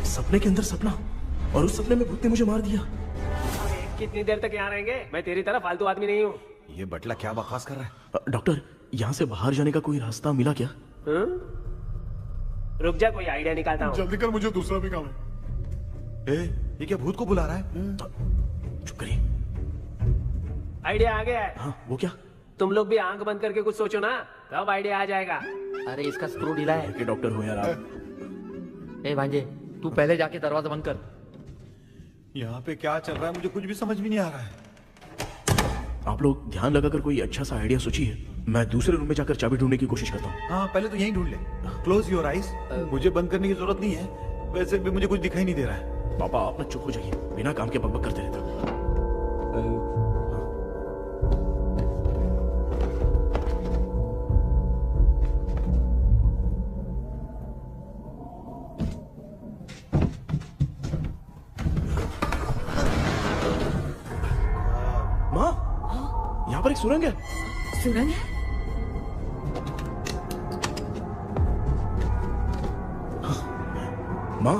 सपने के अंदर सपना, और उस सपने में भूत ने मुझे मार दिया। कितनी देर तक यहाँ रहेंगे? मैं तेरी तरह फालतू आदमी नहीं हूँ। ये बटला क्या बकवास कर रहा है? डॉक्टर, यहाँ से बाहर जाने का कोई रास्ता मिला क्या? रुक जा, कोई आइडिया निकालता हूँ। जल्दी कर, मुझे दूसरा भी काम है। ये क्या भूत को बुला रहा है? चुप करिए। आइडिया आ गया है। हाँ, वो क्या? तुम लोग भी आंख बंद करके कुछ सोचो ना, तब आइडिया आ जाएगा। अरे इसका स्क्रू ढीला है। कि डॉक्टर हो यार आप। ए भांजे, तू पहले जाके दरवाजा बंद कर। यहाँ पे क्या चल रहा है मुझे कुछ भी समझ में नहीं आ रहा है। आप लोग ध्यान लगाकर कोई अच्छा सा आइडिया सोचिए, मैं दूसरे रूम में जाकर चाबी ढूंढने की कोशिश करता हूँ। हाँ, पहले तो यहीं ढूंढ ले। Close your eyes. मुझे बंद करने की जरूरत नहीं है, वैसे भी मुझे कुछ दिखाई नहीं दे रहा है। पापा, आप ना चुप हो जाइए, बिना काम के बकबक करते रहता। सुरंग है। सुरंग है? माँ,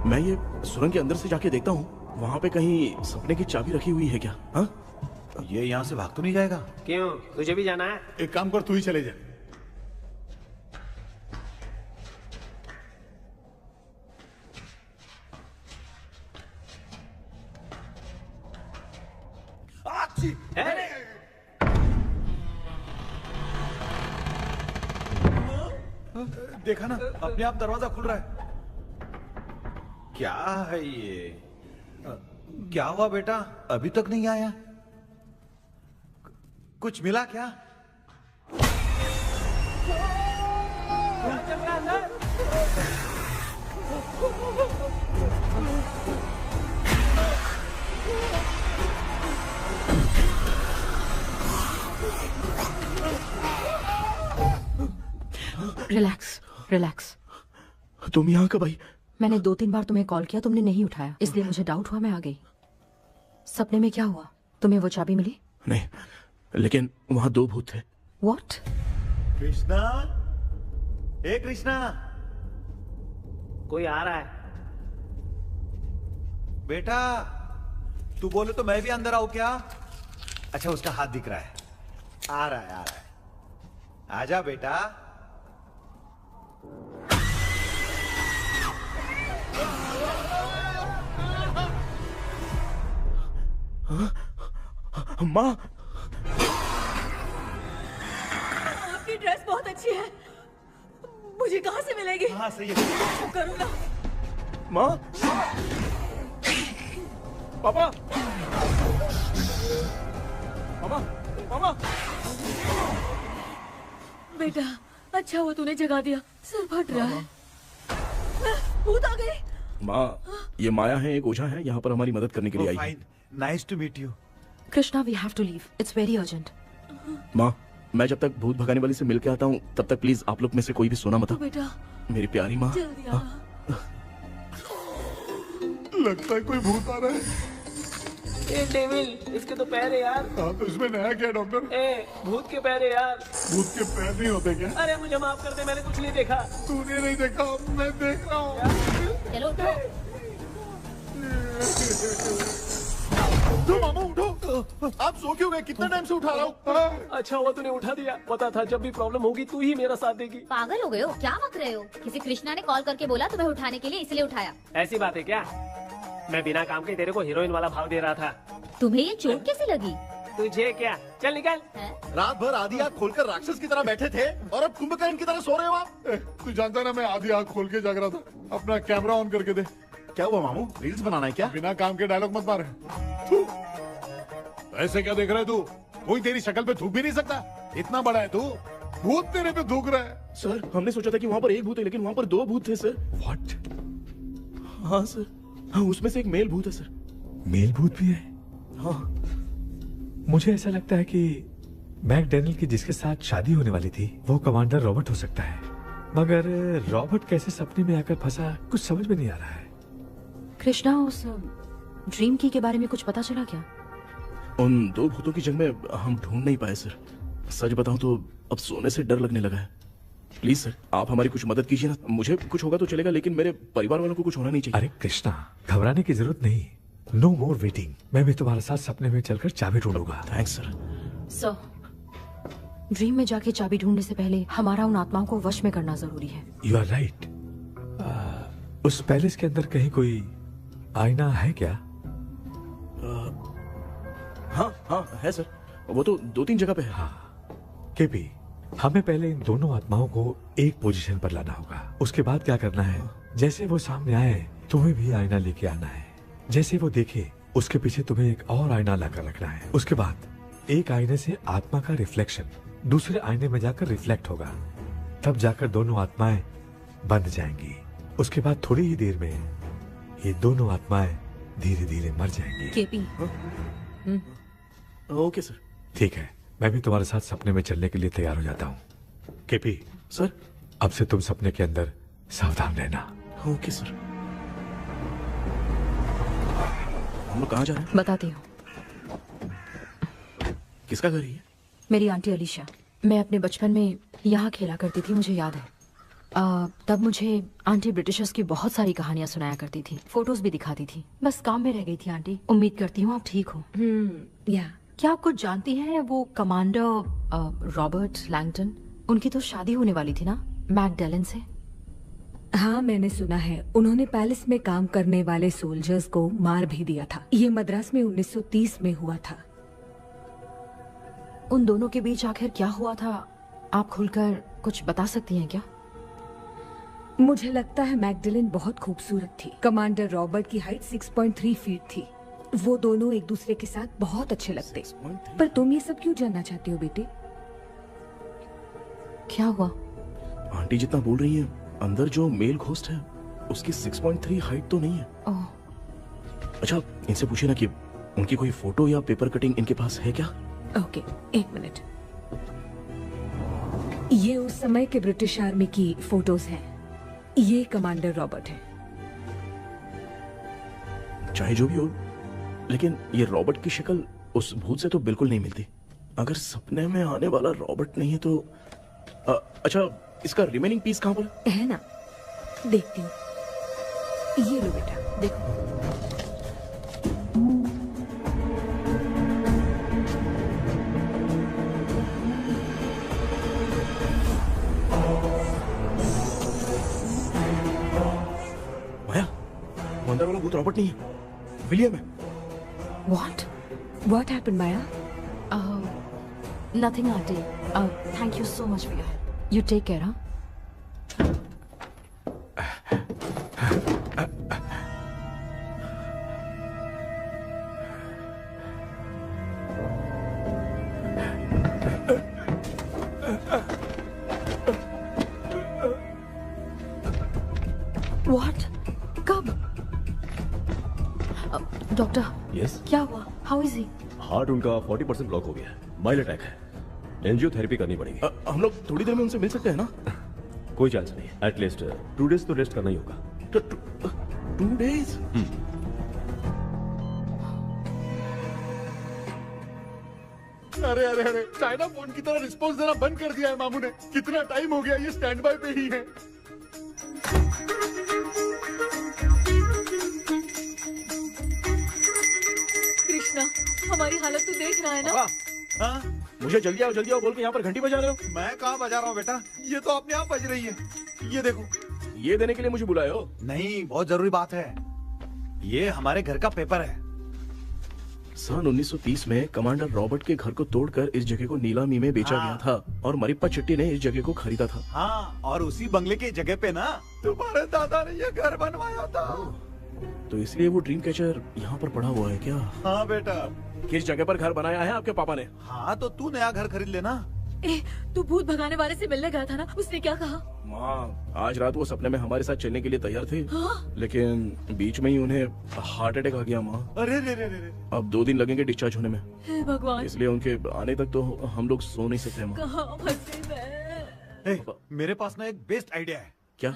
मैं ये सुरंग के अंदर से जाके देखता हूँ, वहाँ पे कहीं सपने की चाबी रखी हुई है क्या? हाँ? ये यहाँ से भाग तो नहीं जाएगा? क्यों, तुझे भी जाना है? एक काम कर, तू ही चले जा। देखा ना, अपने आप दरवाजा खुल रहा है। क्या है ये? क्या हुआ बेटा, अभी तक नहीं आया? कुछ मिला क्या? Relax relax. तुम यहाँ कब आई? मैंने 2-3 बार तुम्हें कॉल किया, तुमने नहीं उठाया, इसलिए मुझे डाउट हुआ, मैं आ गई। सपने में क्या हुआ? तुम्हें वो चाबी मिली? नहीं, लेकिन वहाँ 2 भूत थे। What? कृष्णा, ए कृष्णा, कोई आ रहा है। बेटा तू बोले तो मैं भी अंदर आऊं क्या? अच्छा, उसका हाथ दिख रहा है, आ रहा है, आ रहा है। आजा बेटा। माँ, आपकी ड्रेस बहुत अच्छी है, मुझे कहाँ से मिलेगी? हाँ सही है। करूँ ना? माँ, पापा, मामा, मामा। बेटा अच्छा हुआ तूने जगा दिया, सर फट रहा है। भूत आ गई। माँ, ये माया है, एक ओझा है, यहाँ पर हमारी मदद करने के लिए आई है। Nice to meet you. Krishna, we have to leave, it's very urgent. माँ, मैं जब तक भूत भगाने वाली से मिल के आता हूँ, तब तक प्लीज आप लोग में से कोई भी सोना मत। बेटा मेरी प्यारी माँ। जल्दी आ। लगता है कोई भूत आ रहा है। ए डेविल, इसके तो पैर है यार। हाँ, तो इसमें नया क्या डॉक्टर? ए भूत के पैर है यार। भूत के पैर नहीं होते क्या? अरे मुझे माफ कर दे, मैंने कुछ नहीं देखा। तूने नहीं देखा, मैं देख रहा हूँ। चलो उठो मामू, उठो। आप सो क्यों गए? कितना टाइम से उठा रहा हूँ। अच्छा हुआ तूने उठा दिया, पता था जब भी प्रॉब्लम होगी तू ही मेरा साथ देगी। पागल हो गए हो क्या? बक रहे हो? किसी कृष्णा ने कॉल करके बोला तुम्हें उठाने के लिए, इसलिए उठाया। ऐसी बात है क्या? मैं बिना काम के तेरे को हीरोइन वाला भाव दे रहा था। तुम्हें ये चोट कैसे लगी? तुझे क्या, चल निकल। रात भर आधी आँख खोलकर राक्षस की तरह बैठे थे और अब कुंभकर्ण की तरह सो रहे हो आप। तू जानता ना, मैं आधी आँख खोल के जाग रहा था। अपना कैमरा ऑन करके दे। क्या हुआ मामू, रील्स बनाना है क्या? बिना काम के डायलॉग मत मार। ऐसे क्या देख रहा है तू? कोई तेरी शक्ल पे थूक भी नहीं सकता, इतना बड़ा है तू। भूत तेरे पे थूक रहा है। सर, हमने सोचा था कि वहाँ पर एक भूत है, लेकिन वहाँ पर 2 भूत थे सर। व्हाट? हाँ सर, हाँ, उसमें से एक मेल भूत है सर। मेल भूत भी है? हाँ। मुझे ऐसा लगता है कि मैकडैनियल की जिसके साथ शादी होने वाली थी वो कमांडर रॉबर्ट हो सकता है, मगर रॉबर्ट कैसे सपने में आकर फंसा, कुछ समझ में नहीं आ रहा है। कृष्णा, उस ड्रीम की के बारे में कुछ पता चला क्या? उन 2 भूतों की जंग में हम ढूंढ नहीं पाए सर। सच बताऊं तो अब सोने से डर लगने लगा है। प्लीज सर, आप हमारी कुछ मदद कीजिए ना। मुझे कुछ होगा तो चलेगा, लेकिन मेरे परिवार वालों को कुछ होना नहीं चाहिए। अरे कृष्णा, घबराने की जरूरत नहीं, नो मोर वेटिंग। मैं भी तुम्हारे साथ सपने में चलकर चाबी ढूंढूंगा। Thanks sir. सर, ड्रीम में जाके चाबी ढूंढने से पहले हमारा उन आत्माओं को वश में करना जरूरी है। You are right. उस पैलेस के अंदर कहीं कोई आईना है क्या? हाँ हाँ है सर, वो तो 2-3 जगह पे है। हाँ केपी, हमें पहले इन दोनों आत्माओं को एक पोजीशन पर लाना होगा। उसके बाद क्या करना है, जैसे वो सामने आए तुम्हें भी आईना लेके आना है। जैसे वो देखे उसके पीछे तुम्हें एक और आईना लाकर रखना है। उसके बाद एक आईने से आत्मा का रिफ्लेक्शन दूसरे आईने में जाकर रिफ्लेक्ट होगा, तब जाकर दोनों आत्माएं बंध जाएंगी। उसके बाद थोड़ी ही देर में ये दोनों आत्माएं धीरे धीरे मर जाएंगी। केपी। Okay sir. ठीक है, मैं भी तुम्हारे साथ सपने में चलने के लिए तैयार हो जाता हूँ। केपी सर, अब से तुम सपने के अंदर सावधान रहना। Okay sir. हम लोग कहाँ जा रहे हैं? बताती हूँ। किसका घर है ये? मेरी आंटी अलीशा। मैं अपने बचपन में यहाँ खेला करती थी, मुझे याद है। तब मुझे आंटी ब्रिटिशर्स की बहुत सारी कहानियां सुनाया करती थी, फोटोज भी दिखाती थी। बस काम में रह गई थी आंटी। उम्मीद करती हूँ आप ठीक हो। या क्या आप कुछ जानती हैं वो कमांडर रॉबर्ट लैंगटन? उनकी तो शादी होने वाली थी ना मैकडैलन से। हाँ, मैंने सुना है उन्होंने पैलेस में काम करने वाले सोल्जर्स को मार भी दिया था। ये मद्रास में 1930 में हुआ था। उन दोनों के बीच आखिर क्या हुआ था, आप खुलकर कुछ बता सकती हैं क्या? मुझे लगता है मैकडैलन बहुत खूबसूरत थी। कमांडर रॉबर्ट की हाइट 6.3 फीट थी। वो दोनों एक दूसरे के साथ बहुत अच्छे लगते। पर तुम ये सब क्यों जानना चाहते हो बेटे? क्या हुआ? आंटी जितना बोल रही है, अंदर जो मेल घोस्ट है उसकी 6.3 हाइट तो नहीं है। ओह। अच्छा, इनसे पूछिए ना कि उनकी कोई फोटो या पेपर कटिंग इनके पास है क्या? ओके, एक मिनट। ये उस समय के ब्रिटिश आर्मी की फोटोज हैं। ये कमांडर रॉबर्ट है। चाहे जो भी हो, लेकिन ये रॉबर्ट की शक्ल उस भूत से तो बिल्कुल नहीं मिलती। अगर सपने में आने वाला रॉबर्ट नहीं है तो अच्छा, इसका रिमेनिंग पीस कहाँ पर है ना? देखती हूँ। ये लो बेटा, देखो। माया, वो अंदर वाला भूत रॉबर्ट नहीं है, विलियम है। What happened, Maya? Nothing, auntie. Thank you so much for your help. You take care, huh? What? कब? डॉक्टर, यस, क्या हुआ? How is he? हार्ट उनका 40% ब्लॉक हो गया है। माइल्ड अटैक है। एंजियोथेरेपी करनी पड़ेगी। हम लोग थोड़ी देर में उनसे मिल सकते हैं ना? कोई चांस नहीं। एटलीस्ट 2 डेज तो रेस्ट करना ही होगा। 2 डेज? अरे अरे अरे, चाइना फोन की तरह रिस्पॉन्स देना बंद कर दिया है मामू ने। कितना टाइम हो गया, ये स्टैंड बाय पे ही है। कृष्णा, हमारी हालत तो देख रहा है ना? हाँ? मुझे जल्दी आओ बोल के यहाँ पर घंटी बजा रहे हो। मैं कहाँ बजा रहा हूँ बेटा, ये तो अपने आप बज रही है। ये देखो। ये देने के लिए मुझे बुलाए हो? नहीं, बहुत जरूरी बात है। ये हमारे घर का पेपर है। सन 1930 में कमांडर रॉबर्ट के घर को तोड़कर इस जगह को नीलामी में बेचा गया था और मरिप्पा चिट्टी ने इस जगह को खरीदा था। हाँ, और उसी बंगले की जगह पे ना तुम्हारे दादा ने ये घर बनवाया था। तो इसलिए वो ड्रीम कैचर यहाँ पर पड़ा हुआ है क्या? हाँ बेटा। किस जगह पर घर बनाया है आपके पापा ने? हाँ, तो तू नया घर खरीद लेना। तू भूत भगाने वाले से मिलने गया था ना, उसने क्या कहा? माँ, आज रात वो सपने में हमारे साथ चलने के लिए तैयार थे। हाँ? लेकिन बीच में ही उन्हें हार्ट अटैक आ गया माँ। अरे रे रे रे। अब 2 दिन लगेंगे डिस्चार्ज होने में। हे भगवान। इसलिए उनके आने तक तो हम लोग सो नहीं सकते माँ। कहाँ फंसे मैं? मेरे पास ना एक बेस्ट आइडिया है। क्या?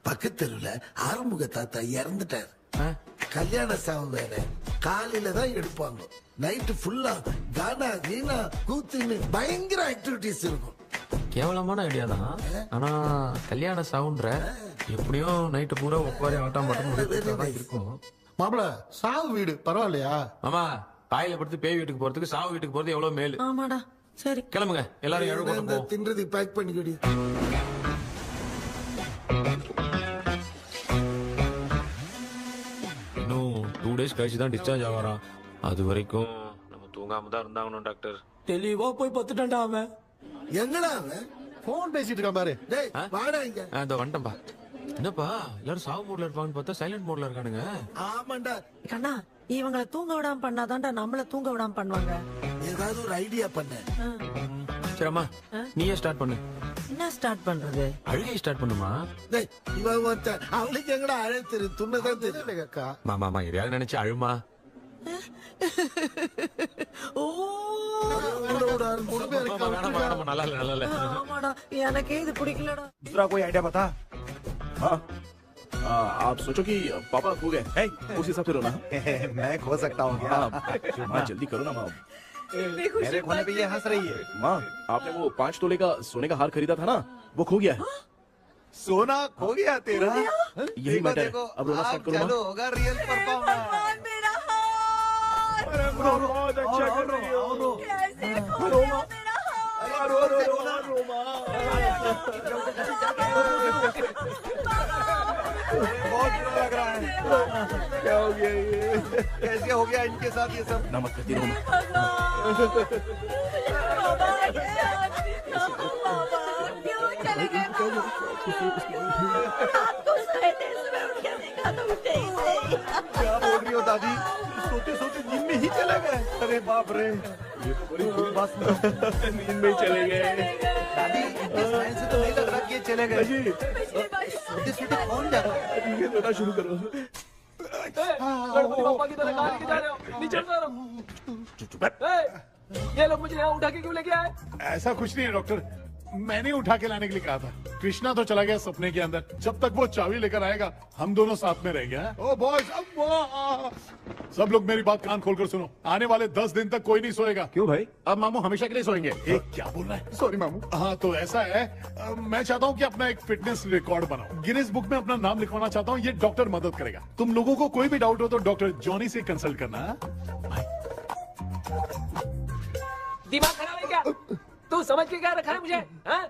பக்கத்தெருவுல ஆறுமுக தாத்தா இறந்துட்டார். கல்யாண சாவு வேற. காலையில தான் எடுப்பாங்க. நைட் ஃபுல்லா கானா கீனா கூத்துன்னு பயங்கர ஆக்டிவிட்டிஸ் இருக்கும். கேவலமான ஐடியா தான். ஆனா கல்யாண சாவுன்ற எப்படியும் நைட்டு பூரா உட்காரி ஆட்டம் மட்டும் இருக்கும். மாப்பிள, சாவு வீடு பரவாயில்லையா? மாமா, பாயில படுத்து பேய் வீட்டுக்கு போறதுக்கு சாவு வீட்டுக்கு போறது எவ்வளவு மேல். ஆமாடா. சரி, கிளம்புங்க, எல்லாரும் எழு கொண்டு போ. தின்றதை பேக் பண்ணிக்கடி. இன்னும் 2 டேஸ் கழிச்சு தான் டிஸ்சார்ஜ் ஆவாராம். அது வரைக்கும் நம்ம தூங்காம தான் இருந்தாங்கணும் டாக்டர். தெளிவா போய் பத்துட்டான்டா அவன். எங்கடா அவன்? போன் பேசிட்டு இருக்கான் பாரு. டேய், வாடா இங்க. இதோ வந்துட்டேன்பா. என்னப்பா எல்லாரும் சாவு மோட்ல இருப்பாங்கன்னு பார்த்தா சைலண்ட் மோட்ல இருக்கானுங்க. ஆமாண்டா. கண்ணா, இவங்களை தூங்க விடாம பண்ணாதான்டா நம்மள தூங்க விடாம பண்ணுவாங்க. ஏதாவது ஒரு ஐடியா பண்ணு. சரிம்மா, நீயே ஸ்டார்ட் பண்ணு. என்ன ஸ்டார்ட் பண்றது? அழுகை ஸ்டார்ட் பண்ணுமா? டேய், இவன் ஒருத்தன். அவளுக்கு எங்கடா அழ தெரியும்? துண்ணதான் தெரியும் அக்கா. மாமா எதையாவது நினைச்சு அழுமா. நல்லா இல்ல. ஆமாடா, எனக்கு இது பிடிக்கலடா. दूसरा कोई आइडिया बता। हाँ, आप सोचो कि पापा खो गए, उस हिसाब से रोना। मैं खो सकता हूँ क्या? माँ, जल्दी करो ना माँ। मेरे खोने पे ये हंस रही है। माँ, आपने वो 5 तोले का सोने का हार खरीदा था ना, वो खो गया है। सोना खो गया तेरा? यही मैटर है। अब रोना स्टार्ट करो चलो होगा रियल परफॉर्मेंस। बहुत अच्छा कर रही हो। बहुत बुरा लग रहा है। क्या हो गया ये? कैसे हो गया इनके साथ ये सब? नमक करती रहो। क्या बोल रही हो दादी? सोते सोते नींद में ही चले गए? अरे बाप रे, ये तो बड़ी बुरी बात सुना। नींद में ही चले गए। दादी, इस लाइन से तो नहीं लग रहा कि ये चले गए। सोते सोते कौन जा रहा है? ये रोना शुरू करो। गणपति बप्पा की तरह कहाँ लेके जा रहे हो? नीचे उतारो। ये लोग मुझे यहाँ उठा के क्यों लेके आए? ऐसा कुछ नहीं है डॉक्टर, मैंने उठा के लाने के लिए कहा था। कृष्णा तो चला गया सपने के अंदर। जब तक वो चाबी लेकर आएगा हम दोनों साथ में रहेंगे। ओ बॉयज, सब लोग मेरी बात कान खोलकर सुनो। आने वाले 10 दिन तक कोई नहीं सोएगा। क्यों भाई? अब मामू हमेशा के लिए सोएंगे। क्या बोल रहा है? सॉरी मामू। हाँ तो ऐसा है, मैं चाहता हूँ कि अपना एक फिटनेस रिकॉर्ड बनाओ, गिनीज बुक में अपना नाम लिखवाना चाहता हूँ। ये डॉक्टर मदद करेगा। तुम लोगों को कोई भी डाउट हो तो डॉक्टर जॉनी से कंसल्ट करना। दिमाग खराब है क्या? तू समझ के क्या रखा है मुझे? हाँ?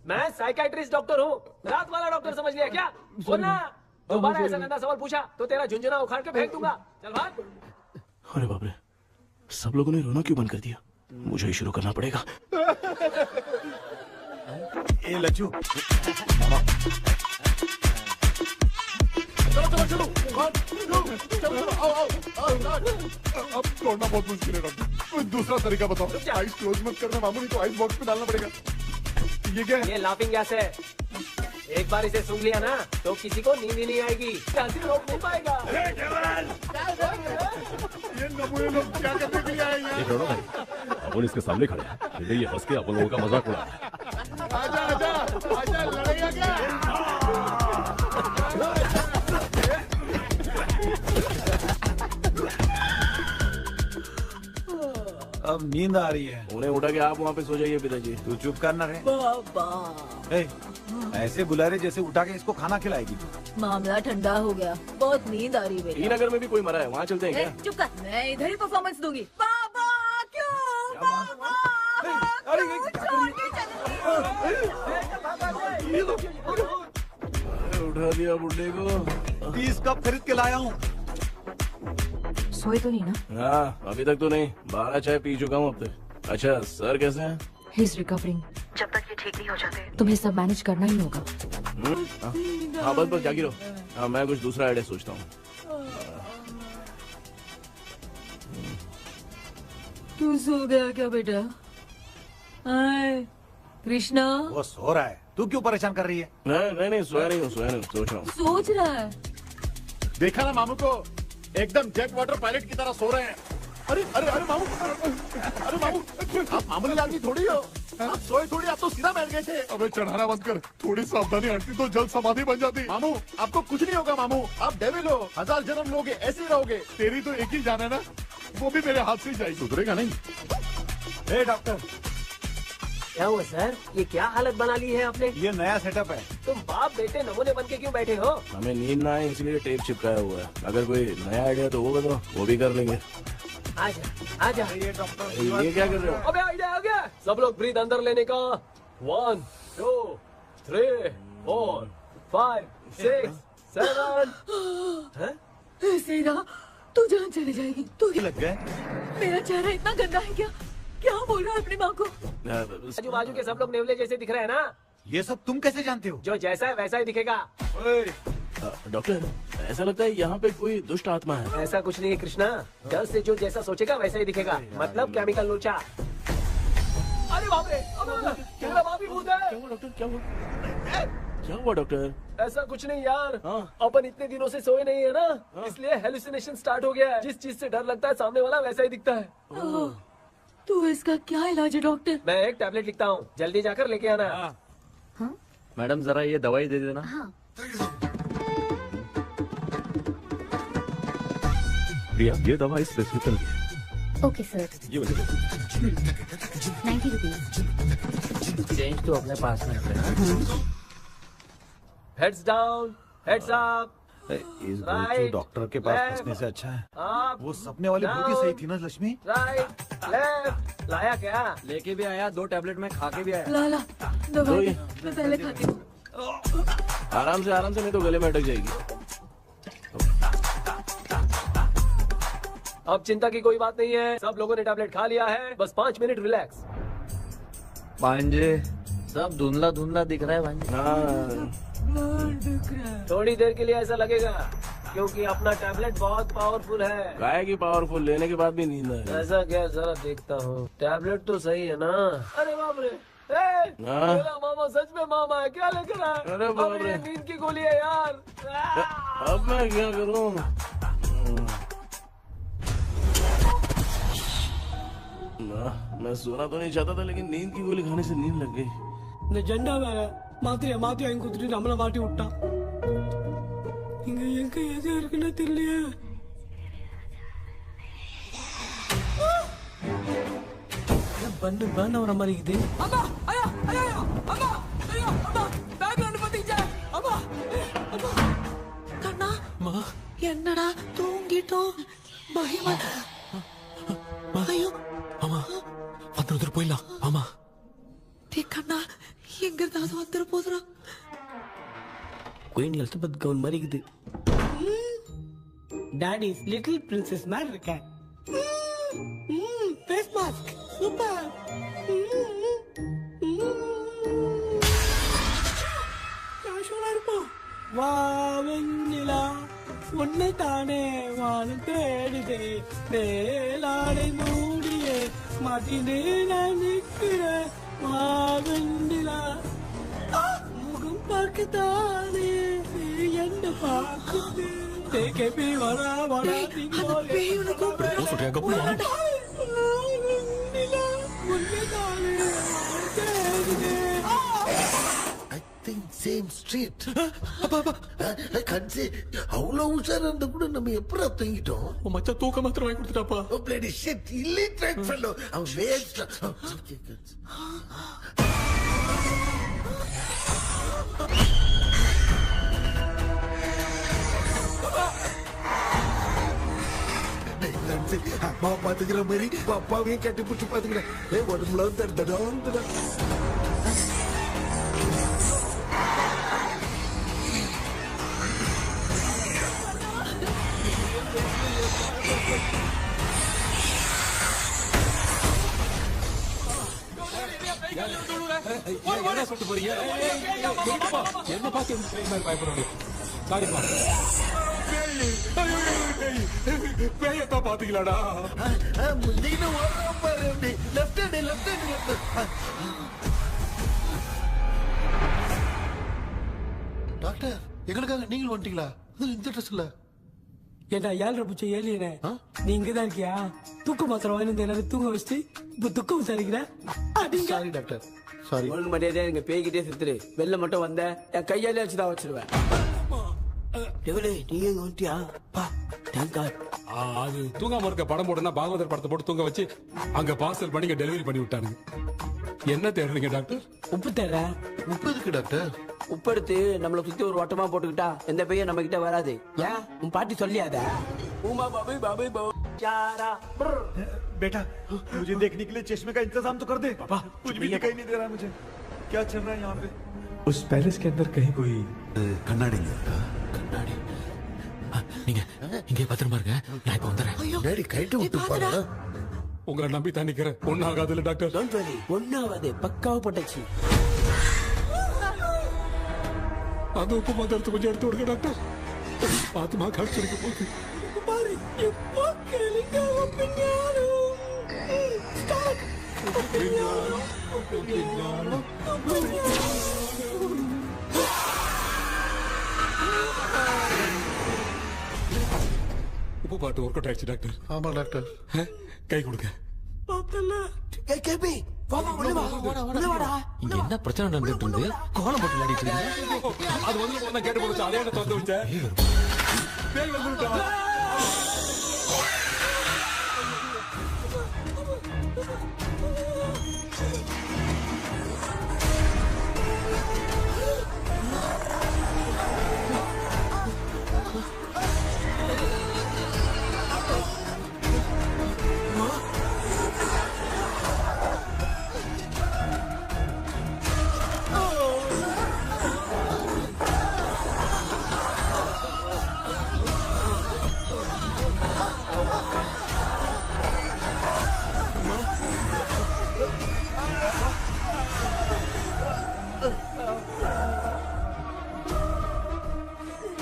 मैं साइकाइट्रिस्ट डॉक्टर हूँ, रात वाला डॉक्टर समझ लिया क्या? बोलना, दोबारा ऐसा गंदा सवाल पूछा तो तेरा झुंझुना उखाड़ के फेंक दूंगा। चल भाग। अरे बाप रे, सब लोगों ने रोना क्यों बंद कर दिया? मुझे ही शुरू करना पड़ेगा। ए लज्जू, चलो अब छोड़ना बहुत मुश्किल है डॉक्टर। कोई दूसरा तरीका बताओ। आइस क्लोज मत करना मामू, नहीं तो आइस बॉक्स में डालना पड़ेगा। ये क्या है? ये लाफिंग गैस है। एक बार इसे सूंघ लिया ना तो किसी को नींद ही नहीं आएगी। हंसी रोक नहीं पाएगा। ये नमूने लोग क्या करने के लिए आए हैं? एक रोना भाई, अपन इसके सामने खड़े हैं, फिर ये हंस के अपन लोगों का मजाक उड़ा रहा है। आजा आजा आजा, लड़ेगा क्या? अब नींद आ रही है। उन्हें उठा के आप वहाँ पे सो जाइए पिताजी। तू चुप करना रे। ऐसे बुला रहे जैसे उठा के इसको खाना खिलाएगी तू। मामला ठंडा हो गया, बहुत नींद आ रही है। नगर में भी कोई मरा है, वहाँ चलते हैं क्या? चुप कर, मैं इधर ही परफॉर्मेंस दूंगी। बाबा क्यों? बाबा उठा दिया बुड्ढे को। 30 कप खरीद के लाया हूँ। सोए तो नहीं ना? हाँ, अभी तक तो नहीं। 12 चाय पी चुका हूँ अब तक। अच्छा, सर कैसे हैं? He is recovering. जब तक ये ठीक नहीं हो जाते तुम्हें सब मैनेज करना ही होगा। हाँ बस जागी रहो। हाँ, मैं कुछ दूसरा आइडिया सोचता हूँ। तू सो गया क्या बेटा? कृष्णा, वो सो रहा है, तू क्यों परेशान कर रही है? नहीं सोया नहीं हूँ, सोच रहा हूँ। सोच रहा है। देखा ना मामू को, एकदम जेट वाटर पायलट की तरह सो रहे हैं। अरे अरे अरे मामू, अरे मामू, आप मामूली आदमी थोड़ी हो। आप सोए थोड़ी, आप तो सीधा बैठ गए थे। अबे चढ़ाना बंद कर, थोड़ी सावधानी हटती तो जल्द समाधि बन जाती। मामू आपको कुछ नहीं होगा मामू, आप डेविल हो, 1000 जन्म लोगे ऐसे ही रहोगे। तेरी तो एक ही जान है ना, वो भी मेरे हाथ से ही जाएगी। सुधरेगा नहीं। डॉक्टर, क्या हुआ सर? ये क्या हालत बना ली है आपने? ये नया सेटअप है। तुम बाप बेटे नमूने बन के क्यों बैठे हो? हमें नींद ना आए इसलिए टेप चिपकाया हुआ है। अगर कोई नया आइडिया तो वो बताओ, वो भी कर लेंगे। आजा आजा। ये डॉक्टर, ये क्या कर रहे हो? अबे आइडिया आ गया। सब लोग ब्रीथ अंदर लेने का। 1 2 3 4 5 6 7। ऐसे ना तू जान चली जाएगी। तू लग गए। मेरा चेहरा इतना गंदा है क्या? क्या बोल रहा है अपनी माँ को? आजू बाजू के सब लोग नेवले जैसे दिख रहे हैं ना। ये सब तुम कैसे जानते हो? जो जैसा है वैसा ही दिखेगा। डॉक्टर, ऐसा लगता है यहाँ पे कोई दुष्ट आत्मा है। ऐसा कुछ नहीं है कृष्णा, डर से जो जैसा सोचेगा वैसा ही दिखेगा। मतलब केमिकल लोचा। अरे बाप रे, मेरा बाप ही भूत है। क्या हुआ डॉक्टर? क्या हुआ डॉक्टर? ऐसा कुछ नहीं यार, अपन इतने दिनों से सोए नहीं है ना, इसलिए हेलुसिनेशन स्टार्ट हो गया है। जिस चीज से डर लगता है सामने वाला वैसा ही दिखता है। तो इसका क्या इलाज है डॉक्टर? मैं एक टैबलेट लिखता हूँ, जल्दी जाकर लेके आना। मैडम जरा ये दवाई दे देना। प्रिया, ये दवा इस प्रेस्क्रिप्शन की है। Okay sir. ये वाली दो। 90 रुपीज। चेंज तो अपने पास में है। Heads down, heads up. इस गोचू डॉक्टर के पास फंसने से अच्छा है वो सपने वाली भूत ही सही थी ना लक्ष्मी। Right left. लाया क्या? लेके भी आया, 2 टैबलेट में खा के भी आया। ला दवाई मैं पहले खाती हूँ। आराम से नहीं तो गले में अटक जाएगी। अब चिंता की कोई बात नहीं है, सब लोगों ने टैबलेट खा लिया है, बस 5 मिनट रिलैक्स। भांजे सब धुंधला धुंधला दिख रहा है भांजे। थोड़ी देर के लिए ऐसा लगेगा क्योंकि अपना टैबलेट बहुत पावरफुल है। काय की पावरफुल, लेने के बाद भी नींद है। ऐसा क्या, जरा देखता हूँ। टैबलेट तो सही है ना? अरे बाप रे, मेरा मामा सच में मामा है, क्या लेकर आया? अरे बाप रे, नींद की गोली है यार। अब मैं क्या करूँ? मैं सोना तो नहीं चाहता था, लेकिन नींद की गोली खाने से नींद लग गई। நிஜண்டா வேற மாத்திரையா மாத்தி வாங்கி கொடுத்துட்டு நம்மள மாட்டி விட்டான். இங்க எங்க எது இருக்குன்னு தெரியலையே. பண்ண வர மாதிரி இது. அம்மா ஐயா ஐயா அம்மா ஐயா அம்மா பேக்ல வந்து பாத்தீங்க. அம்மா அம்மா கண்ணா அம்மா என்னடா தூங்கிட்டோம். பயமா ஐயோ அம்மா வந்து போயிடலாம். அம்மா கண்ணா எங்க இருந்தாவது வந்துட போதுரா. குயின் எலிசபெத் கவுன் மாதிரி இருக்குது. டாடி லிட்டில் பிரின்சஸ் மாதிரி இருக்கேன். Face mask super. காஷோரா இருப்பா. வா வெண்ணிலா உன்னை தானே வானம் தேடுதே வேளாடை மூடியே மாட்டினே நான் நிற்கிறேன். வெண்ணிலா முகம் பார்க்கத்தானே என்ன பார்க்குது. தேக்கே வரா வரா சேம் ஸ்ட்ரீட். கன்சி அவ்வளவு உஷாரா இருந்தா கூட நம்ம எப்படா தூங்கிட்டோம்? மச்சா தூக்க மாத்திரம் வாங்கி கொடுத்துட்டாப்பா. Bloody shit illiterate fellow. அவன் வேஸ்ட். அம்மா பாத்துக்கிற மாதிரி அப்பாவையும் கட்டி பிடிச்சி பாத்துக்கிறேன். உடம்புல தடா என்ன பார்த்து பயப்படுறாங்க. பேயத்தா பாத்தீங்களாடா? டாக்டர் எங்களுக்காக நீங்கள் வந்துட்டீங்களா? இந்த ட்ரெஸ் இல்ல ஏண்டா 7:30 பூச்சி ஏலியனே, நீ இங்கதான் இருக்கியா? தூக்க மாத்திரம் வாங்கி எல்லாரும் தூங்க வச்சுட்டு இப்ப துக்கம் விசாரிக்கிற. Sorry doctor sorry. ஒழுங்கு மரியாதையா எங்க பேய்கிட்டே சுத்துரு. வெளில மட்டும் வந்த என் கையாலே வச்சுதான் வச்சிருவேன். நீ எங்க வந்துட்டியா? அது தூங்காம இருக்க படம் போடுனா பாகவதர் படத்தை போட்டு தூங்க வச்சு அங்க பார்சல் பண்ணி டெலிவரி பண்ணி விட்டானுங்க. என்ன தேடுறீங்க டாக்டர்? உப்பு தேட. உப்பு எதுக்கு டாக்டர்? உப்பு எடுத்து நம்மள சுத்தி ஒரு வட்டமா போட்டுக்கிட்டா எந்த பையன் நம்ம கிட்ட வராது. ஏன் உன் பாட்டி சொல்லியாத? உமா பாபு பாபு चारा। बेटा मुझे देखने के लिए चश्मे का इंतजाम तो कर दे। पापा कुछ भी दिखाई नहीं दे रहा मुझे, क्या चल रहा है यहाँ पे? उस पैलेस के अंदर कहीं कोई கண்ணாடி கண்ணாடி நீங்க இங்கே பத்திரமா இருங்க, நான் இப்ப வந்துடுறேன். டேடி கைட்டு விட்டு பாரு. உங்களை நம்பி தான் நிக்கிறேன். ஒன்னும் ஆகாதுல்ல டாக்டர்? டோன்ட் வரி, ஒன்னும் ஆகாது, பக்காவா போட்டாச்சு. அந்த உப்பு மாத்திரத்தை கொஞ்சம் எடுத்து விடுங்க டாக்டர். பாத்துமா கழிச்சிருக்க போகுது. உப்பு பாட்டு ஒர்க் அவுட் ஆயிடுச்சு டாக்டர். ஆமா டாக்டர். கை கொடுங்க. என்ன பிரச்சனை நடந்துட்டு இருந்து கோலம் போட்டு விளையாடிட்டு இருக்கு? அது வந்து கேட்டு போச்சு, அதே திறந்து வச்சேன். பேய் வந்துட்டா.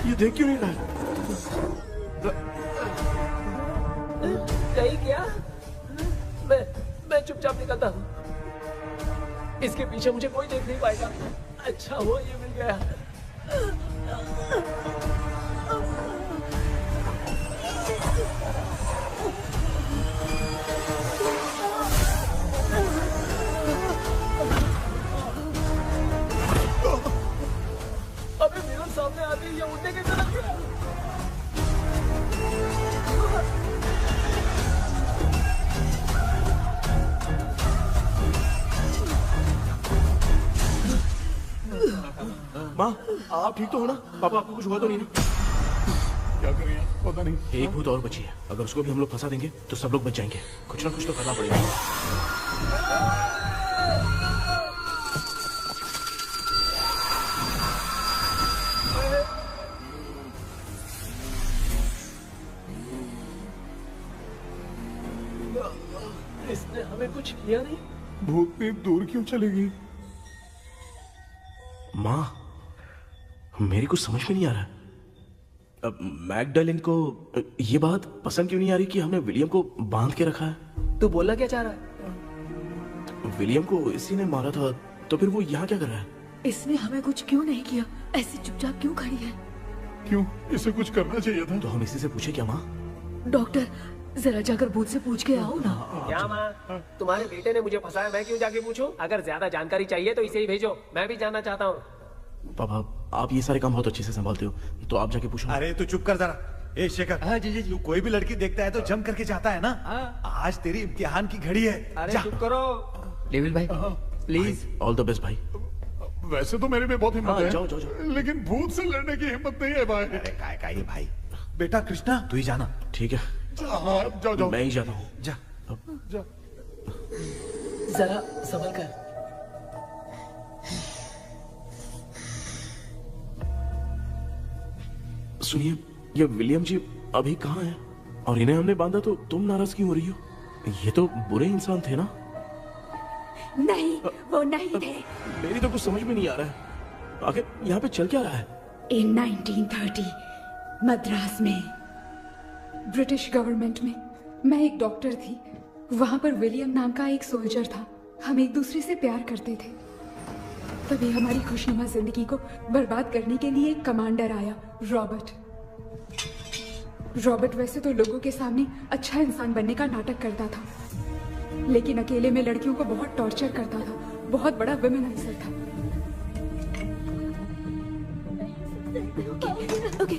ये देख क्यों नहीं रहा है? नहीं क्या? मैं चुपचाप निकलता हूँ। इसके पीछे मुझे कोई देख नहीं पाएगा। अच्छा हुआ ये मिल गया। अबे मेरे सामने आते ही ये उड़ने के चला गया। माँ, आप ठीक तो हो ना? पापा आपको कुछ हुआ तो नहीं ना? क्या करें? पता नहीं। एक भूत और बची है, अगर उसको भी हम लोग फंसा देंगे तो सब लोग बच जाएंगे। कुछ ना कुछ तो करना पड़ेगा। इसने हमें कुछ किया नहीं। भूतनी दूर क्यों चली गई? माँ, मेरी कुछ समझ में नहीं आ रहा। अब मैगडालिन को ये बात पसंद क्यों नहीं आ रही कि हमने विलियम को बांध के रखा है? तू बोलना क्या चाह रहा है? विलियम को इसी ने मारा था, तो फिर वो यहाँ क्या कर रहा है? इसने हमें कुछ क्यों नहीं किया? ऐसे चुपचाप क्यों खड़ी है? क्यों? इसे कुछ करना चाहिए था। तो हम इसी से पूछे क्या माँ? डॉक्टर, जरा जाकर भूत से पूछ के आओ ना। क्या माँ? तुम्हारे बेटे ने मुझे फंसाया, मैं क्यों जाके पूछूं? अगर ज्यादा जानकारी चाहिए तो इसे ही भेजो, मैं भी जानना चाहता हूँ। पापा, आप ये सारे काम बहुत अच्छे से संभालते हो, तो आप जाके पूछो। अरे तू चुप कर जरा। ए शेखर, हाँ जी जी, तू कोई भी लड़की देखता है तो जम करके जाता है ना। आज तेरी इम्तिहान की घड़ी है। अरे चुप करो। डेविल भाई, प्लीज। ऑल द बेस्ट भाई। वैसे तो मेरे में बहुत हिम्मत है, जाओ, जाओ, जाओ। लेकिन भूत से लड़ने की हिम्मत नहीं है भाई। अरे काय काय ये भाई। बेटा कृष्णा, तू ही जाना। ठीक है, हाँ, जाओ जाओ। मैं ही जाता हूँ। जा जा। जरा संभल कर। सुनिए, ये विलियम जी अभी कहाँ हैं? और इन्हें हमने बांधा तो तुम नाराज क्यों हो रही हो? ये तो बुरे इंसान थे ना? नहीं, वो नहीं थे। मेरी तो कुछ समझ में नहीं आ रहा है। आखिर यहाँ पे चल क्या रहा है? In 1930 मद्रास में ब्रिटिश गवर्नमेंट में मैं एक डॉक्टर थी। वहां पर विलियम नाम का एक सोल्जर था। हम एक दूसरे से प्यार करते थे। तभी हमारी खुशनुमा जिंदगी को बर्बाद करने के लिए एक कमांडर आया, रॉबर्ट। रॉबर्ट वैसे तो लोगों के सामने अच्छा इंसान बनने का नाटक करता था, लेकिन अकेले में लड़कियों को बहुत टॉर्चर करता था। बहुत बड़ा वुमेनाइजर था। ओके।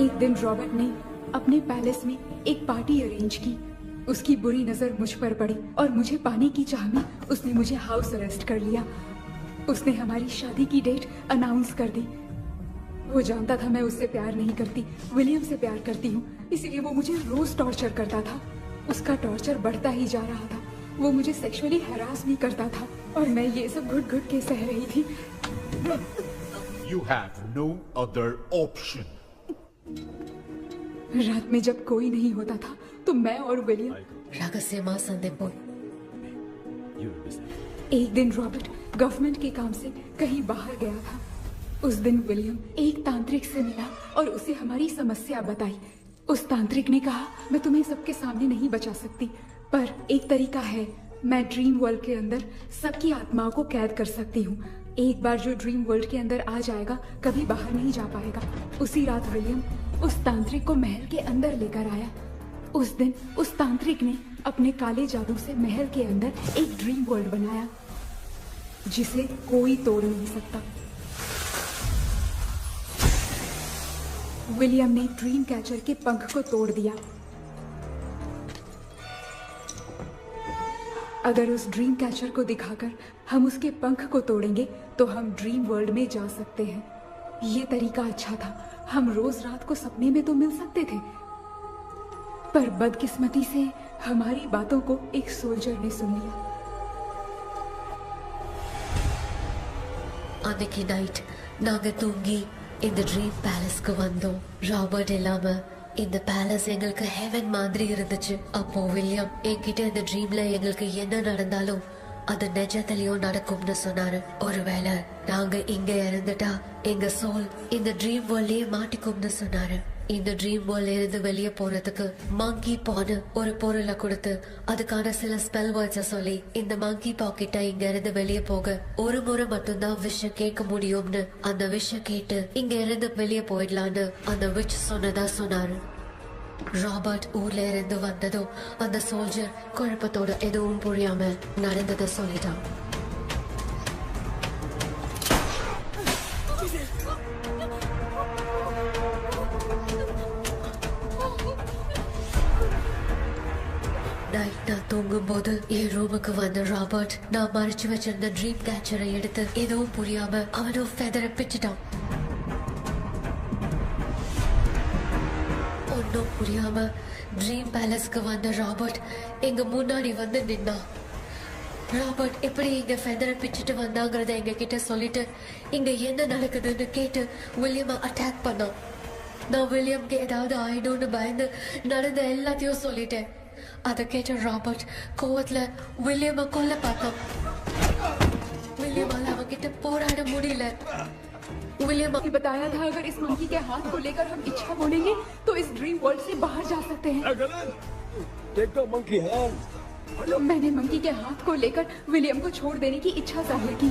एक दिन रॉबर्ट ने अपने पैलेस में एक पार्टी अरेंज की। उसकी बुरी नजर मुझ पर पड़ी और मुझे पाने की चाह में उसने मुझे हाउस अरेस्ट कर लिया। उसने हमारी शादी की डेट अनाउंस कर दी। वो जानता था मैं उससे प्यार नहीं करती, विलियम से प्यार करती हूँ, इसीलिए वो मुझे रोज टॉर्चर करता था। उसका टॉर्चर बढ़ता ही जा रहा था। वो मुझे सेक्सुअली हैरास भी करता था और मैं ये सब घुट घुट के सह रही थी। You have no other option. रात में जब कोई नहीं होता था तो मैं और विलियम रहस्यमा संदेश। एक दिन रॉबर्ट गवर्नमेंट के काम से कहीं बाहर गया था। उस दिन विलियम एक तांत्रिक से मिला और उसे हमारी समस्या बताई। उस तांत्रिक ने कहा, मैं तुम्हें सबके सामने नहीं बचा सकती, पर एक तरीका है। मैं ड्रीम वर्ल्ड के अंदर सबकी आत्माओं को कैद कर सकती हूँ। एक बार जो ड्रीम वर्ल्ड के अंदर आ जाएगा कभी बाहर नहीं जा पाएगा। उसी रात विलियम उस तांत्रिक को महल के अंदर लेकर आया। उस दिन उस तांत्रिक ने अपने काले जादू से महल के अंदर एक ड्रीम वर्ल्ड बनाया जिसे कोई तोड़ नहीं सकता। विलियम ने ड्रीम कैचर के पंख को तोड़ दिया। अगर उस ड्रीम कैचर को दिखाकर हम उसके पंख को तोड़ेंगे तो हम ड्रीम वर्ल्ड में जा सकते हैं। ये तरीका अच्छा था। हम रोज रात को सपने में तो मिल सकते थे, पर बदकिस्मती से हमारी बातों को एक सोल्जर ने सुन लिया। அன்னைக்கு நைட் நாங்க தூங்கி இந்த ட்ரீம் பேலஸ்க்கு வந்தோம். ராபர்ட் இல்லாம இந்த பேலஸ் எங்களுக்கு ஹெவன் மாதிரி இருந்துச்சு. அப்போ வில்லியம் என்கிட்ட இந்த ட்ரீம்ல எங்களுக்கு என்ன நடந்தாலும் அது நிஜத்திலயும் நடக்கும்னு சொன்னாரு. ஒருவேளை நாங்க இங்க இறந்துட்டா எங்க சோல் இந்த ட்ரீம் வேர்ல்ட்லயே மாட்டிக்கும்னு சொன்னாரு. இந்த ட்ரீம் வேர்ல்ட்ல இருந்து வெளியே போறதுக்கு மங்கி பான்னு ஒரு பொருளை கொடுத்து அதுக்கான சில ஸ்பெல் வேர்ட்ஸ சொல்லி இந்த மங்கி பாக்கிட்ட இங்க இருந்து வெளியே போக ஒரு முறை மட்டும்தான் விஷயம் கேட்க முடியும்னு அந்த விஷயம் கேட்டு இங்க இருந்து வெளியே போயிடலான்னு அந்த விச் சொன்னதா சொன்னாரு. ராபர்ட் ஊர்ல இருந்து வந்ததும் அந்த சோல்ஜர் குழப்பத்தோட எதுவும் புரியாம நடந்ததை சொல்லிட்டான். நைட் நான் தூங்கும் போது என் ரூமுக்கு வந்த ராபர்ட் நான் மறைச்சு வச்சிருந்த ட்ரீம் கேச்சரை எடுத்து எதுவும் புரியாம அவனும் ஃபெதரை பிச்சுட்டான். ஒன்னும் புரியாம ட்ரீம் பேலஸ்க்கு வந்த ராபர்ட் எங்க முன்னாடி வந்து நின்னான். ராபர்ட் எப்படி இங்க ஃபெதரை பிச்சுட்டு வந்தாங்கிறத எங்க கிட்ட சொல்லிட்டு இங்க என்ன நடக்குதுன்னு கேட்டு வில்லியமை அட்டாக் பண்ணான். நான் வில்லியம்க்கு ஏதாவது ஆயிடும்னு பயந்து நடந்த எல்லாத்தையும் சொல்லிட்டேன். அதை கேட்ட ராபர்ட் கோவத்துல வில்லியமை கொல்ல பார்த்தான். வில்லியமால அவன்கிட்ட போராட முடியல. विलियम ने बताया था अगर इस मंकी के हाथ को लेकर हम इच्छा बोलेंगे तो इस ड्रीम वर्ल्ड से बाहर जा सकते हैं. मैंने मंकी के हाथ को लेकर विलियम को छोड़ देने की इच्छा जाहिर की.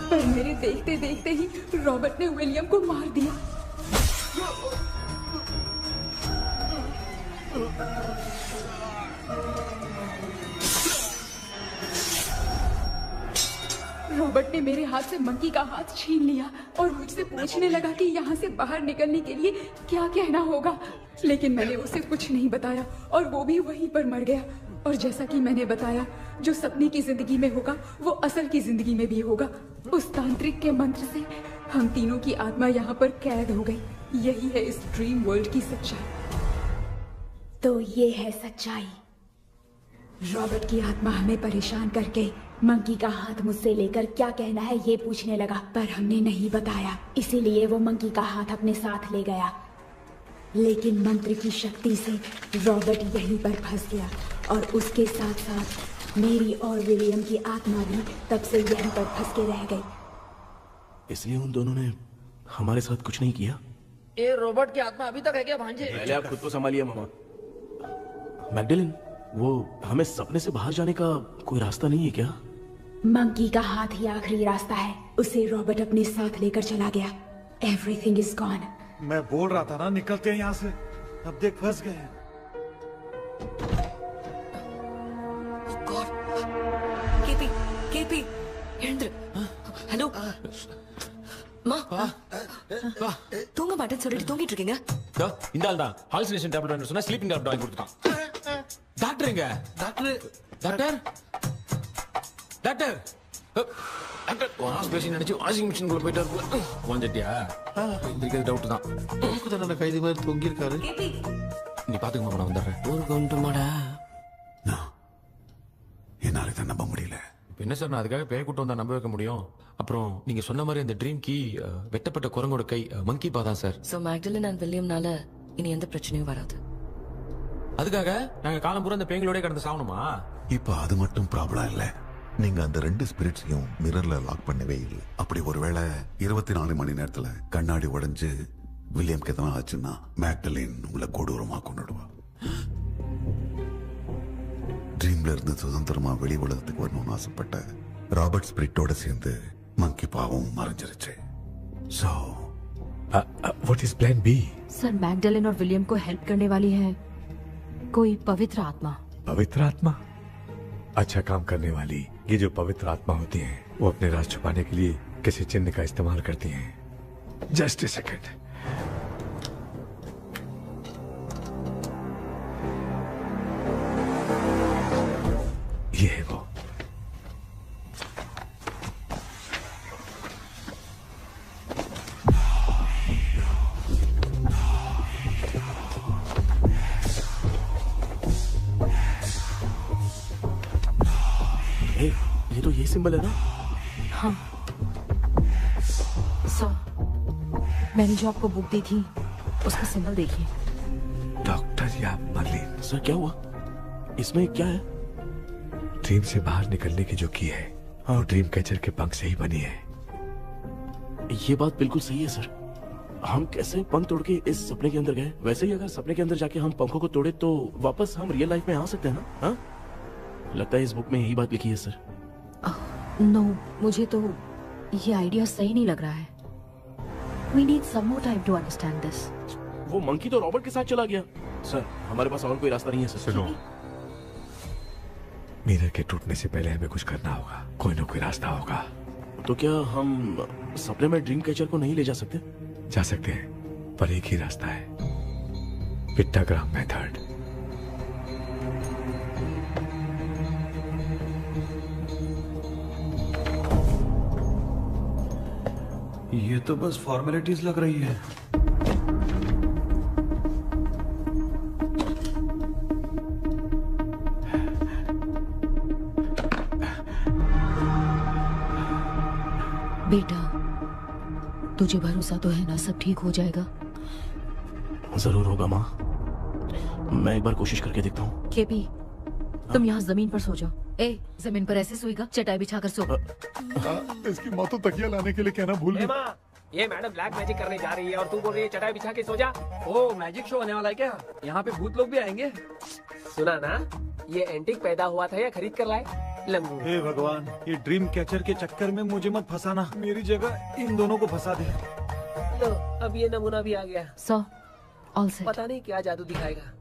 पर मेरे देखते देखते ही रॉबर्ट ने विलियम को मार दिया. रॉबर्ट ने मेरे हाथ से मंकी का हाथ छीन लिया और मुझसे पूछने लगा कि यहाँ से बाहर निकलने के लिए क्या कहना होगा. लेकिन मैंने उसे कुछ नहीं बताया और वो भी वहीं पर मर गया. और जैसा कि मैंने बताया जो सपने की जिंदगी में होगा वो असल की जिंदगी में भी होगा. उस तांत्रिक के मंत्र से हम तीनों की आत्मा यहाँ पर कैद हो गई. यही है इस ड्रीम वर्ल्ड की सच्चाई. तो ये है सच्चाई. रॉबर्ट की आत्मा हमें परेशान करके मंकी का हाथ मुझसे लेकर क्या कहना है ये पूछने लगा, पर हमने नहीं बताया. इसीलिए वो मंकी का हाथ अपने साथ ले गया. लेकिन मंत्र की शक्ति से रॉबर्ट यहीं पर फंस गया और उसके साथ साथ मेरी और विलियम की आत्मा भी तब से यहीं पर फंस के रह गई. इसलिए उन दोनों ने हमारे साथ कुछ नहीं किया. ये रॉबर्ट की आत्मा अभी तक है क्या भांजे? पहले आप खुद को संभालिए मामा. मैगडेलिन, वो हमें सपने से बाहर जाने का कोई रास्ता नहीं है क्या? मंकी का हाथ ही आखिरी रास्ता है. उसे रॉबर्ट अपने साथ लेकर चला गया. Everything is gone. मैं बोल रहा था ना निकलते हैं यहाँ से. अब देख फंस गए हैं. केपी केपी எழுந்துரு. ஹலோ மா தூங்க மாட்டேன்னு சொல்லிட்டு தூங்கிட்டு இருக்கீங்க. இந்த ஆள் தான் ஹாலுசினேஷன் டேப்லெட் வாங்கி சொன்னா ஸ்லீப்பிங் டேப்லெட் வாங்கி கொடுத்தான். டாக்டர் எங்க? Doctor doctor doctor doctor wash பேசி நினைச்சு வாஷிங் மிஷின் குள்ள போயிட்டாரு. வந்துட்டியா? இதுக்கு டவுட் தான். தூக்குதான கைதி மாதிரி தொங்கி இருக்காரு. நீ பாத்துக்கமா நான் வந்துடுறேன். ஊருக்கு வந்துட்டோமாடா. என்னால இதை நம்ப முடியல. என்ன சார் நான் அதுக்காக பேய் கூட்டம் வந்தா நம்ப வைக்க முடியும்? அப்புறம் நீங்க சொன்ன மாதிரி அந்த ட்ரீம் கீ வெட்டப்பட்ட குரங்கோட கை மங்கி பா தான் சார். சோ மேக்டலின் அண்ட் வில்லியம்னால இனி எந்த பிரச்சனையும் வராது. அதுக்காக நாங்க காலம் பூரா அந்த பேய்களோட கடந்து சாவணுமா? இப்ப அது மட்டும் ப்ராப்ளம் இல்ல. நீங்க அந்த ரெண்டு ஸ்பிரிட்ஸையும் மிரர்ல லாக் பண்ணவே இல்லை. அப்படி ஒருவேளை 24 மணி நேரத்துல கண்ணாடி உடைஞ்சு வில்லியம்க்கு எதனா ஆச்சுன்னா மேக்டலின் உங்களை கொடூரமா கொண்டுடுவா. ட்ரீம்ல இருந்து சுதந்திரமா வெளி உலகத்துக்கு வரணும்னு ஆசைப்பட்ட ராபர்ட் ஸ்பிரிட்டோட சேர்ந்து மங்கி பாவும் மறைஞ்சிருச்சு. So, what is plan B? Sir Magdalene और विलियम को हेल्प करने वाली है कोई पवित्र आत्मा. पवित्र आत्मा? अच्छा काम करने वाली ये जो पवित्र आत्मा होती हैं, वो अपने राज छुपाने के लिए किसी चिन्ह का इस्तेमाल करती हैं. Just a second. ये है वो. ये तो ये सिंबल है ना? हाँ मैंने जो आपको बुक दी थी उसका सिंबल देखिए। डॉक्टर या मर्लिन। सर क्या हुआ? इसमें क्या है? ड्रीम से बाहर निकलने की जो की है वो ड्रीम कैचर के पंख से ही बनी है। ये बात बिल्कुल सही है सर। हम कैसे पंख तोड़ के इस सपने के अंदर गए? वैसे ही अगर सपने के अंदर जाके हम पंखों को तोड़े तो वापस हम रियल लाइफ में आ सकते हैं ना? हाँ? लगता है इस बुक में यही बात लिखी है सर। नो, मुझे तो ये आइडिया सही नहीं लग रहा है। We need some more time to understand this. वो मंकी तो रॉबर्ट के साथ चला गया। सर हमारे पास और कोई रास्ता नहीं है सर। सुनो, मिरर के टूटने से पहले हमें कुछ करना होगा। कोई ना कोई रास्ता होगा। तो क्या हम सपने में ड्रीम कैचर को नहीं ले जा सकते? जा सकते हैं, पर एक ही रास्ता है, पिट्टाग्राम मेथड। ये तो बस फॉर्मेलिटीज लग रही है। बेटा, तुझे भरोसा तो है ना सब ठीक हो जाएगा? जरूर होगा माँ। मैं एक बार कोशिश करके देखता हूँ। केपी, तुम यहाँ जमीन पर सो जाओ। ए, जमीन पर ऐसे सोएगा? चटाई बिछाकर सो। इसकी माँ तो तकिया लाने के लिए कहना भूल गई। ये मैडम ब्लैक मैजिक करने जा रही है और तू बोल रही है चटाई बिछा के सो जा। ओ, मैजिक शो होने वाला है क्या? यहाँ पे भूत लोग भी आएंगे। सुना ना, ये एंटीक पैदा हुआ था या खरीद कर लाए? लंगू। हे भगवान, ये ड्रीम कैचर के चक्कर में मुझे मत फंसाना। मेरी जगह इन दोनों को फंसा दे। लो, अब ये नमूना भी आ गया। सो, ऑल सेट। पता नहीं क्या जादू दिखाएगा।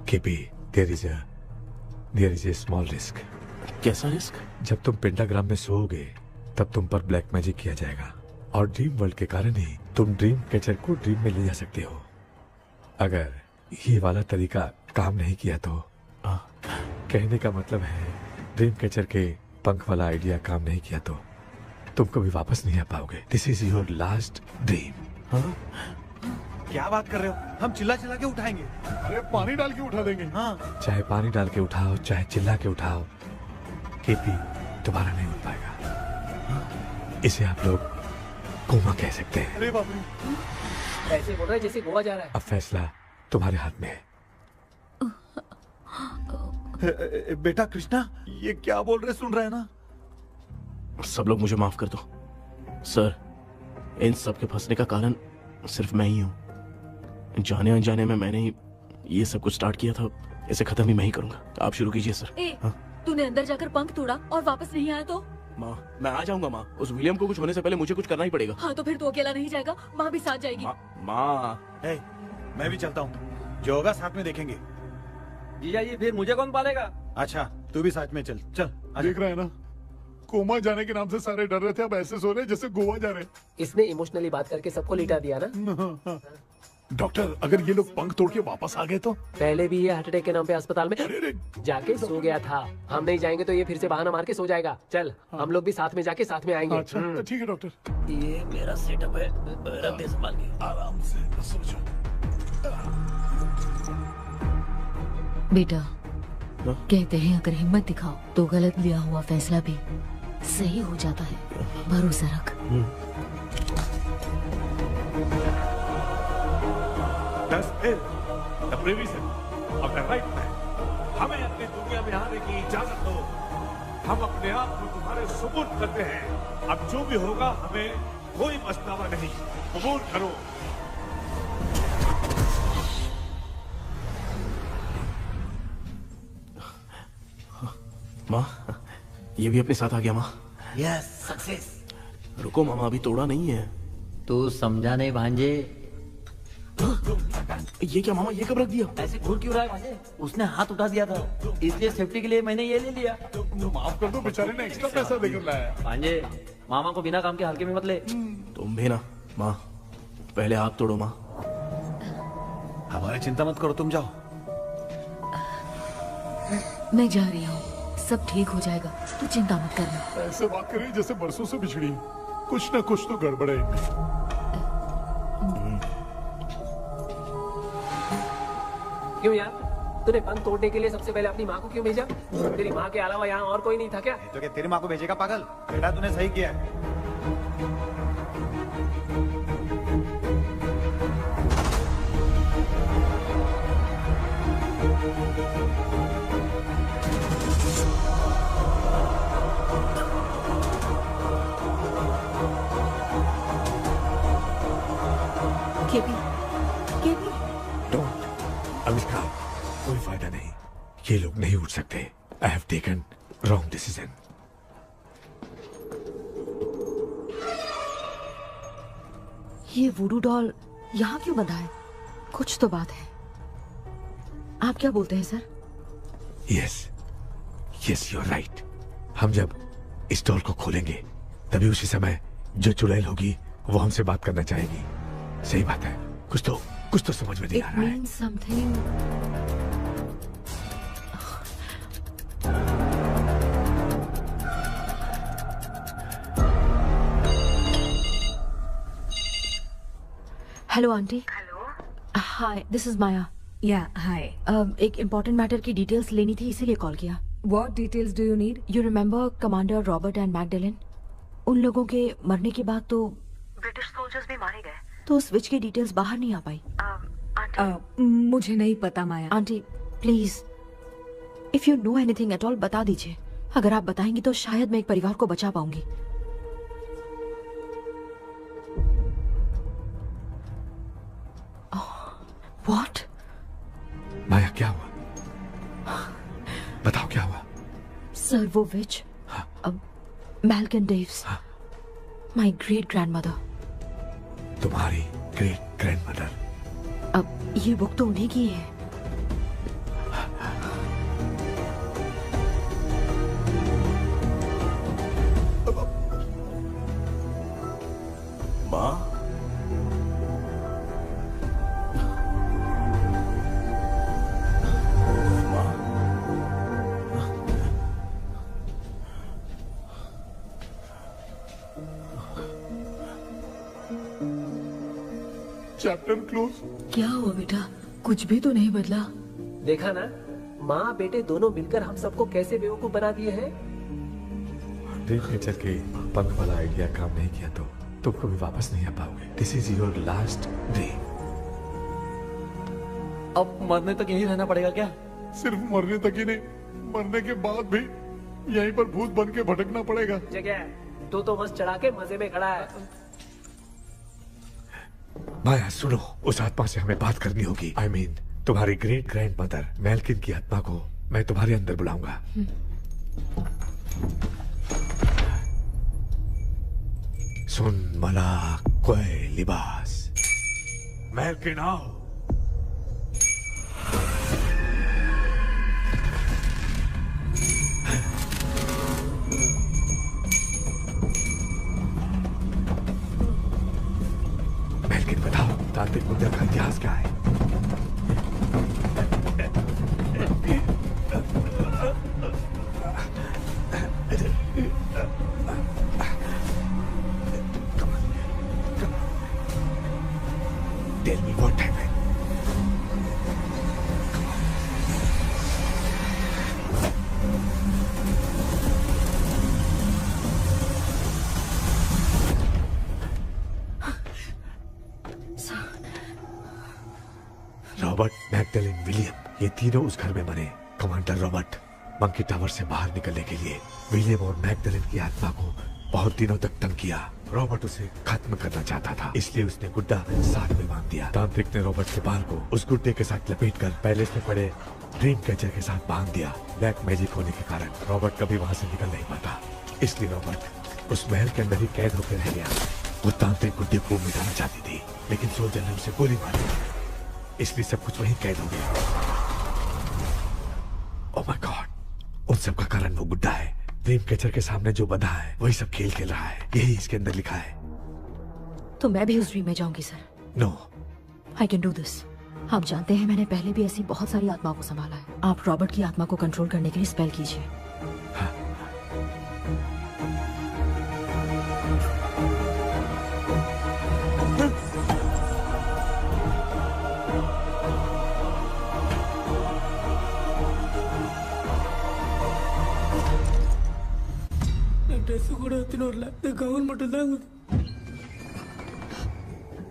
KP, there is a small risk। कैसा रिस्क? जब तुम पेंटाग्राम में सोओगे तब तुम पर ब्लैक मैजिक किया जाएगा और ड्रीम वर्ल्ड के कारण ही तुम ड्रीम कैचर को ड्रीम में ले जा सकते हो। अगर ये वाला तरीका काम नहीं किया तो कहने का मतलब है ड्रीम कैचर के पंख वाला आइडिया काम नहीं किया तो तुम कभी वापस नहीं आ पाओगे। This is your last dream. क्या बात कर रहे हो? हम चिल्ला चिल्ला के उठाएंगे। अरे पानी डाल के उठा देंगे। हाँ, चाहे पानी डाल के उठाओ, चाहे चिल्ला के उठाओ, केपी दोबारा नहीं उठ पाएगा। इसे आप लोग कोमा कह सकते हैं। अरे बाप रे, ऐसे बोल रहा है जैसे गोवा जा रहा है। अब फैसला तुम्हारे हाथ में है। बेटा कृष्णा, ये क्या बोल रहे सुन रहे हैं ना? सब लोग मुझे माफ कर दो सर। इन सब के फंसने का कारण सिर्फ मैं ही हूँ। जाने अनजाने में मैंने ही ये सब कुछ स्टार्ट किया था। इसे खत्म ही मैं ही करूंगा। आप शुरू कीजिए सर। तूने अंदर जाकर पंख तोड़ा और वापस नहीं आया तो? माँ, मैं आ जाऊंगा माँ। उस विलियम को कुछ होने से पहले मुझे कुछ करना ही पड़ेगा। हाँ, तो फिर तू अकेला नहीं जाएगा, माँ भी साथ जाएगी। माँ, मैं भी चलता हूँ। जो होगा साथ में देखेंगे। जीजा जी, फिर मुझे कौन पालेगा? अच्छा, तू भी साथ में चल। चल देख रहा है ना, कोमा जाने के नाम से सारे डर रहे थे, अब ऐसे सो रहे जैसे गोवा जा रहे। इसने इमोशनली बात करके सबको लिटा दिया ना। डॉक्टर, अगर ये लोग पंख तोड़ के वापस आ गए तो? पहले भी ये हार्ट अटैक के नाम पे अस्पताल में जाके सो गया था। हम नहीं जाएंगे तो ये फिर से बहाना मार के सो जाएगा। चल, हम लोग भी साथ में जाके साथ में आएंगे। अच्छा, ठीक है डॉक्टर। ये मेरा सेटअप है, रख दे संभाल के। आराम से सो जाओ। बेटा, कहते हैं अगर हिम्मत दिखाओ तो गलत लिया हुआ फैसला भी सही हो जाता है। भरोसा रख। हमें अपनी दुनिया में आने की इजाजत दो। हम अपने आप को तुम्हारे सुपुर्द करते हैं। अब जो भी होगा हमें कोई पछतावा नहीं। कबूल करो। माँ, ये भी अपने साथ आ गया। माँ, यस, सक्सेस। रुको मामा, अभी तोड़ा नहीं है। तू समझा नहीं भांजे। ये क्या मामा, ये कब रख दिया? ऐसे घूर क्यों रहा है भांजे? उसने हाथ उठा दिया था, इसलिए सेफ्टी के लिए मैंने ये ले लिया। माफ कर दो, बेचारे ने एक्स्ट्रा पैसा देकर लाया। भांजे, मामा को बिना काम के हल्के में मत ले। तुम भी ना। माँ, पहले हाथ तोड़ो। माँ, हमारी चिंता मत करो, तुम जाओ। मैं जा रही हूँ, सब ठीक हो जाएगा, तू चिंता मत करना। ऐसे बात कर रही जैसे बरसों से बिछड़ी। कुछ ना कुछ तो गड़बड़ है। क्यों यार, तूने पंख तोड़ने के लिए सबसे पहले अपनी माँ को क्यों भेजा? तेरी माँ के अलावा यहाँ और कोई नहीं था क्या? तो क्या तेरी माँ को भेजेगा पागल? बेटा तूने सही किया है। केपी केपी डोंट अनुष्का, कोई फायदा नहीं, ये लोग नहीं उठ सकते। I have taken wrong decision. ये वुडू डॉल यहाँ क्यों बंधा है? कुछ तो बात है। आप क्या बोलते हैं sir? Yes you are right. हम जब इस डॉल को खोलेंगे तभी उसी समय जो चुड़ैल होगी वो हमसे बात करना चाहेगी। सही बात है। कुछ तो समझ में नहीं आ रहा है। Something. Hello aunty. Hello. Hi, this is Maya. Yeah hi. एक इम्पोर्टेंट मैटर की डिटेल्स लेनी थी, इसीलिए कॉल किया। What details do you need? You remember commander Robert and Magdalene? उन लोगों के मरने के बाद तो ब्रिटिश सोल्जर्स भी मारे गए। तो स्विच की डिटेल्स बाहर नहीं आ पाई। मुझे नहीं पता Maya. Aunty please, if you know anything at all बता दीजिए। अगर आप बताएंगी तो शायद मैं एक परिवार को बचा पाऊंगी। व्हाट? माया क्या हुआ? बताओ क्या हुआ? सर वो विच मैल्कन डेव्स, माय ग्रेट ग्रैंडमदर। तुम्हारी ग्रेट ग्रैंडमदर? अब ये बुक तो उन्हीं की है। माँ? Chapter close. क्या हुआ बेटा? कुछ भी तो नहीं बदला। देखा ना, माँ बेटे दोनों मिलकर हम सबको कैसे बेवकूफ बना दिए हैं। ड्रीम कैचर के पंख वाला आइडिया काम नहीं किया तो तुम कभी वापस नहीं आ पाओगे। This is your last dream. अब मरने तक यहीं रहना पड़ेगा क्या? सिर्फ मरने तक ही नहीं, मरने के बाद भी यहीं पर भूत बन के भटकना पड़ेगा। जगह तू तो बस चढ़ा के मजे में खड़ा है। माया सुनो, उस आत्मा से हमें बात करनी होगी। I mean, तुम्हारी ग्रेट ग्रैंड मदर मैल्किन की आत्मा को मैं तुम्हारे अंदर बुलाऊंगा। सुन मला कोई लिबास, मैल्किन आओ। मैल्किन बताओ, तांत्रिक मुद्रा का इतिहास क्या है? Tell me what happened. Robert, Magdalene, William, ये तीनों उस घर में मरे। कमांडर रॉबर्ट मंकी टावर से बाहर निकलने के लिए विलियम और मैगडेलिन की आत्मा को बहुत दिनों तक तंग किया। रॉबर्ट उसे खत्म करना चाहता था, इसलिए उसने गुड्डा साथ में बांध दिया। तांत्रिक ने रॉबर्ट के बाल को उस गुड्डे के साथ लपेटकर पैलेस में पड़े ड्रीम कैचर के साथ बांध दिया। ब्लैक मैजिक होने के कारण रॉबर्ट कभी वहां से निकल नहीं पाता, इसलिए रॉबर्ट उस महल के अंदर ही कैद होकर रह गया। वो तांत्रिक गुड्डे को मिटाना चाहती थी, लेकिन सोल्जर ने उसे गोली मारी, इसलिए सब कुछ वहीं कैद हो गया। ओह माय गॉड, उन सब का कारण वो गुड्डा है। ड्रीम कैचर के सामने जो बंधा है वही सब खेल खेल रहा है, यही इसके अंदर लिखा है। तो मैं भी उस ड्रीम में जाऊंगी sir. No, I can do this. आप जानते हैं मैंने पहले भी ऐसी बहुत सारी आत्माओं को संभाला है। आप रॉबर्ट की आत्मा को कंट्रोल करने के लिए स्पेल कीजिए। ட்ரெஸ் கூட எடுத்துன்னு வரல, இந்த கவுன் மட்டும் தான்.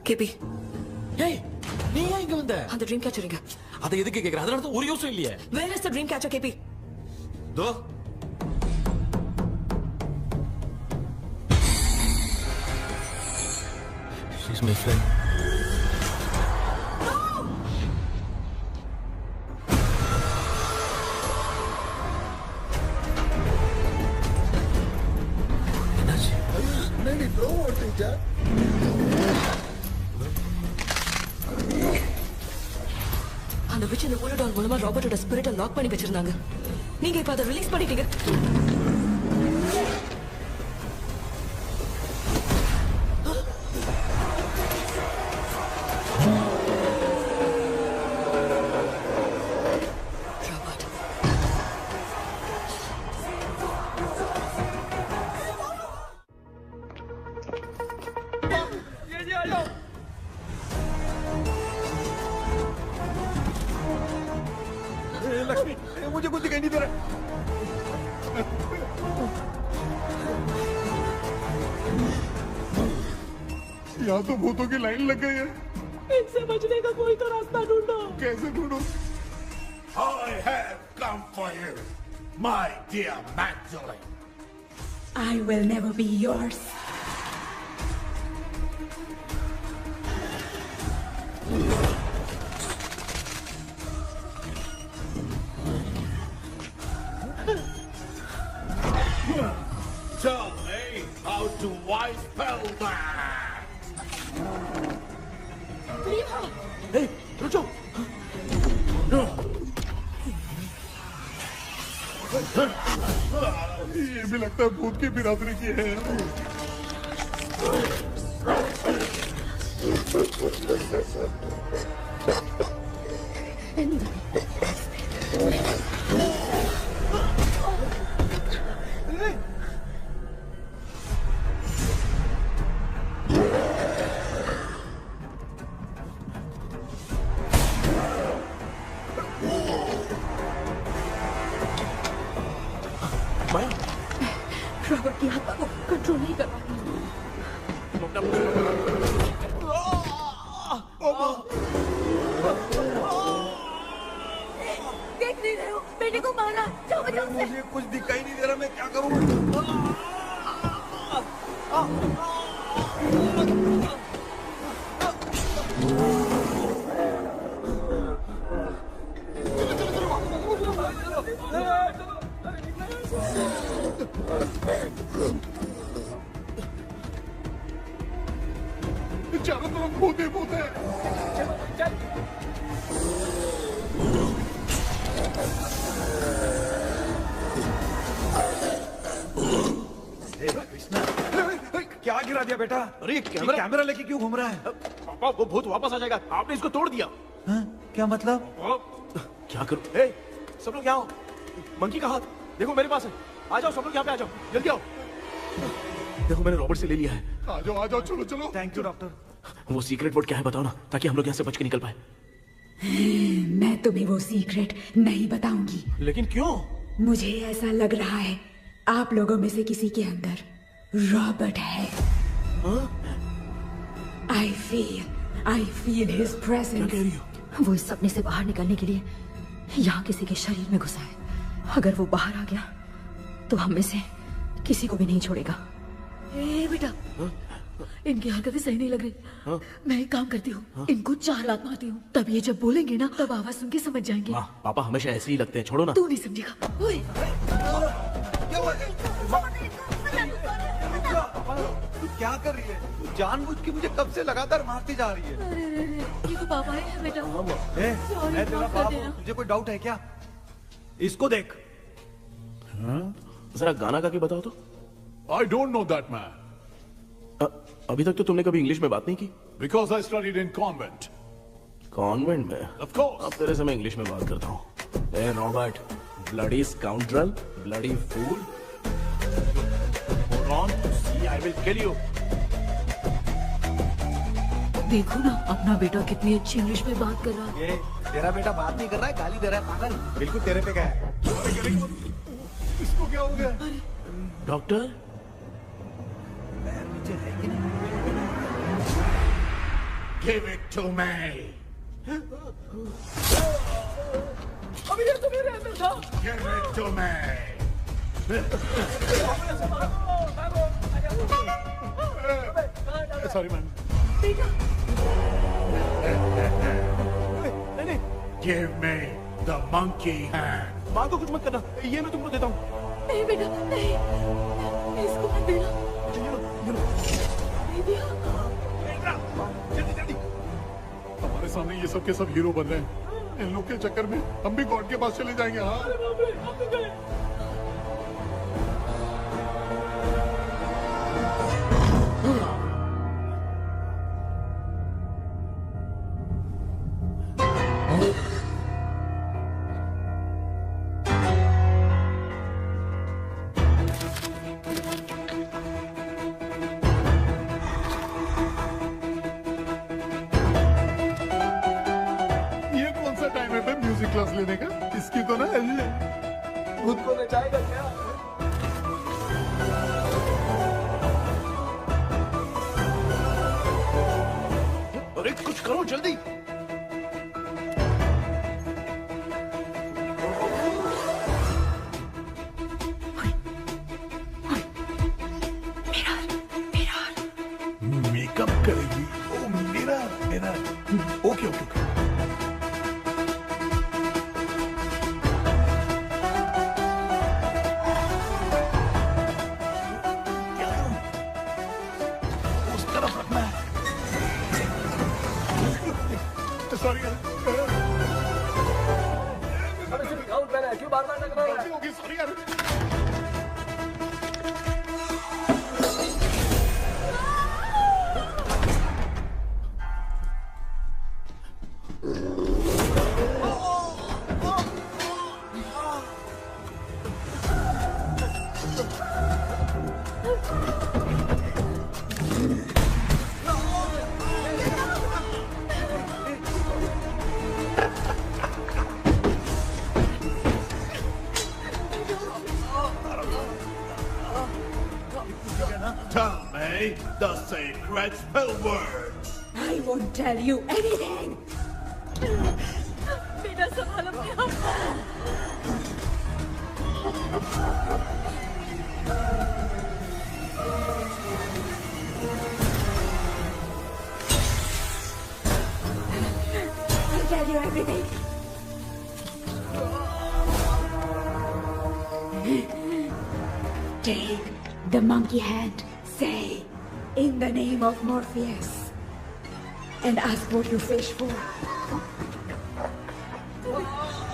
கேபி, ஏய் நீ ஏன் இங்க வந்த? அந்த ட்ரீம் கேச்சரிங்க. அதை எதுக்கு கேக்குற? அதனால தான் ஒரு யூஸும் இல்லையே. Where is the dream catcher, கேபி? Though she's my friend. Teacher அந்த விச் இந்த ஊழல் மூலமா ராபர்ட்டோட ஸ்பிரிட்டை லாக் பண்ணி வச்சிருந்தாங்க. நீங்க இப்ப அதை ரிலீஸ் பண்ணிட்டீங்க. लक्ष्मी मुझे कुछ दिखाई नहीं दे रहा। यहाँ तो भूतों की लाइन लग गई है। इनसे बचने का कोई तो रास्ता ढूंढो। कैसे ढूंढो? I have come for you, my dear Magdalene. I will never be yours. Tell me how to wipe spell that. Hey, रुको। ये भी लगता है भूत की बिरादरी की है। रॉबर्ट की आत्मा को कंट्रोल नहीं कर पा रही। देख नहीं रहे हो बेटे को मारा। जाओ बचाओ उसे। मुझे कुछ दिखाई नहीं दे रहा, मैं क्या करूँ? चारों तरफ भूत ही भूत है। क्या गिरा दिया बेटा? अरे कैमरा लेके क्यों घूम रहा है? पापा वो भूत वापस आ जाएगा, आपने इसको तोड़ दिया। क्या मतलब? क्या करूं? ए, सब लोग यहाँ आओ। मंकी का हाथ देखो मेरे पास है। आ जाओ सब लोग यहाँ पे आ जाओ, जल्दी आओ। देखो मैंने रॉबर्ट से ले लिया है। आ जाओ चलो चलो। Thank you doctor. वो सीक्रेट वर्ड क्या है बताओ ना, ताकि हम लोग यहाँ से बच के निकल पाए। मैं तुम्हें वो सीक्रेट नहीं बताऊंगी। लेकिन क्यों? मुझे ऐसा लग रहा है आप लोगों में से किसी के अंदर रॉबर्ट है। I feel his presence. वो इस सपने से बाहर निकलने के लिए यहाँ किसी के शरीर में घुसा है। अगर वो बाहर आ गया तो हम में से किसी को भी नहीं छोड़ेगा। ए बेटा, इनकी हरकतें सही नहीं लग रही। मैं एक काम करती हूँ, इनको 4 लात मारती हूँ, तब ये जब बोलेंगे ना तब आवाज सुन के समझ जाएंगे। पापा हमेशा ऐसे ही लगते हैं, छोड़ो ना। तू नहीं समझेगा। ओए, तू क्या कर रही है? तू जानबूझ के मुझे कब से लगातार मारती जा रही है। अरे, ये तो पापा है बेटा। मैं तेरा बाप हूँ, तुझे कोई डाउट है क्या? इसको देख। जरा गाना गा के बताओ तो। I don't know that man. अभी तक तो तुमने कभी इंग्लिश में बात नहीं की। Because I studied in convent. Convent में? Of course. अब तेरे से मैं इंग्लिश में बात करता हूँ। ए Robert, bloody scoundrel, bloody fool. Hold on, see I will kill you. देखो ना अपना बेटा कितनी अच्छी इंग्लिश में बात कर रहा है। ये तेरा बेटा बात नहीं कर रहा है, गाली दे रहा है पागल। बिल्कुल तेरे पे क्या है? इसको क्या हो गया? Doctor? Give it to me. अभी ये तो मेरे अंदर था। Give it to me. Sorry man. नहीं। Give me the monkey hand. माँ को कुछ मत करना, ये मैं तुमको देता हूँ। नहीं बेटा, नहीं, इसको मत देना। सामने ये सब के सब हीरो बन रहे हैं। इन लोग के चक्कर में हम भी गॉड के पास चले जाएंगे। हाँ म्यूजिक क्लास लेने का। इसकी तो ना खुद को नचाएगा क्या? अरे कुछ करो जल्दी। मेकअप करेगी। ओ मेरा मेरा ओके ओके ओके। सॉरी क्यों बार बार लग रहा है? होगी सॉरी यार। Tell me the sacred spell words. I won't tell you anything. बेटा संभाल अपने आप। I'll tell you everything. Take the monkey hand. Say, in the name of Morpheus, and ask what you fish for.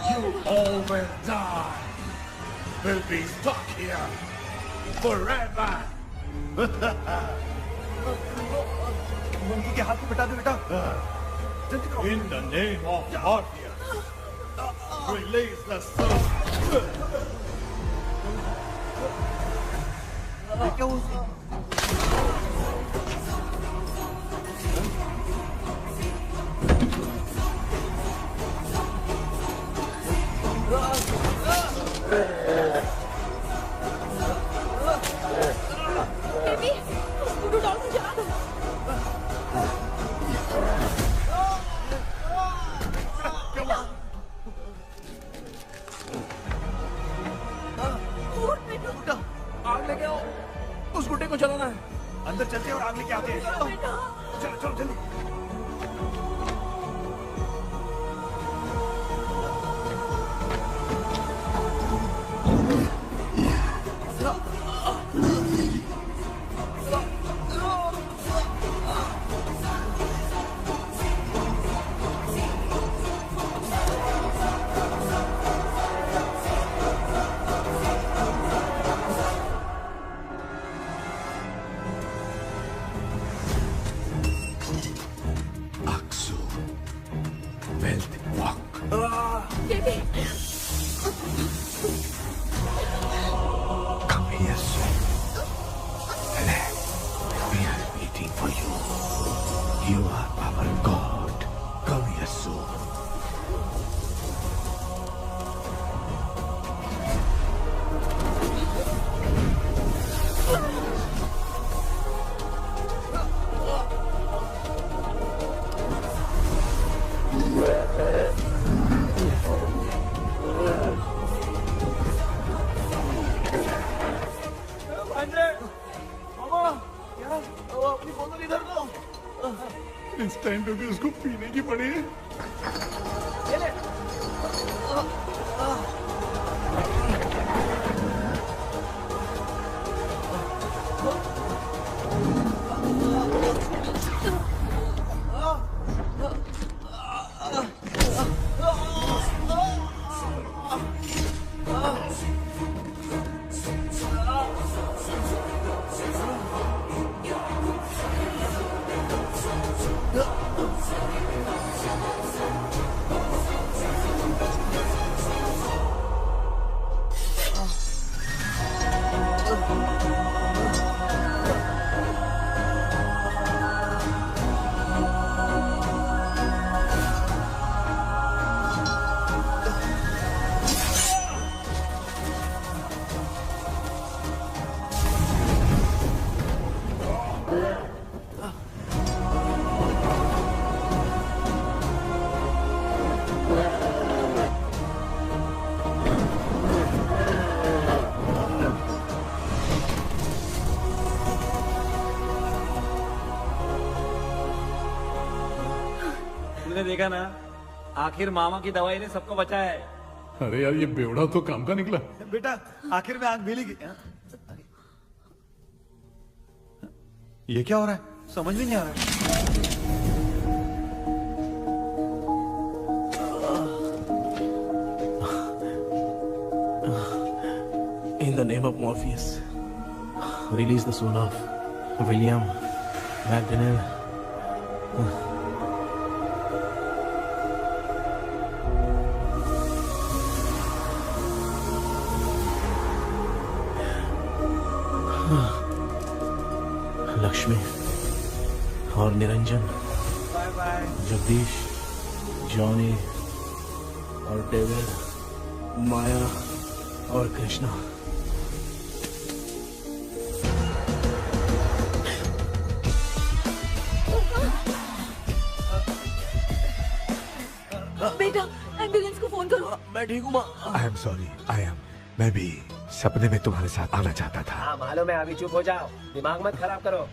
You all will die. Will be stuck here forever. Monkey के हाथ को बिठा दो बेटा। In the name of Morpheus, release the soul. क्या वो baby, वुडू doll को जला दो। आग लेके आओ, उस गुड्डे को जलाना है। अंदर चलते हैं और आग लेके आते हैं। चलो चलो जल्दी। Come here soon. We are waiting for you. You are our God. Come here soon. इस टाइम पे भी उसको पीने की पड़ी है। तूने देखा ना, आखिर मामा की दवाई ने सबको बचाया है। अरे यार ये बेवड़ा तो काम का निकला। बेटा आखिर में आंख मिलेगी। ये क्या हो रहा है, समझ में नहीं आ रहा है। In the name of Morpheus, release the soul of William McDonnell. Lakshmi और निरंजन, जगदीश, जॉनी और डेविड, माया और कृष्णा। बेटा एम्बुलेंस को फोन करो। मैं ठीक हूँ। आई एम सॉरी, मैं भी सपने में तुम्हारे साथ आना चाहता था। हाँ मालूम है, अभी चुप हो जाओ, दिमाग मत खराब करो।